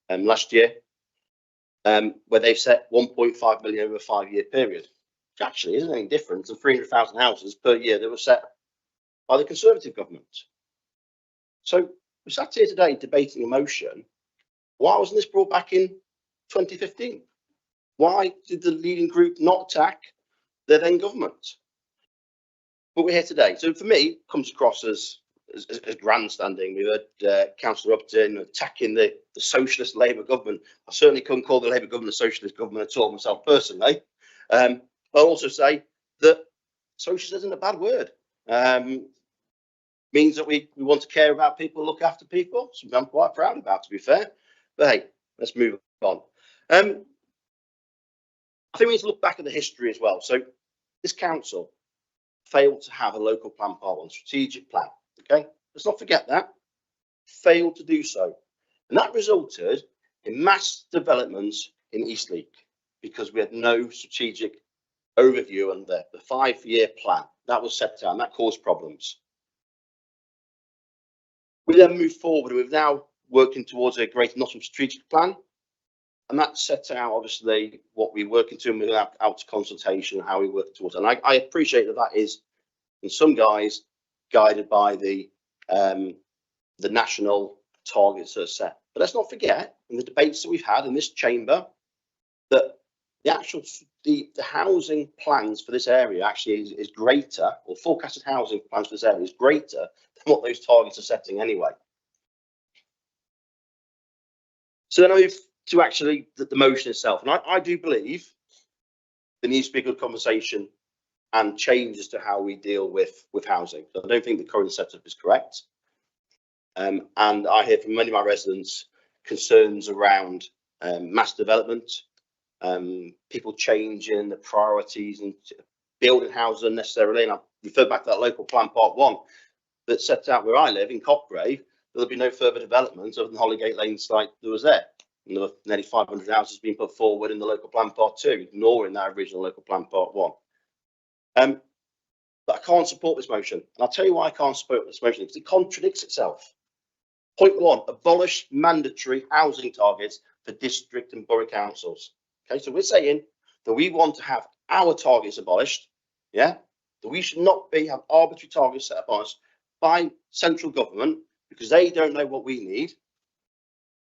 last year, where they've set 1.5 million over a 5-year period, which actually isn't any different than 300,000 houses per year that were set by the Conservative government. So we sat here today debating a motion. Why wasn't this brought back in 2015? Why did the leading group not attack their then government? But we're here today. So for me, it comes across as grandstanding. We heard Councillor Upton attacking the socialist Labour government. I certainly couldn't call the Labour government a socialist government at all myself personally. I'll also say that socialist isn't a bad word. Means that we want to care about people, look after people. Something I'm quite proud about, to be fair. But hey, let's move on. I think we need to look back at the history as well. So this council failed to have a local plan part 1 strategic plan. Okay, let's not forget that. Failed to do so. And that resulted in mass developments in Eastleigh because we had no strategic overview and the 5-year plan that was set out, and that caused problems. We then moved forward, and we've now working towards a Greater Nottingham strategic plan. And that sets out, obviously, what we're working to and we're out to consultation, how we work towards it. And I appreciate that is, in some guys, guided by the national targets that are set. But let's not forget, in the debates that we've had in this chamber, that the housing plans for this area actually is greater, or forecasted housing plans for this area is greater than what those targets are setting anyway. So then I move to actually the motion itself. And I do believe there needs to be a good conversation and changes to how we deal with housing. So I don't think the current setup is correct. And I hear from many of my residents concerns around mass development, people changing the priorities and building houses unnecessarily. And I refer back to that local plan part 1 that sets out where I live in Copgrave, there'll be no further development other than Hollygate Lane site that was there. And there were nearly 500 houses being put forward in the local plan part 2, ignoring that original local plan part 1. that I can't support this motion. And I'll tell you why I can't support this motion, because it contradicts itself. Point 1, abolish mandatory housing targets for district and borough councils. Okay, so we're saying that we want to have our targets abolished, yeah? That we should not have arbitrary targets set upon us by central government because they don't know what we need.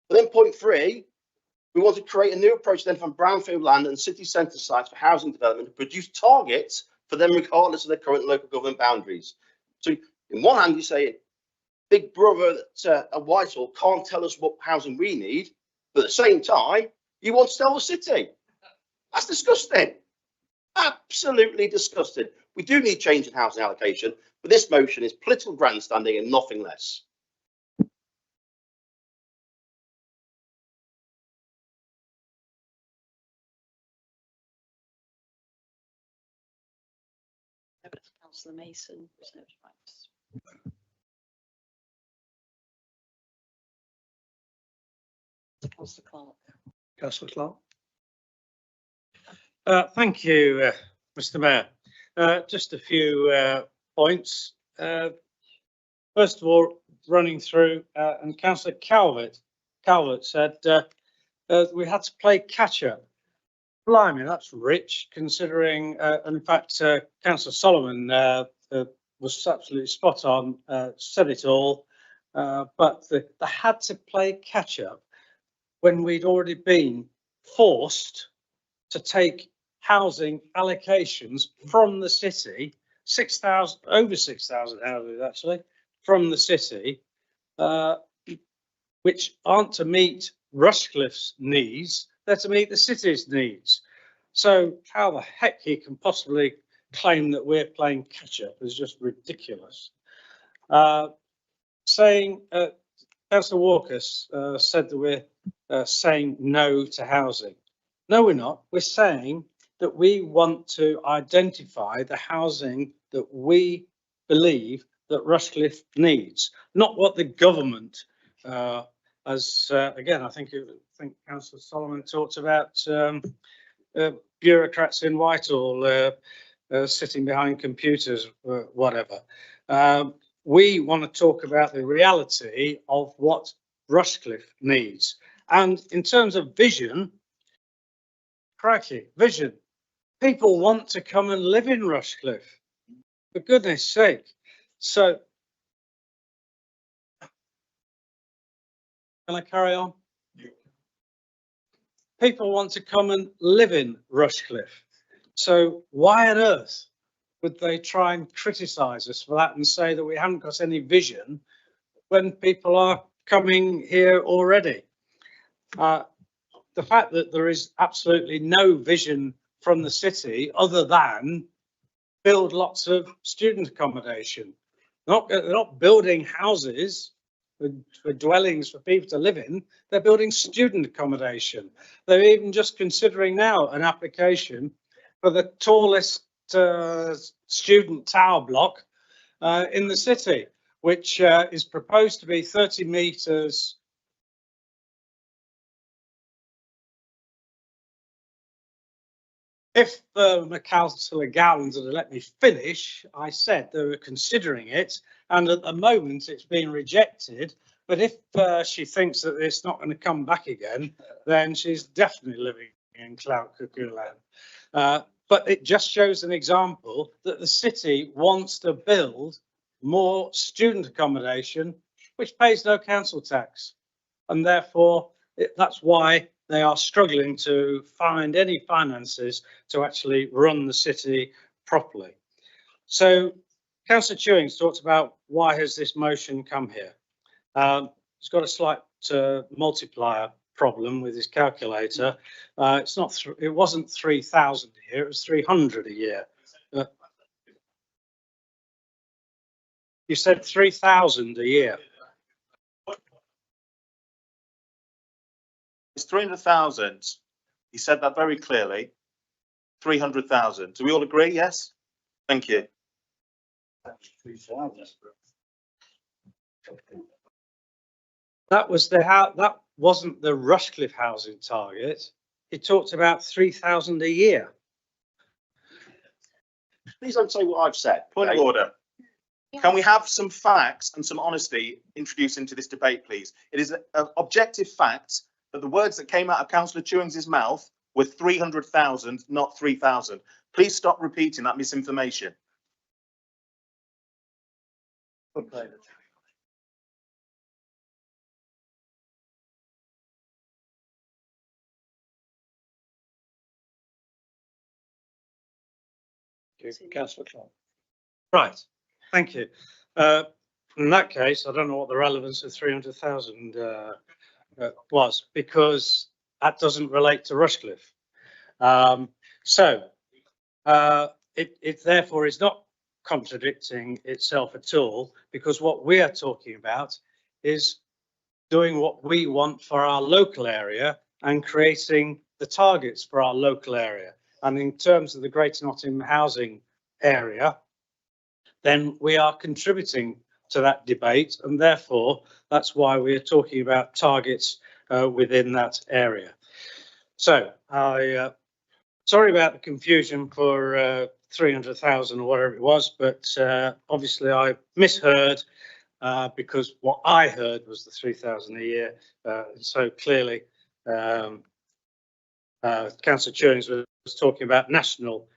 But then point 3, we want to create a new approach then from brownfield land and city centre sites for housing development to produce targets for them regardless of their current local government boundaries. So in one hand you say Big Brother at Whitehall can't tell us what housing we need, but at the same time you want to tell the city. That's disgusting. Absolutely disgusting. We do need change in housing allocation, but this motion is political grandstanding and nothing less. Councillor Mason. Councillor Clark. Councillor Clark. Thank you, Mr. Mayor. Just a few points. First of all, running through, and Councillor Calvert said we had to play catch up. Blimey, that's rich, considering, and in fact, Councillor Solomon was absolutely spot on, said it all, but they had to play catch up when we'd already been forced to take housing allocations from the city, 6,000, over 6,000 houses actually, from the city, which aren't to meet Rushcliffe's needs, they're to meet the city's needs. So how the heck he can possibly claim that we're playing catch up is just ridiculous. Saying, Councillor Walker said that we're saying no to housing. No, we're not. We're saying that we want to identify the housing that we believe that Rushcliffe needs, not what the government, again, I think Councillor Solomon talked about bureaucrats in Whitehall sitting behind computers, whatever. We want to talk about the reality of what Rushcliffe needs. And in terms of vision, crikey, vision. People want to come and live in Rushcliffe, for goodness sake. So, can I carry on? People want to come and live in Rushcliffe. So why on earth would they try and criticise us for that and say that we haven't got any vision when people are coming here already? The fact that there is absolutely no vision from the city other than build lots of student accommodation. They're not building houses for dwellings for people to live in, they're building student accommodation. They're even just considering now an application for the tallest student tower block in the city, which is proposed to be 30 metres. If Councillor Gowland had let me finish, I said they were considering it, and at the moment it's been rejected. But if she thinks that it's not going to come back again, then she's definitely living in clout cuckoo land. But it just shows an example that the city wants to build more student accommodation, which pays no council tax, and therefore that's why they are struggling to find any finances to actually run the city properly. So Councillor Chewings talked about why has this motion come here. He's got a slight multiplier problem with his calculator. It's not. It wasn't 3,000 a year. It was 300 a year. You said 3,000 a year. It's 300,000. He said that very clearly. 300,000. Do we all agree? Yes. Thank you. That was that wasn't the Rushcliffe housing target. He talked about 3,000 a year. Please don't say what I've said. Point of okay? order. Can we have some facts and some honesty introduced into this debate, please? It is an objective fact that the words that came out of Councillor Chewings' mouth were 300,000, not 3,000. Please stop repeating that misinformation. Councillor Clark. Right, thank you. In that case, I don't know what the relevance of 300,000 was, because that doesn't relate to Rushcliffe. It therefore is not contradicting itself at all, because what we are talking about is doing what we want for our local area and creating the targets for our local area. And in terms of the Greater Nottingham housing area, then we are contributing to that debate, and therefore that's why we are talking about targets within that area. So sorry about the confusion for 300,000 or whatever it was, but obviously I misheard, because what I heard was the 3,000 a year. So clearly Councillor Chewings was talking about national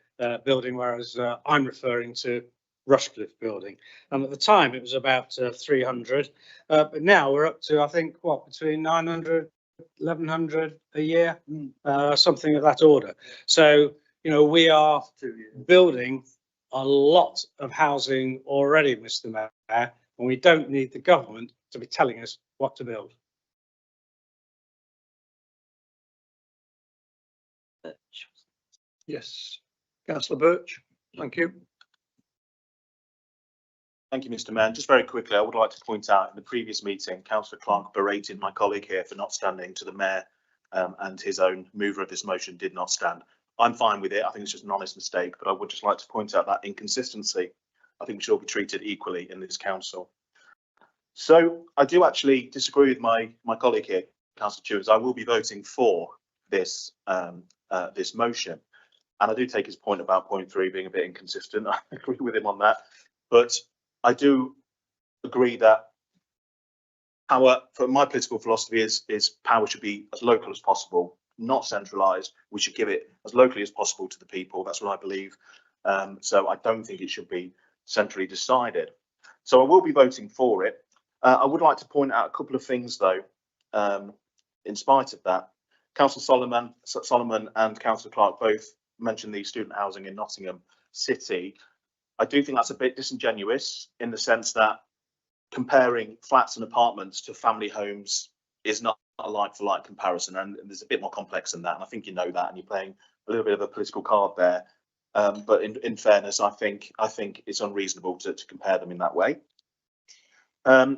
building, whereas I'm referring to Rushcliffe building. And at the time it was about 300, but now we're up to, I think, what, between 900, 1,100 a year, something of that order. So, you know, we are building a lot of housing already, Mr. Mayor, and we don't need the government to be telling us what to build. Yes, Councillor Birch, thank you. Thank you, Mr. Mayor. Just very quickly, I would like to point out in the previous meeting, Councillor Clark berated my colleague here for not standing to the Mayor, and his own mover of this motion did not stand. I'm fine with it. I think it's just an honest mistake, but I would just like to point out that inconsistency. I think we should all be treated equally in this council. So I do actually disagree with my colleague here, Councillor Chewings. I will be voting for this this motion, and I do take his point about point 3 being a bit inconsistent. I agree with him on that, but I do agree that power, for my political philosophy, is power should be as local as possible, not centralised. We should give it as locally as possible to the people. That's what I believe. So I don't think it should be centrally decided. So I will be voting for it. I would like to point out a couple of things, though, in spite of that. Councillor Solomon and Councillor Clark both mentioned the student housing in Nottingham City. I do think that's a bit disingenuous, in the sense that comparing flats and apartments to family homes is not a like-for-like comparison, and there's a bit more complex than that, and I think you know that, and you're playing a little bit of a political card there. But in fairness, I think it's unreasonable to compare them in that way. I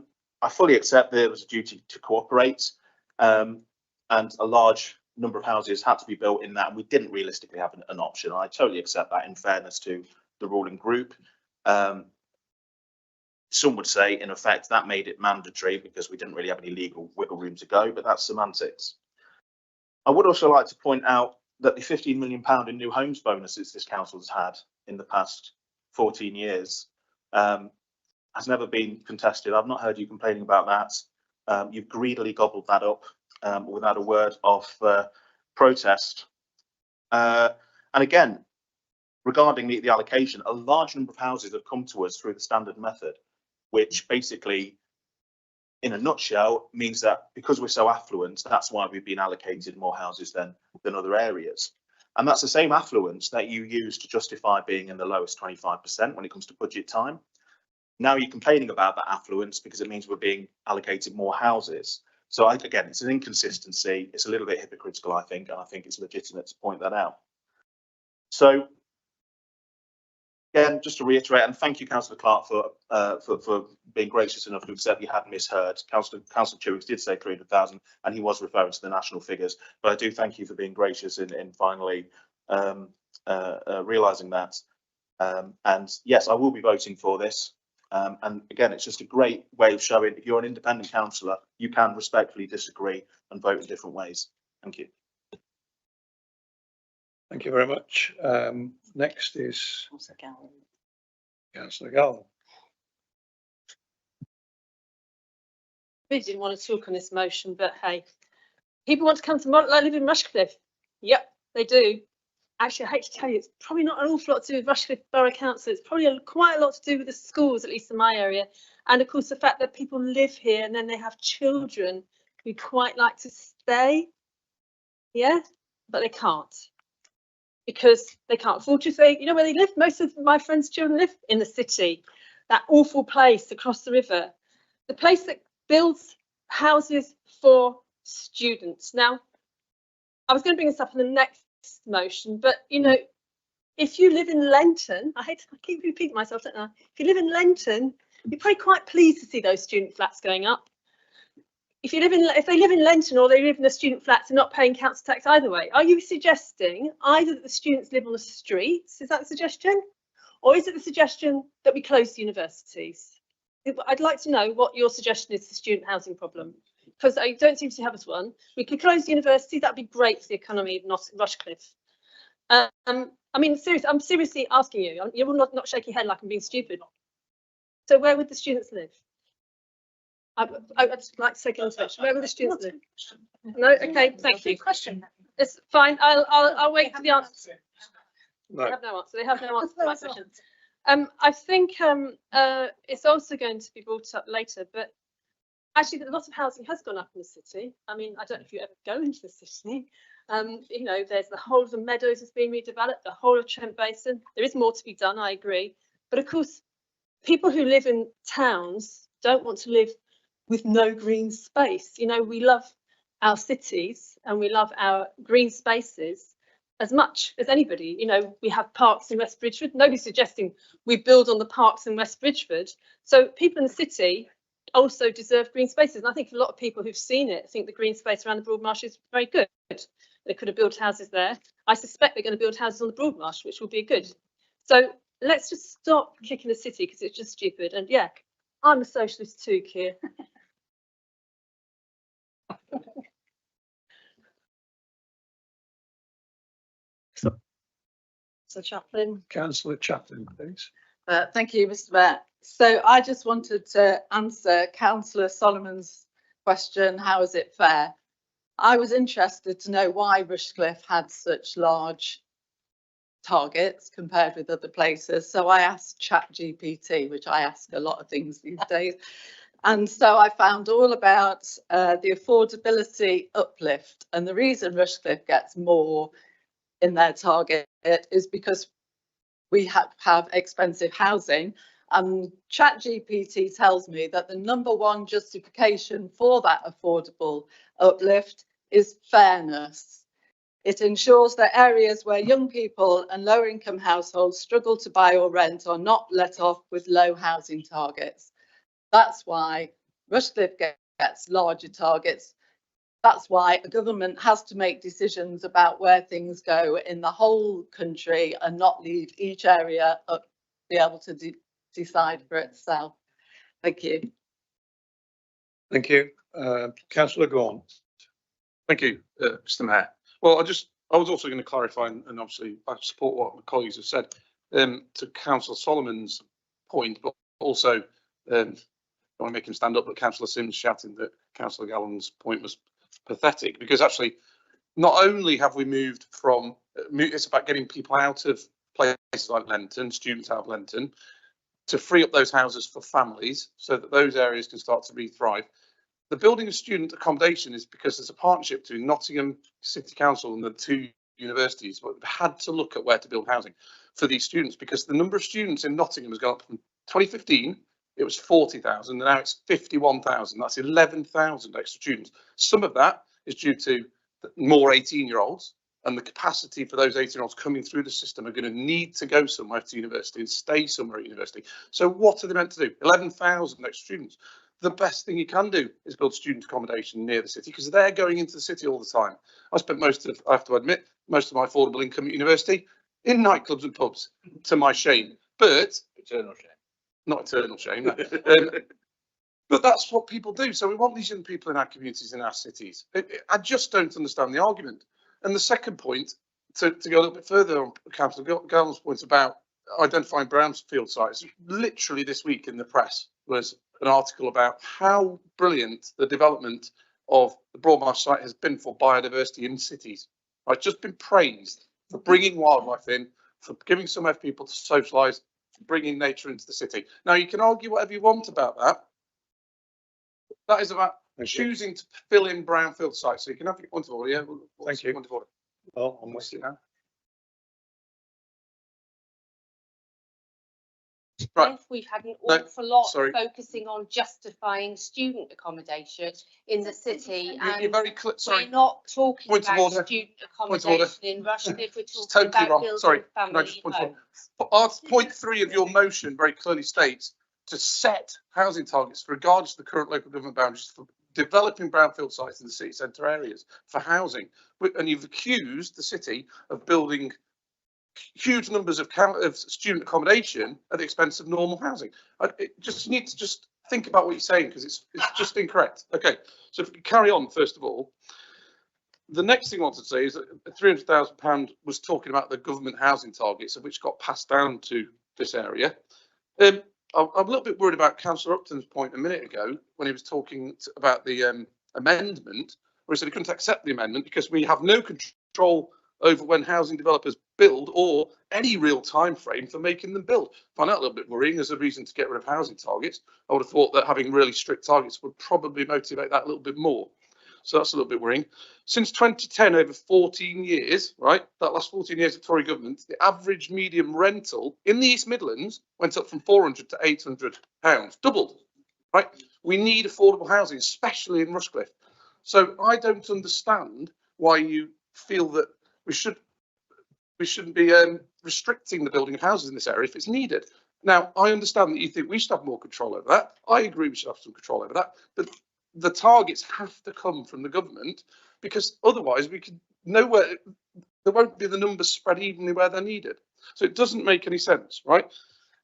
fully accept that there was a duty to cooperate, and a large number of houses had to be built in that, and we didn't realistically have an option. I totally accept that, in fairness to the ruling group. Some would say, in effect, that made it mandatory because we didn't really have any legal wiggle room to go, but that's semantics. I would also like to point out that the £15 million in new homes bonuses this council has had in the past 14 years has never been contested. I've not heard you complaining about that. You've greedily gobbled that up without a word of protest. And again, regarding the allocation, a large number of houses have come to us through the standard method, which basically, in a nutshell, means that because we're so affluent, that's why we've been allocated more houses than other areas. And that's the same affluence that you use to justify being in the lowest 25% when it comes to budget time. Now you're complaining about that affluence because it means we're being allocated more houses. So again, it's an inconsistency. It's a little bit hypocritical, I think, and I think it's legitimate to point that out. So again, just to reiterate, and thank you, Councillor Clark, for being gracious enough to accept you had misheard. Councillor Chewings did say 300,000, and he was referring to the national figures. But I do thank you for being gracious in finally realising that. And yes, I will be voting for this. And again, it's just a great way of showing if you're an independent councillor, you can respectfully disagree and vote in different ways. Thank you. Thank you very much. Next is Councillor Gallen. Really didn't want to talk on this motion, but hey, people want to come to live in Rushcliffe. Yep, they do. Actually, I hate to tell you, it's probably not an awful lot to do with Rushcliffe Borough Council. It's probably quite a lot to do with the schools, at least in my area. And of course, the fact that people live here and then they have children who quite like to stay. Yeah, but they can't. Because they can't afford to stay. You know where they live? Most of my friends' children live in the city. That awful place across the river. The place that builds houses for students. Now, I was going to bring this up in the next motion, but you know, if you live in Lenton, I keep repeating myself, don't I? If you live in Lenton, you're probably quite pleased to see those student flats going up. If they live in Lenton or they live in the student flats and not paying council tax either way, are you suggesting either that the students live on the streets? Is that the suggestion? Or is it the suggestion that we close the universities? I'd like to know what your suggestion is to the student housing problem, because I don't seem to have us one. We could close the university, that'd be great for the economy of Rushcliffe. I mean, seriously, I'm seriously asking you. You will not shake your head like I'm being stupid. So where would the students live? I'd just like to take an intervention. Where would the students live? No, okay, thank you. Question. It's fine. I'll wait for the answer. No. They have no answer. They have no answer to my question. I think it's also going to be brought up later, but actually a lot of housing has gone up in the city. I mean, I don't know if you ever go into the city. You know, there's the whole of the Meadows is being redeveloped, the whole of Trent Basin. There is more to be done, I agree. But of course, people who live in towns don't want to live with no green space. You know, we love our cities and we love our green spaces as much as anybody. You know, we have parks in West Bridgford. Nobody's suggesting we build on the parks in West Bridgford. So people in the city also deserve green spaces. And I think a lot of people who've seen it think the green space around the Broadmarsh is very good. They could have built houses there. I suspect they're going to build houses on the Broadmarsh, which will be good. So let's just stop kicking the city because it's just stupid. And yeah, I'm a socialist too, Keir. So Chaplin. Councillor Chaplin, please. Thank you, Mr. Mayor. So I just wanted to answer Councillor Solomon's question, how is it fair? I was interested to know why Rushcliffe had such large targets compared with other places. So I asked ChatGPT, which I ask a lot of things these days. And so I found all about the affordability uplift. And the reason Rushcliffe gets more in their target is because we have expensive housing. ChatGPT tells me that the #1 justification for that affordable uplift is fairness. It ensures that areas where young people and lower income households struggle to buy or rent are not let off with low housing targets. That's why Rushcliffe gets larger targets. That's why a government has to make decisions about where things go in the whole country and not leave each area up to be able to decide for itself. Thank you. Thank you. Councillor Gaunt. Thank you, Mr. Mayor. Well, I was also going to clarify, and obviously I support what my colleagues have said, to Councillor Solomon's point, but also I want to make him stand up, but Councillor Sims shouting that Councillor Gallen's point was pathetic, because actually not only have we moved from, it's about getting people out of places like Lenton, students out of Lenton, to free up those houses for families so that those areas can start to re-thrive. The building of student accommodation is because there's a partnership between Nottingham City Council and the 2 universities, but they've had to look at where to build housing for these students, because the number of students in Nottingham has gone up from 2015, it was 40,000, and now it's 51,000. That's 11,000 extra students. Some of that is due to more 18-year-olds, and the capacity for those 18-year-olds coming through the system are going to need to go somewhere to university and stay somewhere at university. So what are they meant to do? 11,000 extra students. The best thing you can do is build student accommodation near the city, because they're going into the city all the time. I spent I have to admit, most of my affordable income at university in nightclubs and pubs, to my shame. But eternal shame. Not eternal shame. No. But that's what people do. So we want these young people in our communities, in our cities. I just don't understand the argument. And the second point, to go a little bit further on Councillor Gall's point about identifying brownfield sites, literally this week in the press was an article about how brilliant the development of the Broadmarsh site has been for biodiversity in cities. It's just been praised for bringing wildlife in, for giving some of people to socialise, for bringing nature into the city. Now, you can argue whatever you want about that. That is about choosing to fill in brownfield sites. So you can have your point of order. Yeah, thank you. Point of order? Well, I'm with you now. Right. We've had an No, awful lot sorry. focusing on justifying student accommodation in the city, and You're very sorry. we're not talking Point of about order. student Point of order. accommodation in Rushcliffe. We're It's talking totally about wrong. building Sorry, can I family just point of homes. order? Point 3 of your motion very clearly states to set housing targets regardless of the current local government boundaries for developing brownfield sites in the city centre areas for housing. And you've accused the city of building huge numbers of student accommodation at the expense of normal housing. You need to just think about what you're saying, because it's just incorrect. Okay, so if we carry on, first of all, the next thing I wanted to say is that £300,000 was talking about the government housing targets, which got passed down to this area. I'm a little bit worried about Councillor Upton's point a minute ago when he was talking about the amendment, where he said he couldn't accept the amendment because we have no control over when housing developers build or any real time frame for making them build. I find that a little bit worrying as a reason to get rid of housing targets. I would have thought that having really strict targets would probably motivate that a little bit more. So that's a little bit worrying. Since 2010, over 14 years, right, that last 14 years of Tory government, the average medium rental in the East Midlands went up from £400 to £800, doubled, right? We need affordable housing, especially in Rushcliffe. So I don't understand why you feel that we shouldn't be restricting the building of houses in this area if it's needed. Now, I understand that you think we should have more control over that. I agree we should have some control over that, but the targets have to come from the government, because otherwise we could nowhere, there won't be the numbers spread evenly where they're needed. So it doesn't make any sense, right?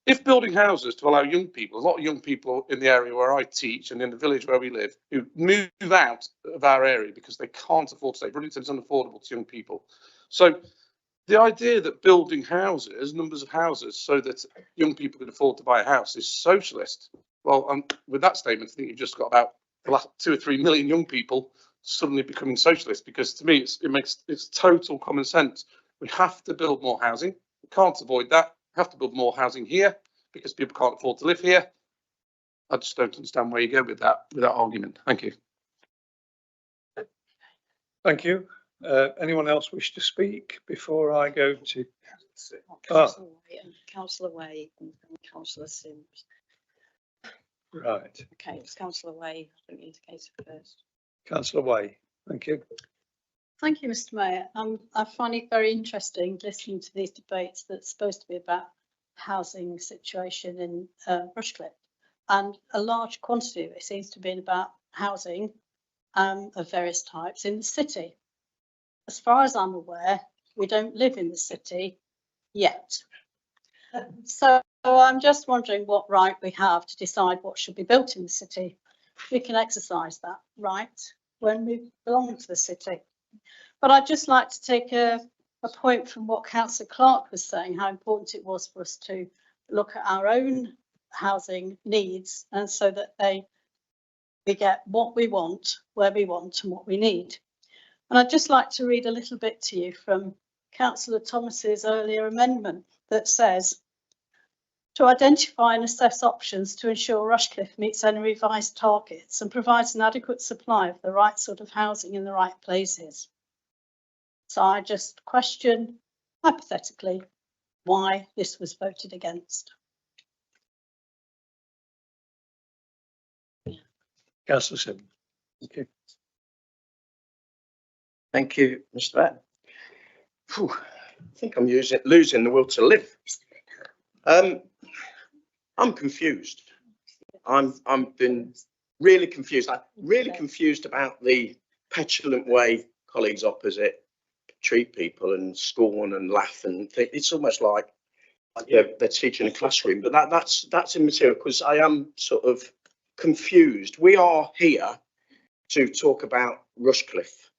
If building houses to allow young people, a lot of young people in the area where I teach and in the village where we live, who move out of our area because they can't afford to stay. Bridlington is unaffordable to young people. So the idea that building houses, numbers of houses, so that young people can afford to buy a house is socialist. Well, with that statement, I think you've just got about the last 2 or 3 million young people suddenly becoming socialist, because to me it's total common sense. We have to build more housing. We can't avoid that. We have to build more housing here because people can't afford to live here. I just don't understand where you go with that argument. Thank you. Thank you. Anyone else wish to speak before I go to? Councillor Way and Councillor Sims. Right. Okay, it's Councillor Way, I think indicated first. Councillor Way, thank you. Thank you, Mr. Mayor. I find it very interesting listening to these debates that's supposed to be about housing situation in Rushcliffe, and a large quantity of it seems to be about housing of various types in the city. As far as I'm aware, we don't live in the city yet. So I'm just wondering what right we have to decide what should be built in the city. We can exercise that right when we belong to the city. But I'd just like to take a point from what Councillor Clark was saying, how important it was for us to look at our own housing needs, and so that we get what we want, where we want, and what we need. And I'd just like to read a little bit to you from Councillor Thomas's earlier amendment that says, to identify and assess options to ensure Rushcliffe meets any revised targets and provides an adequate supply of the right sort of housing in the right places. So I just question, hypothetically, why this was voted against. Councillor Sims. Okay. Thank you, Mr. Mayor. I think I'm losing the will to live. I'm confused. I'm been really confused. I'm really confused about the petulant way colleagues opposite treat people and scorn and laugh and think. It's almost like they're teaching a classroom, but that's immaterial, because I am sort of confused. We are here to talk about Rushcliffe.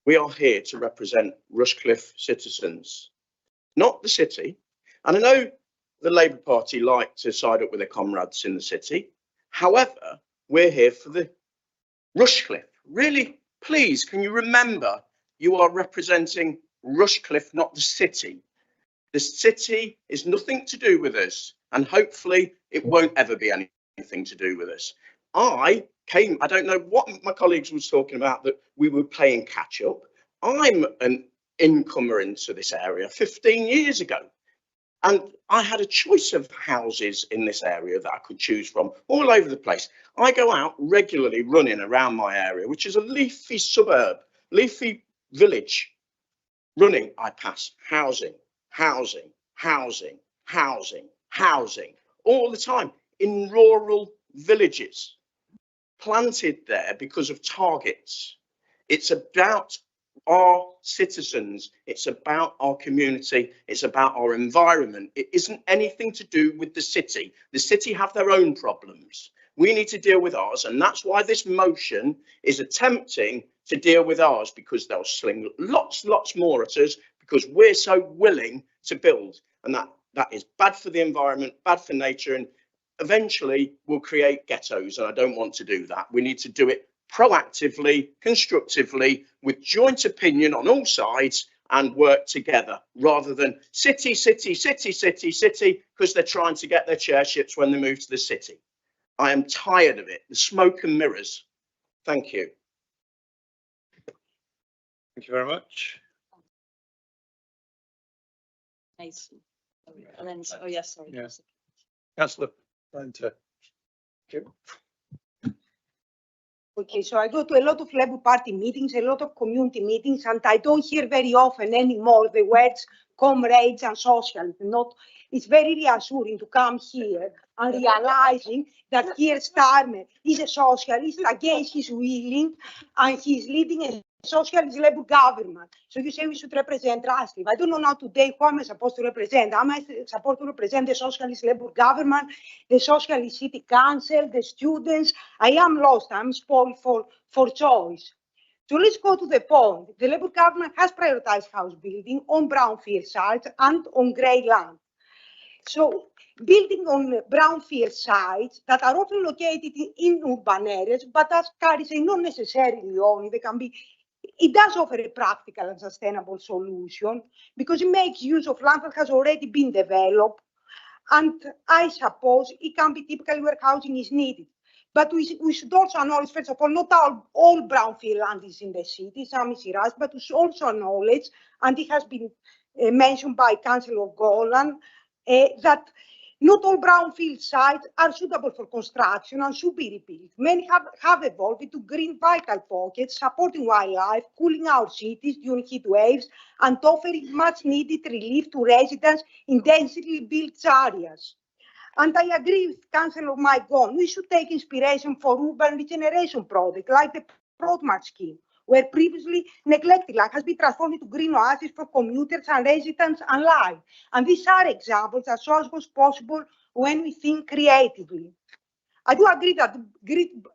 We are here to represent Rushcliffe citizens, not the city. And I know the Labour Party like to side up with their comrades in the city. However, we're here for the Rushcliffe. Really, please, can you remember you are representing Rushcliffe, not the city? The city is nothing to do with us, and hopefully it won't ever be anything to do with us. I don't know what my colleagues was talking about, that we were playing catch up. I'm an incomer into this area 15 years ago. And I had a choice of houses in this area that I could choose from all over the place. I go out regularly running around my area, which is a leafy suburb, leafy village. Running, I pass housing, housing, housing, housing, housing, all the time in rural villages, planted there because of targets. It's about our citizens, it's about our community, it's about our environment. It isn't anything to do with the city. The city have their own problems. We need to deal with ours, and that's why this motion is attempting to deal with ours, because they'll sling lots more at us because we're so willing to build, and that is bad for the environment, bad for nature, and eventually will create ghettos, and I don't want to do that. We need to do it proactively, constructively, with joint opinion on all sides, and work together, rather than city, because they're trying to get their chairships when they move to the city. I am tired of it, the smoke and mirrors. Thank you. Thank you very much. Mason. And then, oh yes, sorry. Yes. Councillor Brenter. Thank you. Okay, so I go to a lot of Labour Party meetings, a lot of community meetings, and I don't hear very often anymore the words comrades and socialism. It's very reassuring to come here and realizing that Keir Starmer is a socialist against his willing, and he's leading a socialist Labour government. So you say we should represent Rushcliffe. I don't know now today who am I supposed to represent. Am I supposed to represent the socialist Labour government, the socialist city council, the students? I am lost. I'm spoiled for choice. So let's go to the point. The Labour government has prioritized house building on brownfield sites and on grey land. So building on brownfield sites that are often located in urban areas, but as Carrie said, not necessarily only, they can be. It does offer a practical and sustainable solution because it makes use of land that has already been developed, and I suppose it can be typically where housing is needed. But we should also acknowledge, first of all, not all brownfield land is in the city, some is Iraq, but we should also acknowledge, and it has been mentioned by Councillor Golan, that not all brownfield sites are suitable for construction and should be rebuilt. Many have evolved into green vital pockets, supporting wildlife, cooling our cities during heat waves, and offering much needed relief to residents in densely built areas. And I agree with Councillor Mike Gone, we should take inspiration for urban regeneration projects like the Broadmark scheme, where previously neglected land has been transformed into green oases for commuters and residents alike. And these are examples that show us what's possible when we think creatively. I do agree that the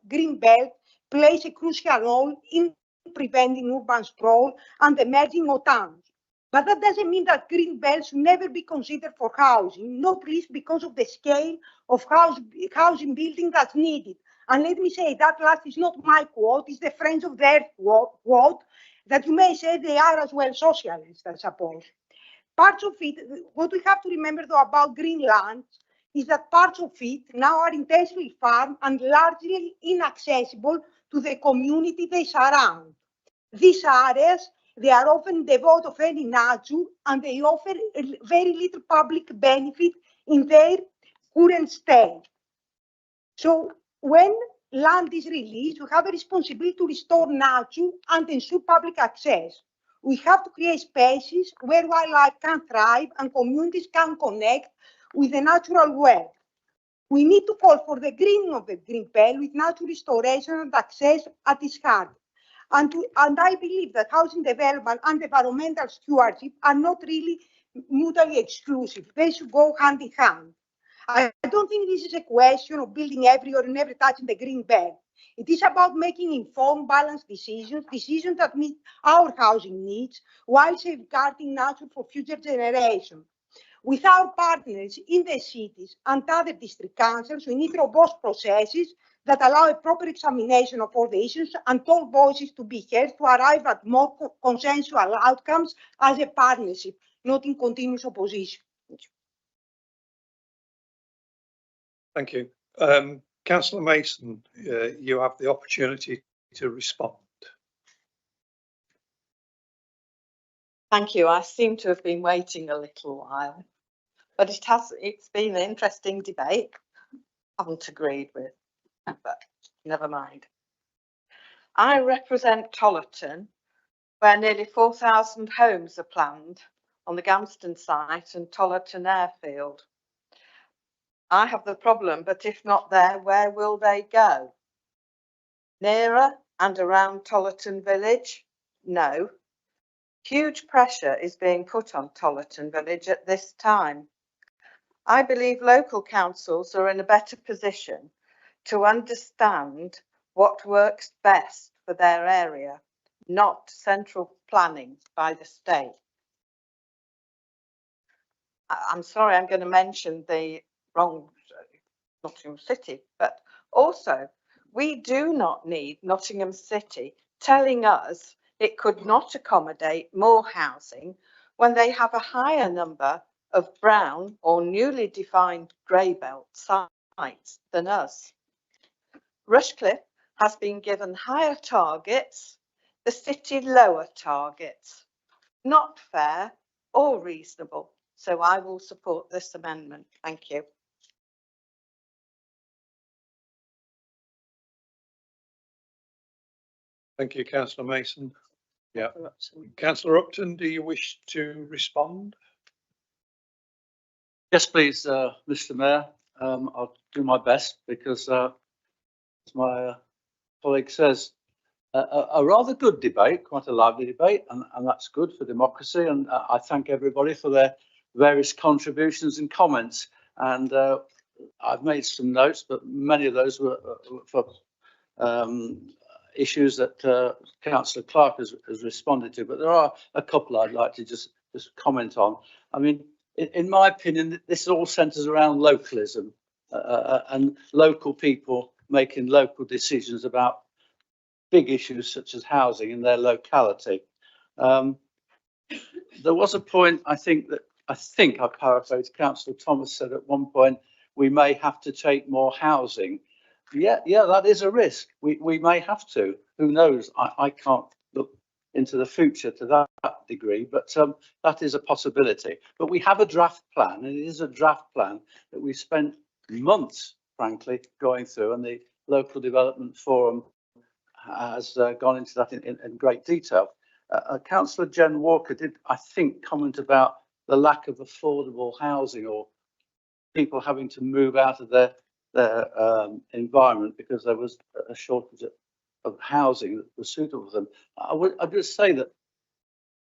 green belt plays a crucial role in preventing urban sprawl and the merging of towns. But that doesn't mean that green belts should never be considered for housing, not least because of the scale of housing building that's needed. And let me say that last is not my quote, it's the Friends of the Earth quote, that you may say they are as well socialists, I suppose. Parts of it, what we have to remember though about green land is that parts of it now are intensely farmed and largely inaccessible to the community they surround. These areas, they are often devoid of any nature and they offer very little public benefit in their current state. So when land is released, we have a responsibility to restore nature and ensure public access. We have to create spaces where wildlife can thrive and communities can connect with the natural world. We need to call for the greening of the green belt with natural restoration and access at its heart. And I believe that housing development and environmental stewardship are not really mutually exclusive. They should go hand in hand. I don't think this is a question of building everywhere and every touching the green belt. It is about making informed, balanced decisions, decisions that meet our housing needs while safeguarding nature for future generations. With our partners in the cities and other district councils, we need robust processes that allow a proper examination of all the issues and all voices to be heard to arrive at more consensual outcomes as a partnership, not in continuous opposition. Thank you. Councillor Mason, you have the opportunity to respond. Thank you. I seem to have been waiting a little while, but it's been an interesting debate. I haven't agreed with, but never mind. I represent Tollerton, where nearly 4,000 homes are planned on the Gamston site and Tollerton airfield. I have the problem, but if not there, where will they go? Nearer and around Tollerton village? No. Huge pressure is being put on Tollerton village at this time. I believe local councils are in a better position to understand what works best for their area, not central planning by the state. I'm sorry, I'm going to mention the wrong Nottingham City, but also we do not need Nottingham City telling us it could not accommodate more housing when they have a higher number of brown or newly defined grey belt sites than us. Rushcliffe has been given higher targets, the city lower targets. Not fair or reasonable. So I will support this amendment. Thank you. Thank you, Councillor Mason. Yeah. Councillor Upton, do you wish to respond? Yes, please, Mr. Mayor. I'll do my best because, as my colleague says, a rather good debate, quite a lively debate, and that's good for democracy. And I thank everybody for their various contributions and comments. And I've made some notes, but many of those were for issues that Councillor Clark has responded to. But there are a couple I'd like to just comment on. I mean, in my opinion, this all centres around localism and local people making local decisions about big issues such as housing in their locality. There was a point, I think I paraphrased, Councillor Thomas said at one point, we may have to take more housing. Yeah, that is a risk. We may have to. Who knows? I can't look into the future to that degree, but that is a possibility. But we have a draft plan, and it is a draft plan that we spent months, frankly, going through, and the Local Development Forum has gone into that in great detail. Councillor Jen Walker did, I think, comment about the lack of affordable housing or people having to move out of their environment because there was a shortage of housing that was suitable for them. I'd just say that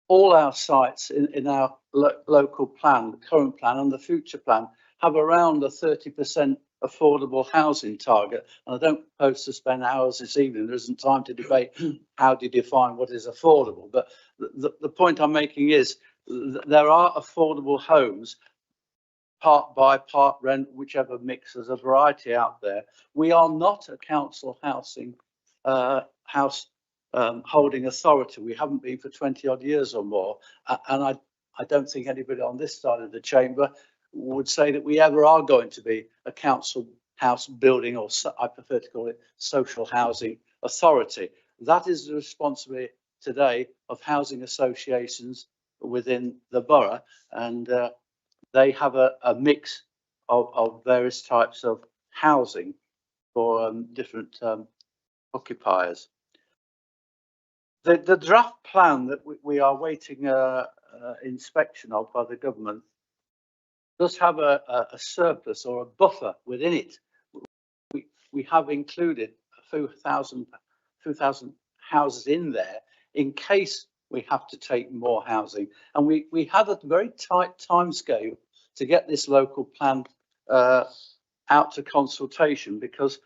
all our sites in our local plan, the current plan and the future plan, have around a 30% affordable housing target. And I don't propose to spend hours this evening. There isn't time to debate how do you define what is affordable. But the point I'm making is there are affordable homes, part buy, part rent, whichever mix. There's a variety out there. We are not a council housing house holding authority. We haven't been for 20 odd years or more. And I don't think anybody on this side of the chamber would say that we ever are going to be a council house building, or I prefer to call it social housing authority. That is the responsibility today of housing associations within the borough, and they have a mix of various types of housing for different occupiers. The draft plan that we are waiting inspection of by the government does have a surplus or a buffer within it. We have included a few thousand houses in there in case we have to take more housing. And we had a very tight timescale to get this local plan out to consultation, because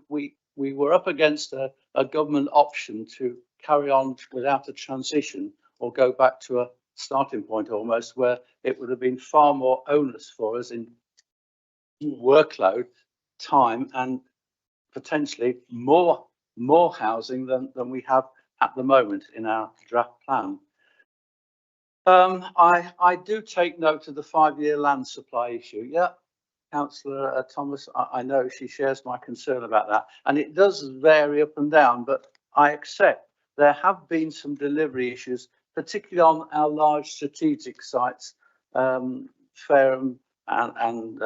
we were up against a government option to carry on without a transition or go back to a starting point almost, where it would have been far more onerous for us in workload, time, and potentially more housing than we have at the moment in our draft plan. I do take note of the 5-year land supply issue. Yeah, Councillor Thomas, I know she shares my concern about that, and it does vary up and down, but I accept there have been some delivery issues, particularly on our large strategic sites, Fareham and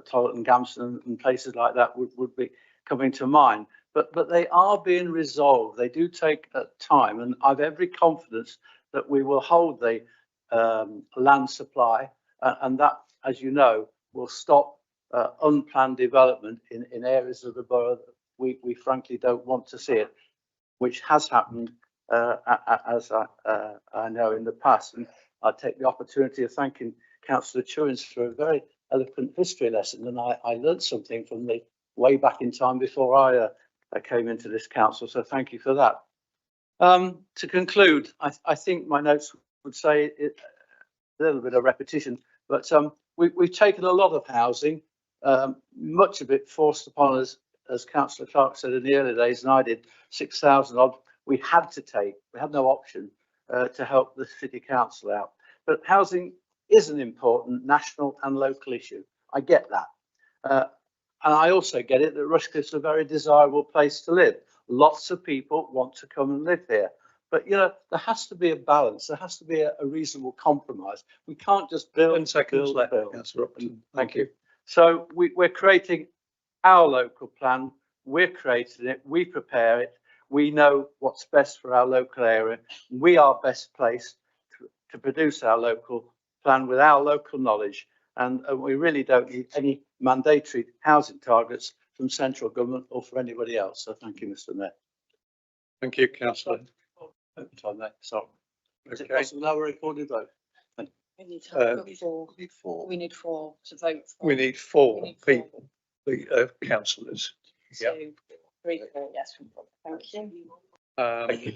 Tollet and Gamston and places like that would be coming to mind. But they are being resolved. They do take time, and I've every confidence that we will hold the land supply, and that, as you know, will stop unplanned development in areas of the borough that we frankly don't want to see it, which has happened as I know in the past. And I take the opportunity of thanking Councillor Churins for a very eloquent history lesson, and I learned something from the way back in time before I came into this council, so thank you for that. To conclude, I think my notes would say a little bit of repetition, but we've taken a lot of housing, much of it forced upon us, as Councillor Clark said in the early days, and I did, 6,000 odd. We had to take, we had no option to help the City Council out. But housing is an important national and local issue. I get that. And I also get it that Rushcliffe's a very desirable place to live. Lots of people want to come and live here. But, you know, there has to be a balance. There has to be a reasonable compromise. We can't just build. 10 seconds build, left, build. Councillor Upton. Thank you. So we're creating our local plan. We're creating it. We prepare it. We know what's best for our local area. We are best placed to produce our local plan with our local knowledge. And we really don't need any mandatory housing targets from central government or for anybody else. So thank you, Mr. Mayor. Thank you, Councillor. Sorry. Is it Okay. possible now we're recording vote? We need to have four. We need four to vote for. We need four We need four. people, the councillors. Yeah. 2, 3, 4, yes. Thank you. Thank you.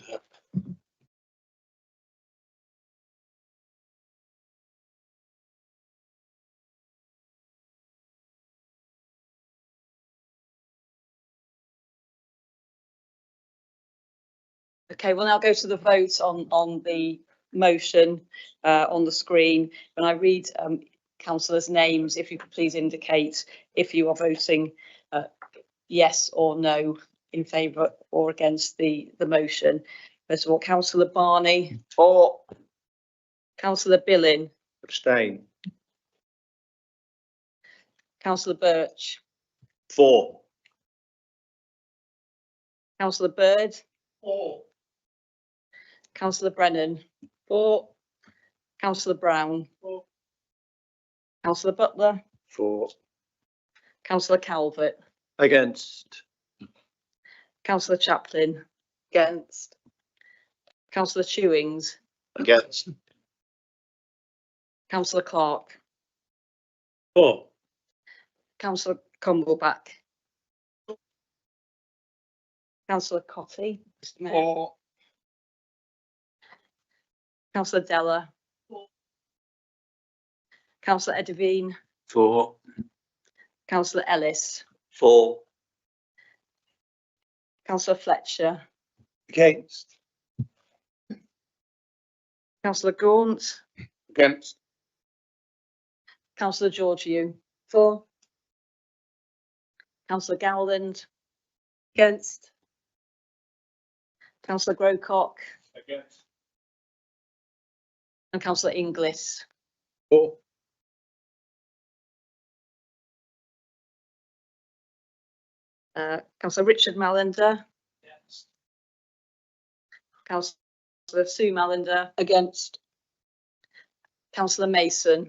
Okay, we'll now go to the vote on the motion on the screen. When I read councillors' names, if you could please indicate if you are voting yes or no in favour or against the motion. First of all, Councillor Barney. For. Councillor Billing. Abstain. Councillor Birch. For. Councillor Bird. For. Councillor Brennan. For. Councillor Brown. For. Councillor Butler. For. Councillor Calvert. Against. Councillor Chaplin. Against. Councillor Chewings. Against. Councillor Clark. For. Councillor Cumbleback. Councillor Cotty. Mr. Mayor. For. Councillor Della. Councillor Edivine. For. Councillor Ellis. For. Councillor Fletcher. Against. Councillor Gaunt. Against. Councillor Georgiou. For. Councillor Gowland. Against. Councillor Grocott. Against. And Councillor Inglis. For. Councillor Richard Mallender. Yes. Councillor Sue Mallender. Against. Councillor Mason.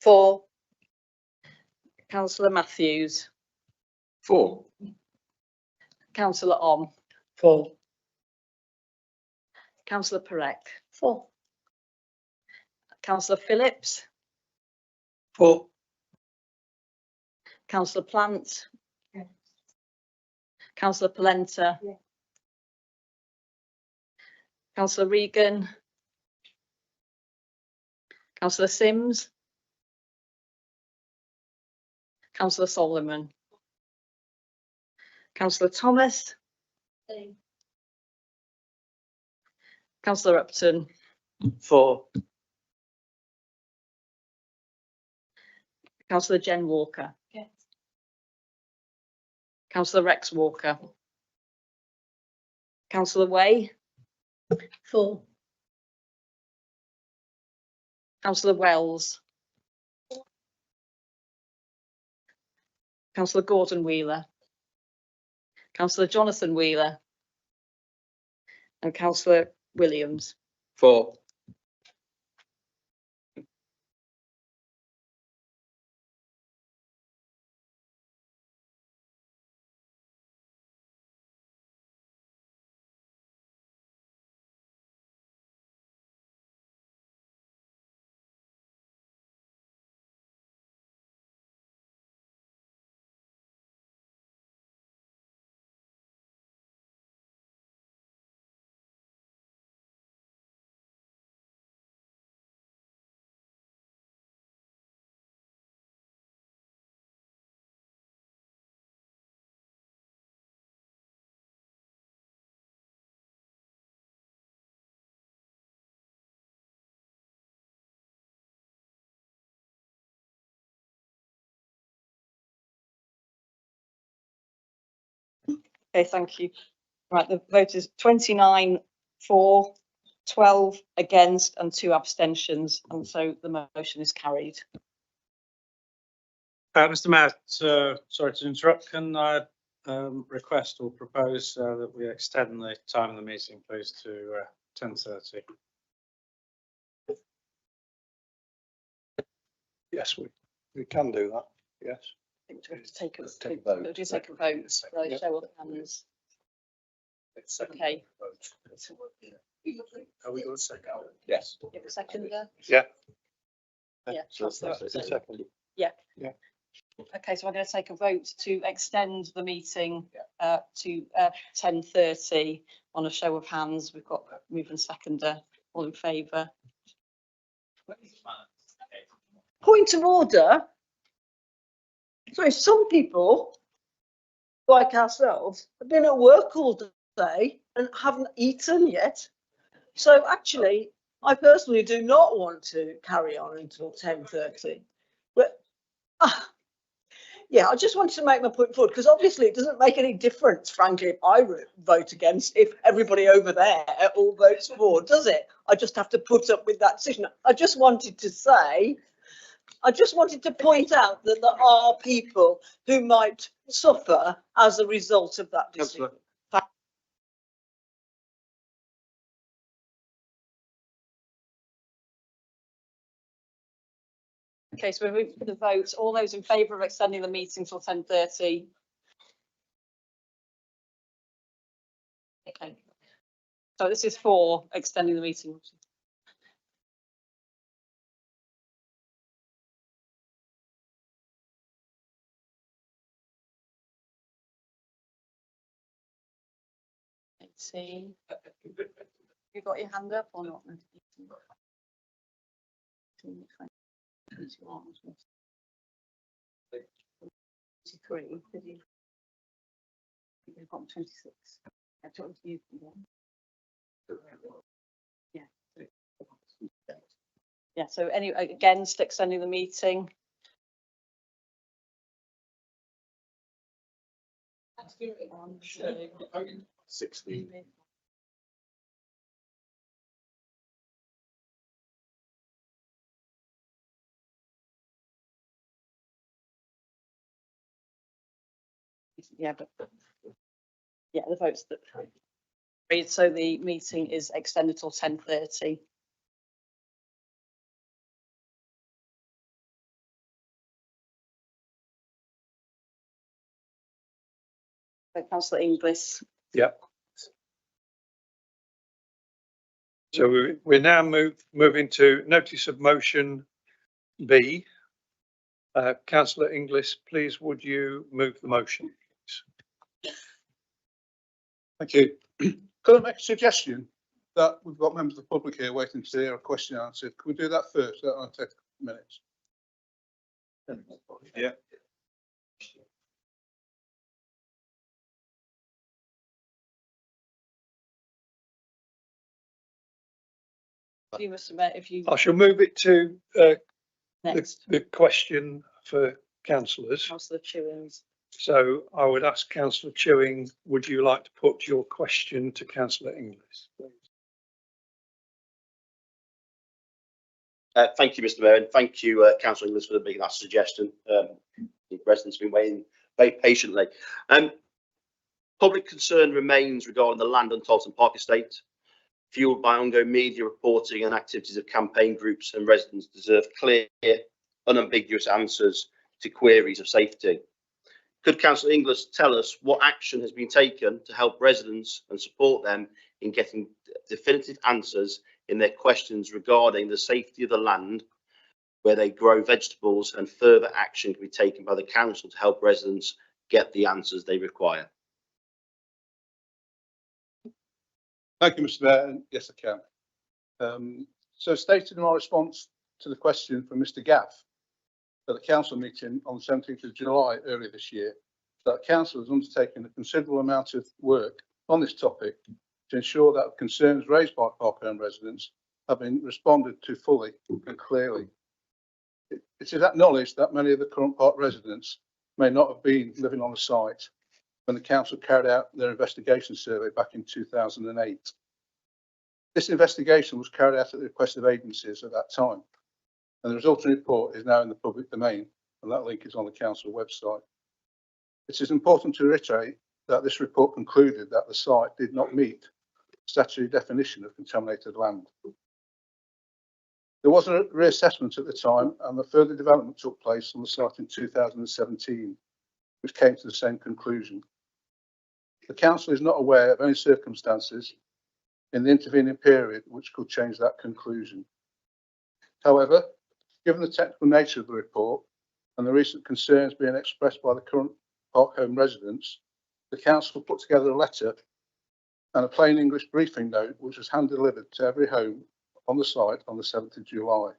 For. Councillor Matthews. For. Councillor Om. For. Councillor Perec. For. Councillor Phillips. For. Councillor Plant. Councillor Polenta. Councillor Regan. Councillor Sims. Councillor Solomon. Councillor Thomas. Councillor Upton. For. Councillor Jen Walker. Yes. Councillor Rex Walker. Councillor Way. For. Councillor Wells. Councillor Gordon Wheeler. Councillor Jonathan Wheeler. And Councillor Williams. For. Okay, thank you. Right, the vote is 29 for, 12 against and 2 abstentions, and so the motion is carried. Mr. Mayor, sorry to interrupt. Can I request or propose that we extend the time of the meeting, please, to 10:30? Yes, we can do that. Yes. I think we'll take a Let's take a vote. we'll just take a vote, so Yeah. show of hands. Okay. Are we going to second? Yes. You have a seconder? Yeah. Yeah. So Councillor that's the Upton. second. Yeah. Yeah. Okay, so I'm going to take a vote to extend the meeting to 10:30 on a show of hands. We've got move and seconder. All in favour? Point of order. So if some people, like ourselves, have been at work all day and haven't eaten yet. So actually, I personally do not want to carry on until 10:30. But yeah, I just wanted to make my point forward because obviously it doesn't make any difference, frankly, if I vote against, if everybody over there all votes for, does it? I just have to put up with that decision. I just wanted to say, I just wanted to point out that there are people who might suffer as a result of that decision. Okay, so we're moving to the vote. All those in favour of extending the meeting till 10:30? Okay. So this is for extending the meeting. Let's see. You got your hand up or not? 23. You've got 26. Yeah. Yeah, so any against extending the meeting? One, two, 16. Yeah, but yeah, the votes that read, so the meeting is extended till 10:30. Councillor Inglis. Yeah. So we're now moving to notice of motion B, Councillor Inglis, please would you move the motion? Thank you. Could I make a suggestion that we've got members of the public here waiting to hear a question answered? Can we do that first? That'll take a couple of minutes. Yeah. You, Mr Mayor, if you. I shall move it to Next. the question for councillors. Councillor Chewins. So I would ask Councillor Chewing, would you like to put your question to Councillor Inglis? Thank you, Mr Mayor, and thank you, Councillor Inglis, for making that suggestion. The residents have been waiting very patiently. Public concern remains regarding the land on Tolton Park Estate. Fueled by ongoing media reporting and activities of campaign groups, and residents deserve clear, unambiguous answers to queries of safety. Could Councillor Inglis tell us what action has been taken to help residents and support them in getting definitive answers in their questions regarding the safety of the land where they grow vegetables, and further action can be taken by the council to help residents get the answers they require? Thank you, Mr Mayor, and yes, I can. So stated in our response to the question from Mr Gaff at the council meeting on the 17th of July earlier this year, that the council has undertaken a considerable amount of work on this topic to ensure that concerns raised by Parkhome residents have been responded to fully and clearly. It is acknowledged that many of the current park residents may not have been living on the site when the council carried out their investigation survey back in 2008. This investigation was carried out at the request of agencies at that time, and the resulting report is now in the public domain, and that link is on the council website. It is important to reiterate that this report concluded that the site did not meet the statutory definition of contaminated land. There was a reassessment at the time, and the further development took place on the site in 2017, which came to the same conclusion. The council is not aware of any circumstances in the intervening period which could change that conclusion. However, given the technical nature of the report and the recent concerns being expressed by the current Parkhome residents, the council put together a letter and a plain English briefing note which was hand delivered to every home on the site on the 7th of July.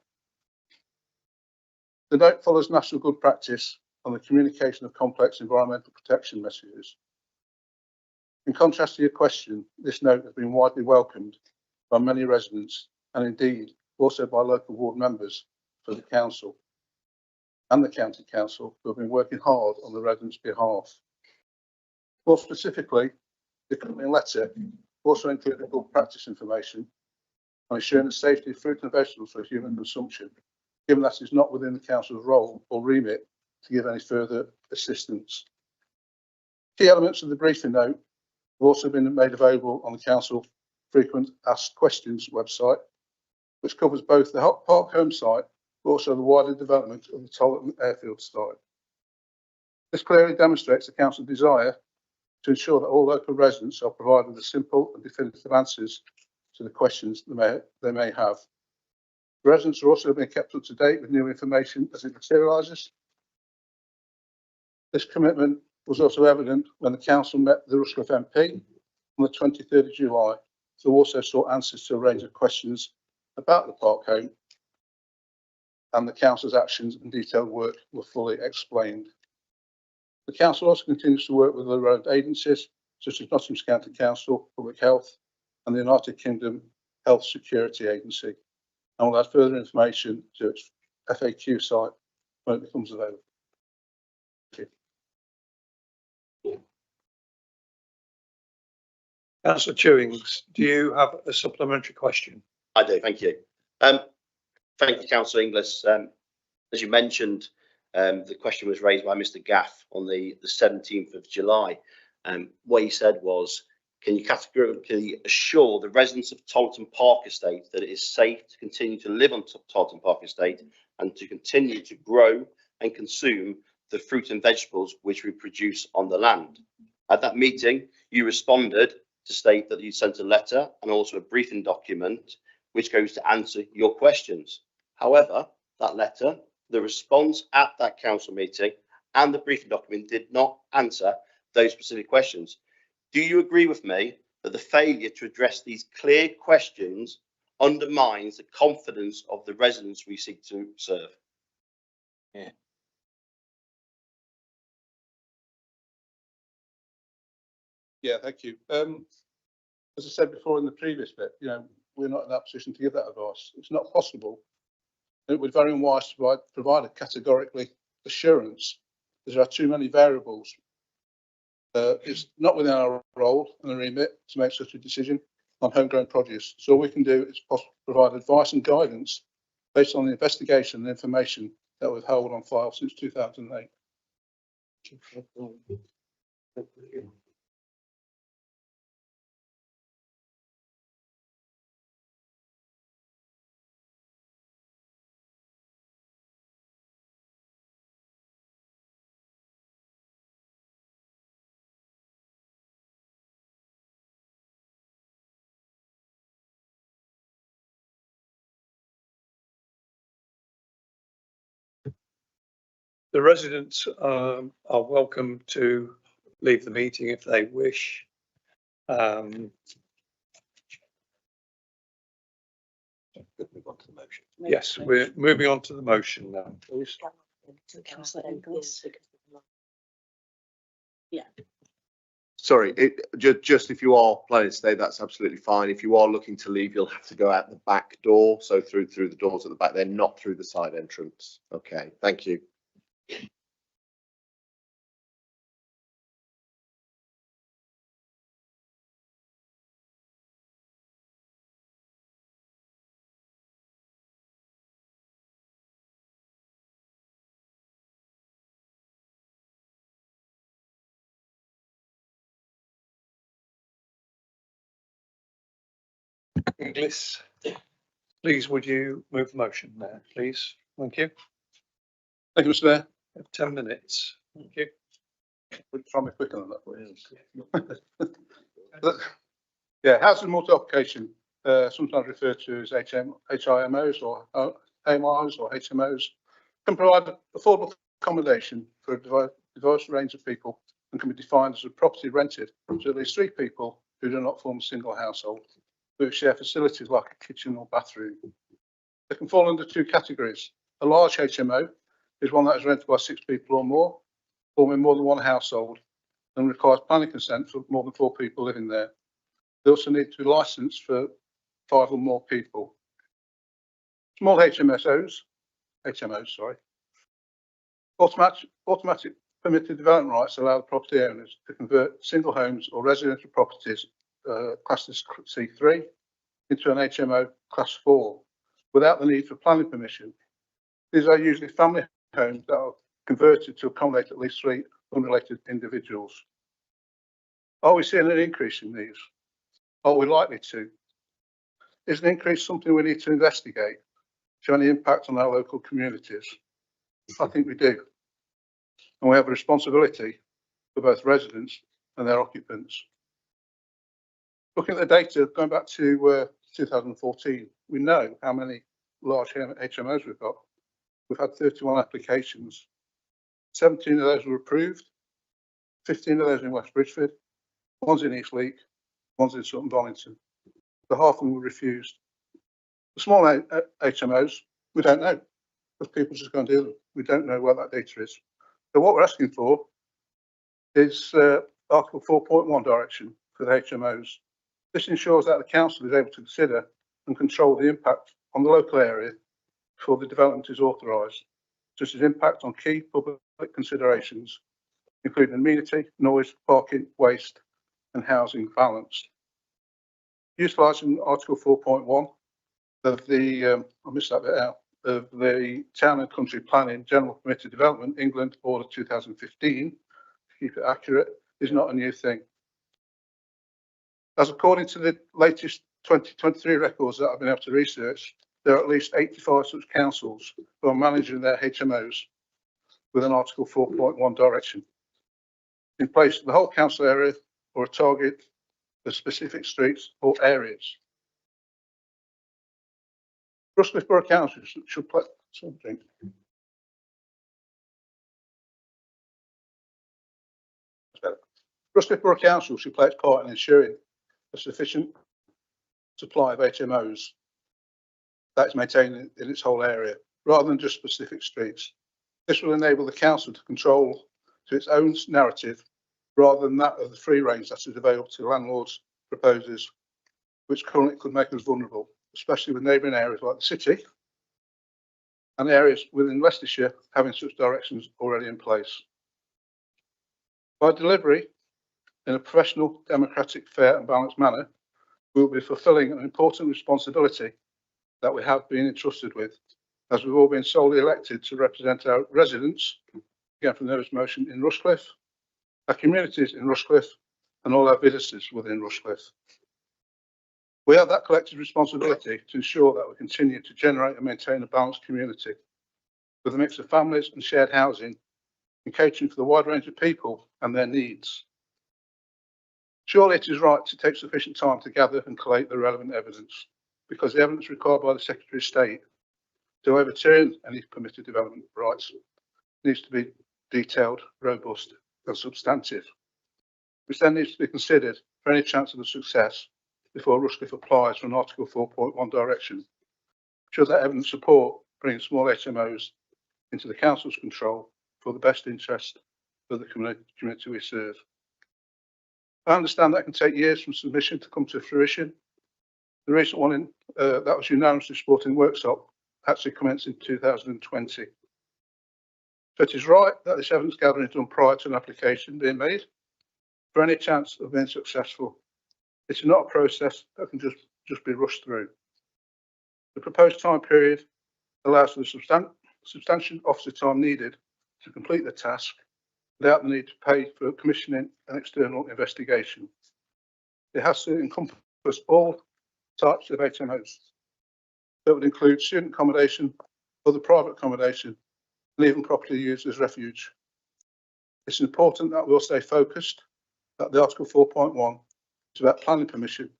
The note follows national good practice on the communication of complex environmental protection messages. In contrast to your question, this note has been widely welcomed by many residents, and indeed also by local ward members for the council and the county council, who have been working hard on the residents' behalf. More specifically, the accompanying letter also included good practice information on ensuring the safety of fruit and vegetables for human consumption, given that it is not within the council's role or remit to give any further assistance. Key elements of the briefing note have also been made available on the council frequent asked questions website, which covers both the Parkhome site but also the wider development of the Tolton airfield site. This clearly demonstrates the council's desire to ensure that all local residents are provided with simple and definitive answers to the questions they may have. Residents are also being kept up to date with new information as it materialises. This commitment was also evident when the council met the Rushcliffe MP on the 23rd of July, who also sought answers to a range of questions about the Parkhome, and the council's actions and detailed work were fully explained. The council also continues to work with other relevant agencies such as Nottinghamshire County Council, Public Health and the United Kingdom Health Security Agency, and will add further information to its FAQ site when it becomes available. Thank you. Councillor Chewings, do you have a supplementary question? I do, thank you. Thank you, Councillor Inglis. As you mentioned, the question was raised by Mr Gaff on the 17th of July. What he said was, can you categorically assure the residents of Tolton Park Estate that it is safe to continue to live on Tolton Park Estate and to continue to grow and consume the fruit and vegetables which we produce on the land? At that meeting, you responded to state that you sent a letter and also a briefing document which goes to answer your questions. However, that letter the response at that council meeting and the briefing document did not answer those specific questions. Do you agree with me that the failure to address these clear questions undermines the confidence of the residents we seek to serve? Yeah, thank you. As I said before in the previous bit, we're not in that position to give that advice. It's not possible. It would be very unwise to provide a categorically assurance that there are too many variables. It's not within our role and the remit to make such a decision on homegrown produce. So all we can do is provide advice and guidance based on the investigation and information that we've held on file since 2008. The residents are welcome to leave the meeting if they wish. Yes, we're moving on to the motion now, please. Yeah. Sorry, just if you are planning to stay, that's absolutely fine. If you are looking to leave, you'll have to go out the back door. So through the doors at the back, they're not through the side entrance. Okay, thank you. Inglis, please would you move the motion there, please? Thank you. Thank you, Mr. Mayor. You have 10 minutes. Thank you. We'll try and be quicker than that. Yeah, housing multiplication, sometimes referred to as HIMOs or AMIs or HMOs, can provide affordable accommodation for a diverse range of people and can be defined as a property rented to at least 3 people who do not form a single household, who share facilities like a kitchen or bathroom. They can fall under 2 categories. A large HMO is one that is rented by 6 people or more, forming more than 1 household, and requires planning consent for more than 4 people living there. They also need to be licensed for 5 or more people. Small HMOs, automatic permitted development rights allow the property owners to convert single homes or residential properties classed as C3 into an HMO class 4 without the need for planning permission. These are usually family homes that are converted to accommodate at least 3 unrelated individuals. Are we seeing an increase in these? Are we likely to? Is an increase something we need to investigate? Show any impact on our local communities? I think we do. And we have a responsibility for both residents and their occupants. Looking at the data going back to 2014, we know how many large HMOs we've got. We've had 31 applications. 17 of those were approved, 15 of those in West Bridgford, one's in East Leek, one's in Sutton Bonington. The half of them were refused. The small HMOs, we don't know, because people just go and deal with them. We don't know where that data is. So what we're asking for is Article 4.1 direction for the HMOs. This ensures that the council is able to consider and control the impact on the local area before the development is authorised, such as impact on key public considerations, including amenity, noise, parking, waste and housing balance. Utilising Article 4.1 of the, I missed that bit out, of the Town and Country Planning General Permitted Development England Order 2015, to keep it accurate, is not a new thing. As according to the latest 2023 records that I've been able to research, there are at least 85 such councils who are managing their HMOs with an Article 4.1 direction in place for the whole council area or a target for specific streets or areas. Rushcliffe Borough Council should play something. Rushcliffe Borough Council should play its part in ensuring a sufficient supply of HMOs that is maintained in its whole area, rather than just specific streets. This will enable the council to control to its own narrative, rather than that of the free range that is available to landlords, proposers, which currently could make us vulnerable, especially with neighbouring areas like the city and areas within Leicestershire having such directions already in place. By delivery in a professional, democratic, fair and balanced manner, we will be fulfilling an important responsibility that we have been entrusted with, as we've all been solely elected to represent our residents, again from the motion, in Rushcliffe, our communities in Rushcliffe and all our visitors within Rushcliffe. We have that collective responsibility to ensure that we continue to generate and maintain a balanced community with a mix of families and shared housing and catering for the wide range of people and their needs. Surely it is right to take sufficient time to gather and collate the relevant evidence, because the evidence required by the Secretary of State to overturn any permitted development rights needs to be detailed, robust and substantive, which then needs to be considered for any chance of success before Rushcliffe applies for an Article 4.1 direction. Should that evidence support bringing small HMOs into the council's control for the best interest of the community we serve? I understand that can take years from submission to come to fruition. The recent one that was unanimously supported in workshop actually commenced in 2020. So it is right that this evidence gathering is done prior to an application being made for any chance of being successful. It's not a process that can just be rushed through. The proposed time period allows for the substantial officer time needed to complete the task without the need to pay for commissioning an external investigation. It has to encompass all types of HMOs. That would include student accommodation, other private accommodation, and even property used as refuge. It's important that we'll stay focused, that the Article 4.1 is about planning permission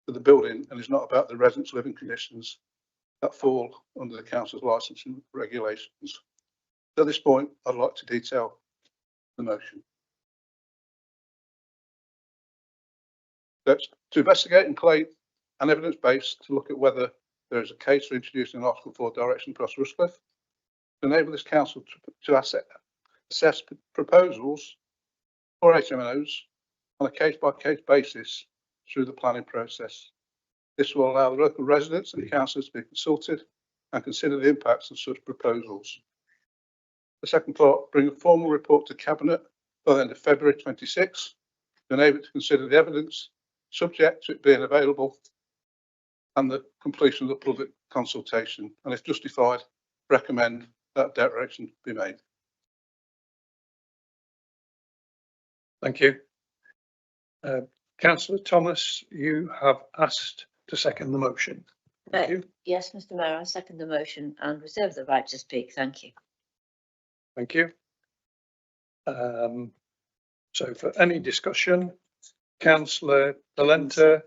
for the building and is not about the residents' living conditions that fall under the council's licensing regulations. At this point, I'd like to detail the motion. That's to investigate and collate an evidence base to look at whether there is a case for introducing an Article 4 direction across Rushcliffe, to enable this council to assess proposals for HMOs on a case-by-case basis through the planning process. This will allow the local residents and councillors to be consulted and consider the impacts of such proposals. The second part, bring a formal report to Cabinet by the end of February 26 to enable it to consider the evidence subject to it being available and the completion of the public consultation, and if justified, recommend that direction be made. Thank you. Councillor Thomas, you have asked to second the motion. Thank you. Yes, Mr. Mayor, I second the motion and reserve the right to speak. Thank you. Thank you. So for any discussion, Councillor Valenta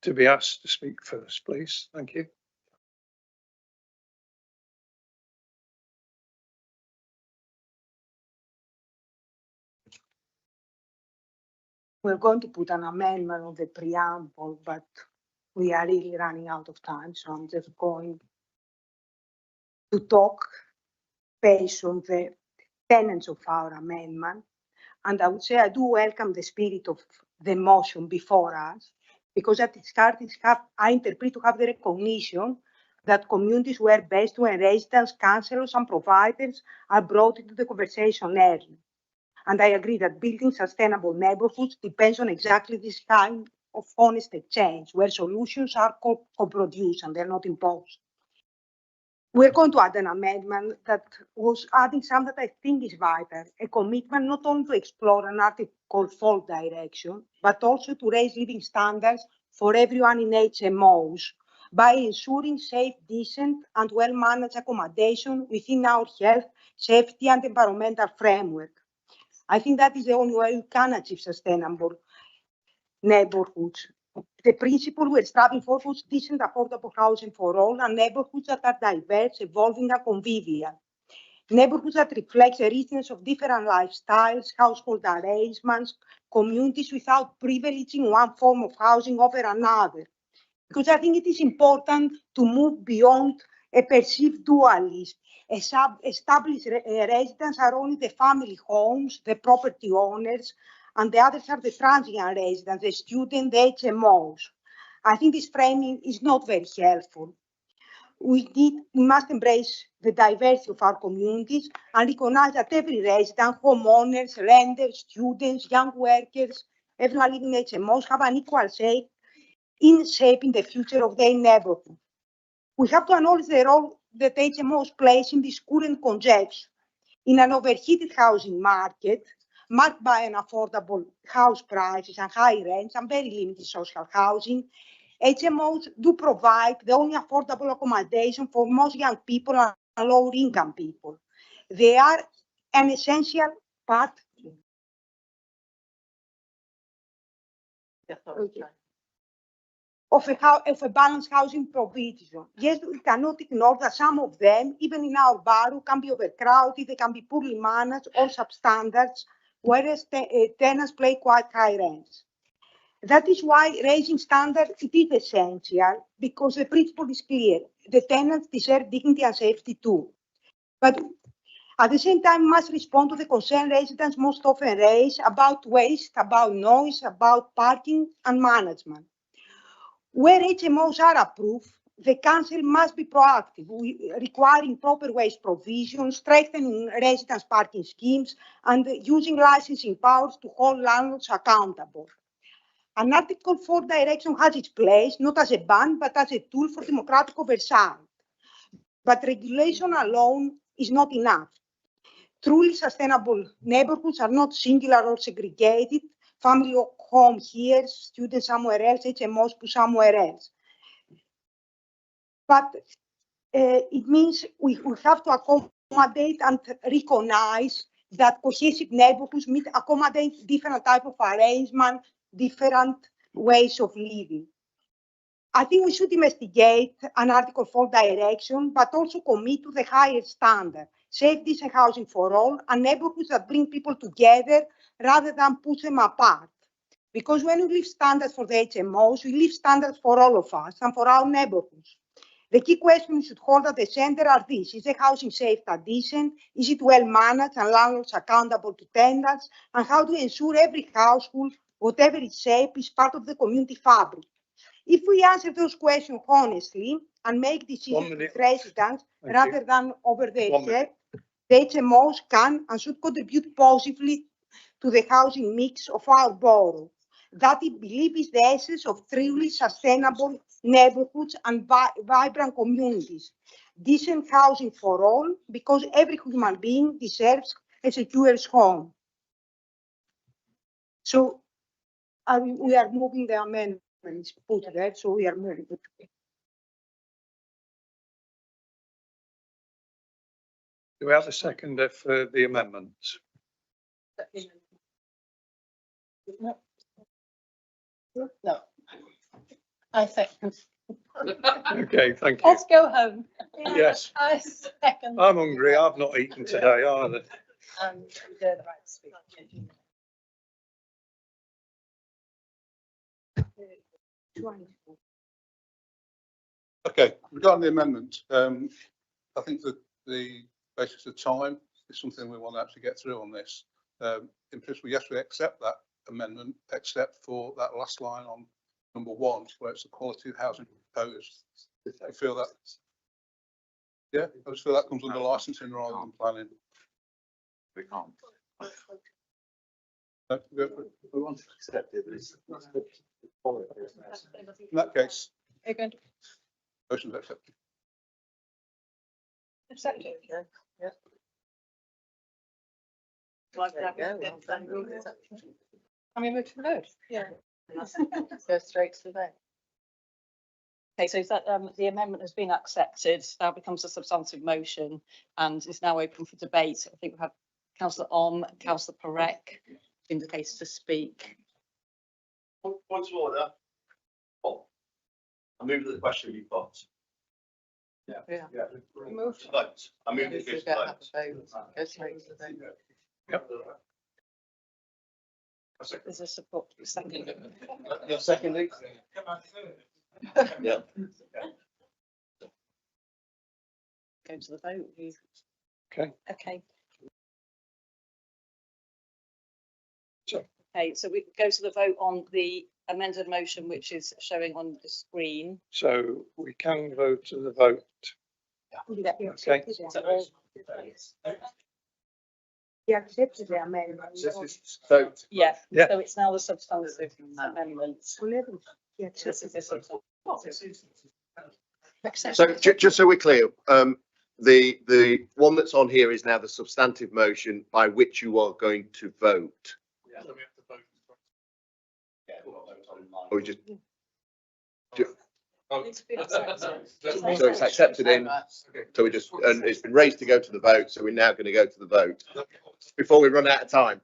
to be asked to speak first, please. Thank you. We're going to put an amendment on the preamble, but we are really running out of time, so I'm just going to talk based on the tenets of our amendment. And I would say I do welcome the spirit of the motion before us, because at its heart, I interpret to have the recognition that communities were best when residents, councillors and providers are brought into the conversation early. And I agree that building sustainable neighbourhoods depends on exactly this kind of honest exchange, where solutions are co-produced and they're not imposed. We're going to add an amendment that was adding something that I think is vital, a commitment not only to explore an Article 4 direction, but also to raise living standards for everyone in HMOs by ensuring safe, decent and well-managed accommodation within our health, safety and environmental framework. I think that is the only way we can achieve sustainable neighbourhoods. The principle we're striving for was decent, affordable housing for all and neighbourhoods that are diverse, evolving and convivial. Neighborhoods that reflect the richness of different lifestyles, household arrangements, communities without privileging one form of housing over another. Because I think it is important to move beyond a perceived dualism. Established residents are only the family homes, the property owners, and the others are the transient residents, the students, the HMOs. I think this framing is not very helpful. We must embrace the diversity of our communities and recognize that every resident, homeowners, renters, students, young workers, everyone living in HMOs have an equal say in shaping the future of their neighborhood. We have to acknowledge the role that HMOs plays in this current conjecture. In an overheated housing market, marked by unaffordable house prices and high rents and very limited social housing, HMOs do provide the only affordable accommodation for most young people and low-income people. They are an essential part of a balanced housing provision. Yes, we cannot ignore that some of them, even in our borough, can be overcrowded, they can be poorly managed or substandard, whereas tenants pay quite high rents. That is why raising standards it is essential, because the principle is clear. The tenants deserve dignity and safety too. But at the same time, we must respond to the concern residents most often raise about waste, about noise, about parking and management. Where HMOs are approved, the council must be proactive, requiring proper waste provision, strengthening residents' parking schemes, and using licensing powers to hold landlords accountable. An Article 4 direction has its place, not as a ban, but as a tool for democratic oversight. But regulation alone is not enough. Truly sustainable neighborhoods are not singular or segregated, family home here, students somewhere else, HMOs somewhere else. But it means we have to accommodate and recognize that cohesive neighborhoods accommodate different type of arrangement, different ways of living. I think we should investigate an Article 4 direction, but also commit to the higher standard, safe, decent housing for all, and neighborhoods that bring people together rather than push them apart. Because when we leave standards for the HMOs, we leave standards for all of us and for our neighborhoods. The key questions we should hold at the center are these: is the housing safe and decent? Is it well managed and landlords accountable to tenants? And how do we ensure every household, whatever its shape, is part of the community fabric? If we answer those questions honestly and make decisions with residents rather than over their head, the HMOs can and should contribute positively to the housing mix of our borough. That, I believe, is the essence of truly sustainable neighborhoods and vibrant communities. Decent housing for all, because every human being deserves a secure home. So we are moving the amendments put there, so we are moving it. Do we have a seconder for the amendments? No. I second. Okay, thank you. Let's go home. Yes. I second. I'm hungry. I've not eaten today either. They're the right to speak. Okay, regarding the amendment, I think that the basis of time is something we want to actually get through on this. In principle, yes, we accept that amendment, except for that last line on number 1, where it's the quality of housing proposed. I feel that, yeah, I just feel that comes under licensing rather than planning. We can't. No, go for it. We want to accept it, but it's In that case, Again, motion is accepted. accept it. Yeah. Can we move to the vote? Yeah. Go straight to the vote. Okay, so is that the amendment has been accepted, now becomes a substantive motion and is now open for debate. I think we've had Councillor Councillor Parek indicated to speak. Point of order. I move to the question you've got. Yeah. Move to vote. I move If to we go don't to have vote. a vote, go straight to the vote. Yep. There's a support second. You're seconding? Yeah. Go to the vote. Okay. Okay. So. Okay, so we go to the vote on the amended motion, which is showing on the screen. So we can go to the vote. Okay. So all, He accepted the amendment. So, yeah, Yeah. so it's now the substantive amendment. He This is the substantive. so just so we're clear, the one that's on here is now the substantive motion by which you are going to vote. Or we just, so it's accepted in, so we just, and it's been raised to go to the vote, so we're now going to go to the vote before we run out of time.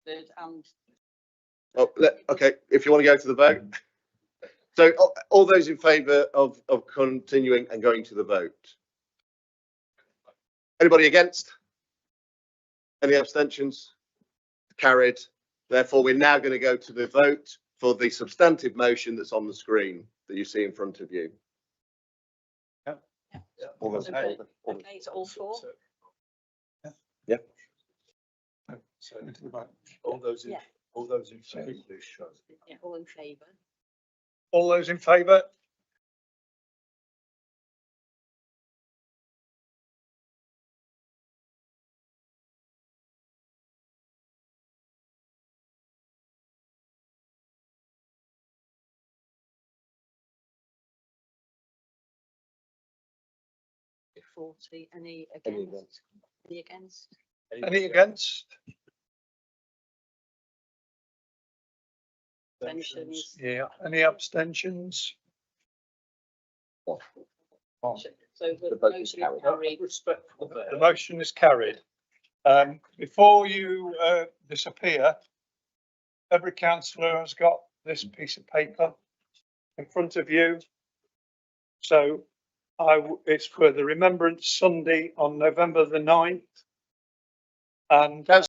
And Oh, okay, if you want to go to the vote. So all those in favour of continuing and going to the vote? Anybody against? Any abstentions? Carried. Therefore, we're now going to go to the vote for the substantive motion that's on the screen that you see in front of you. All those in favour? okay, so all four? Yeah. All those in, Yeah. all those in favour, please show. Yeah, all in favour. All those in favour? Good 40. Any against? Any against? Any against? Abstentions? Yeah. Any abstentions? So the vote motion is is carried. carried. The motion is carried. Before you disappear, every councillor has got this piece of paper in front of you. So it's for the Remembrance Sunday on November the 9th. And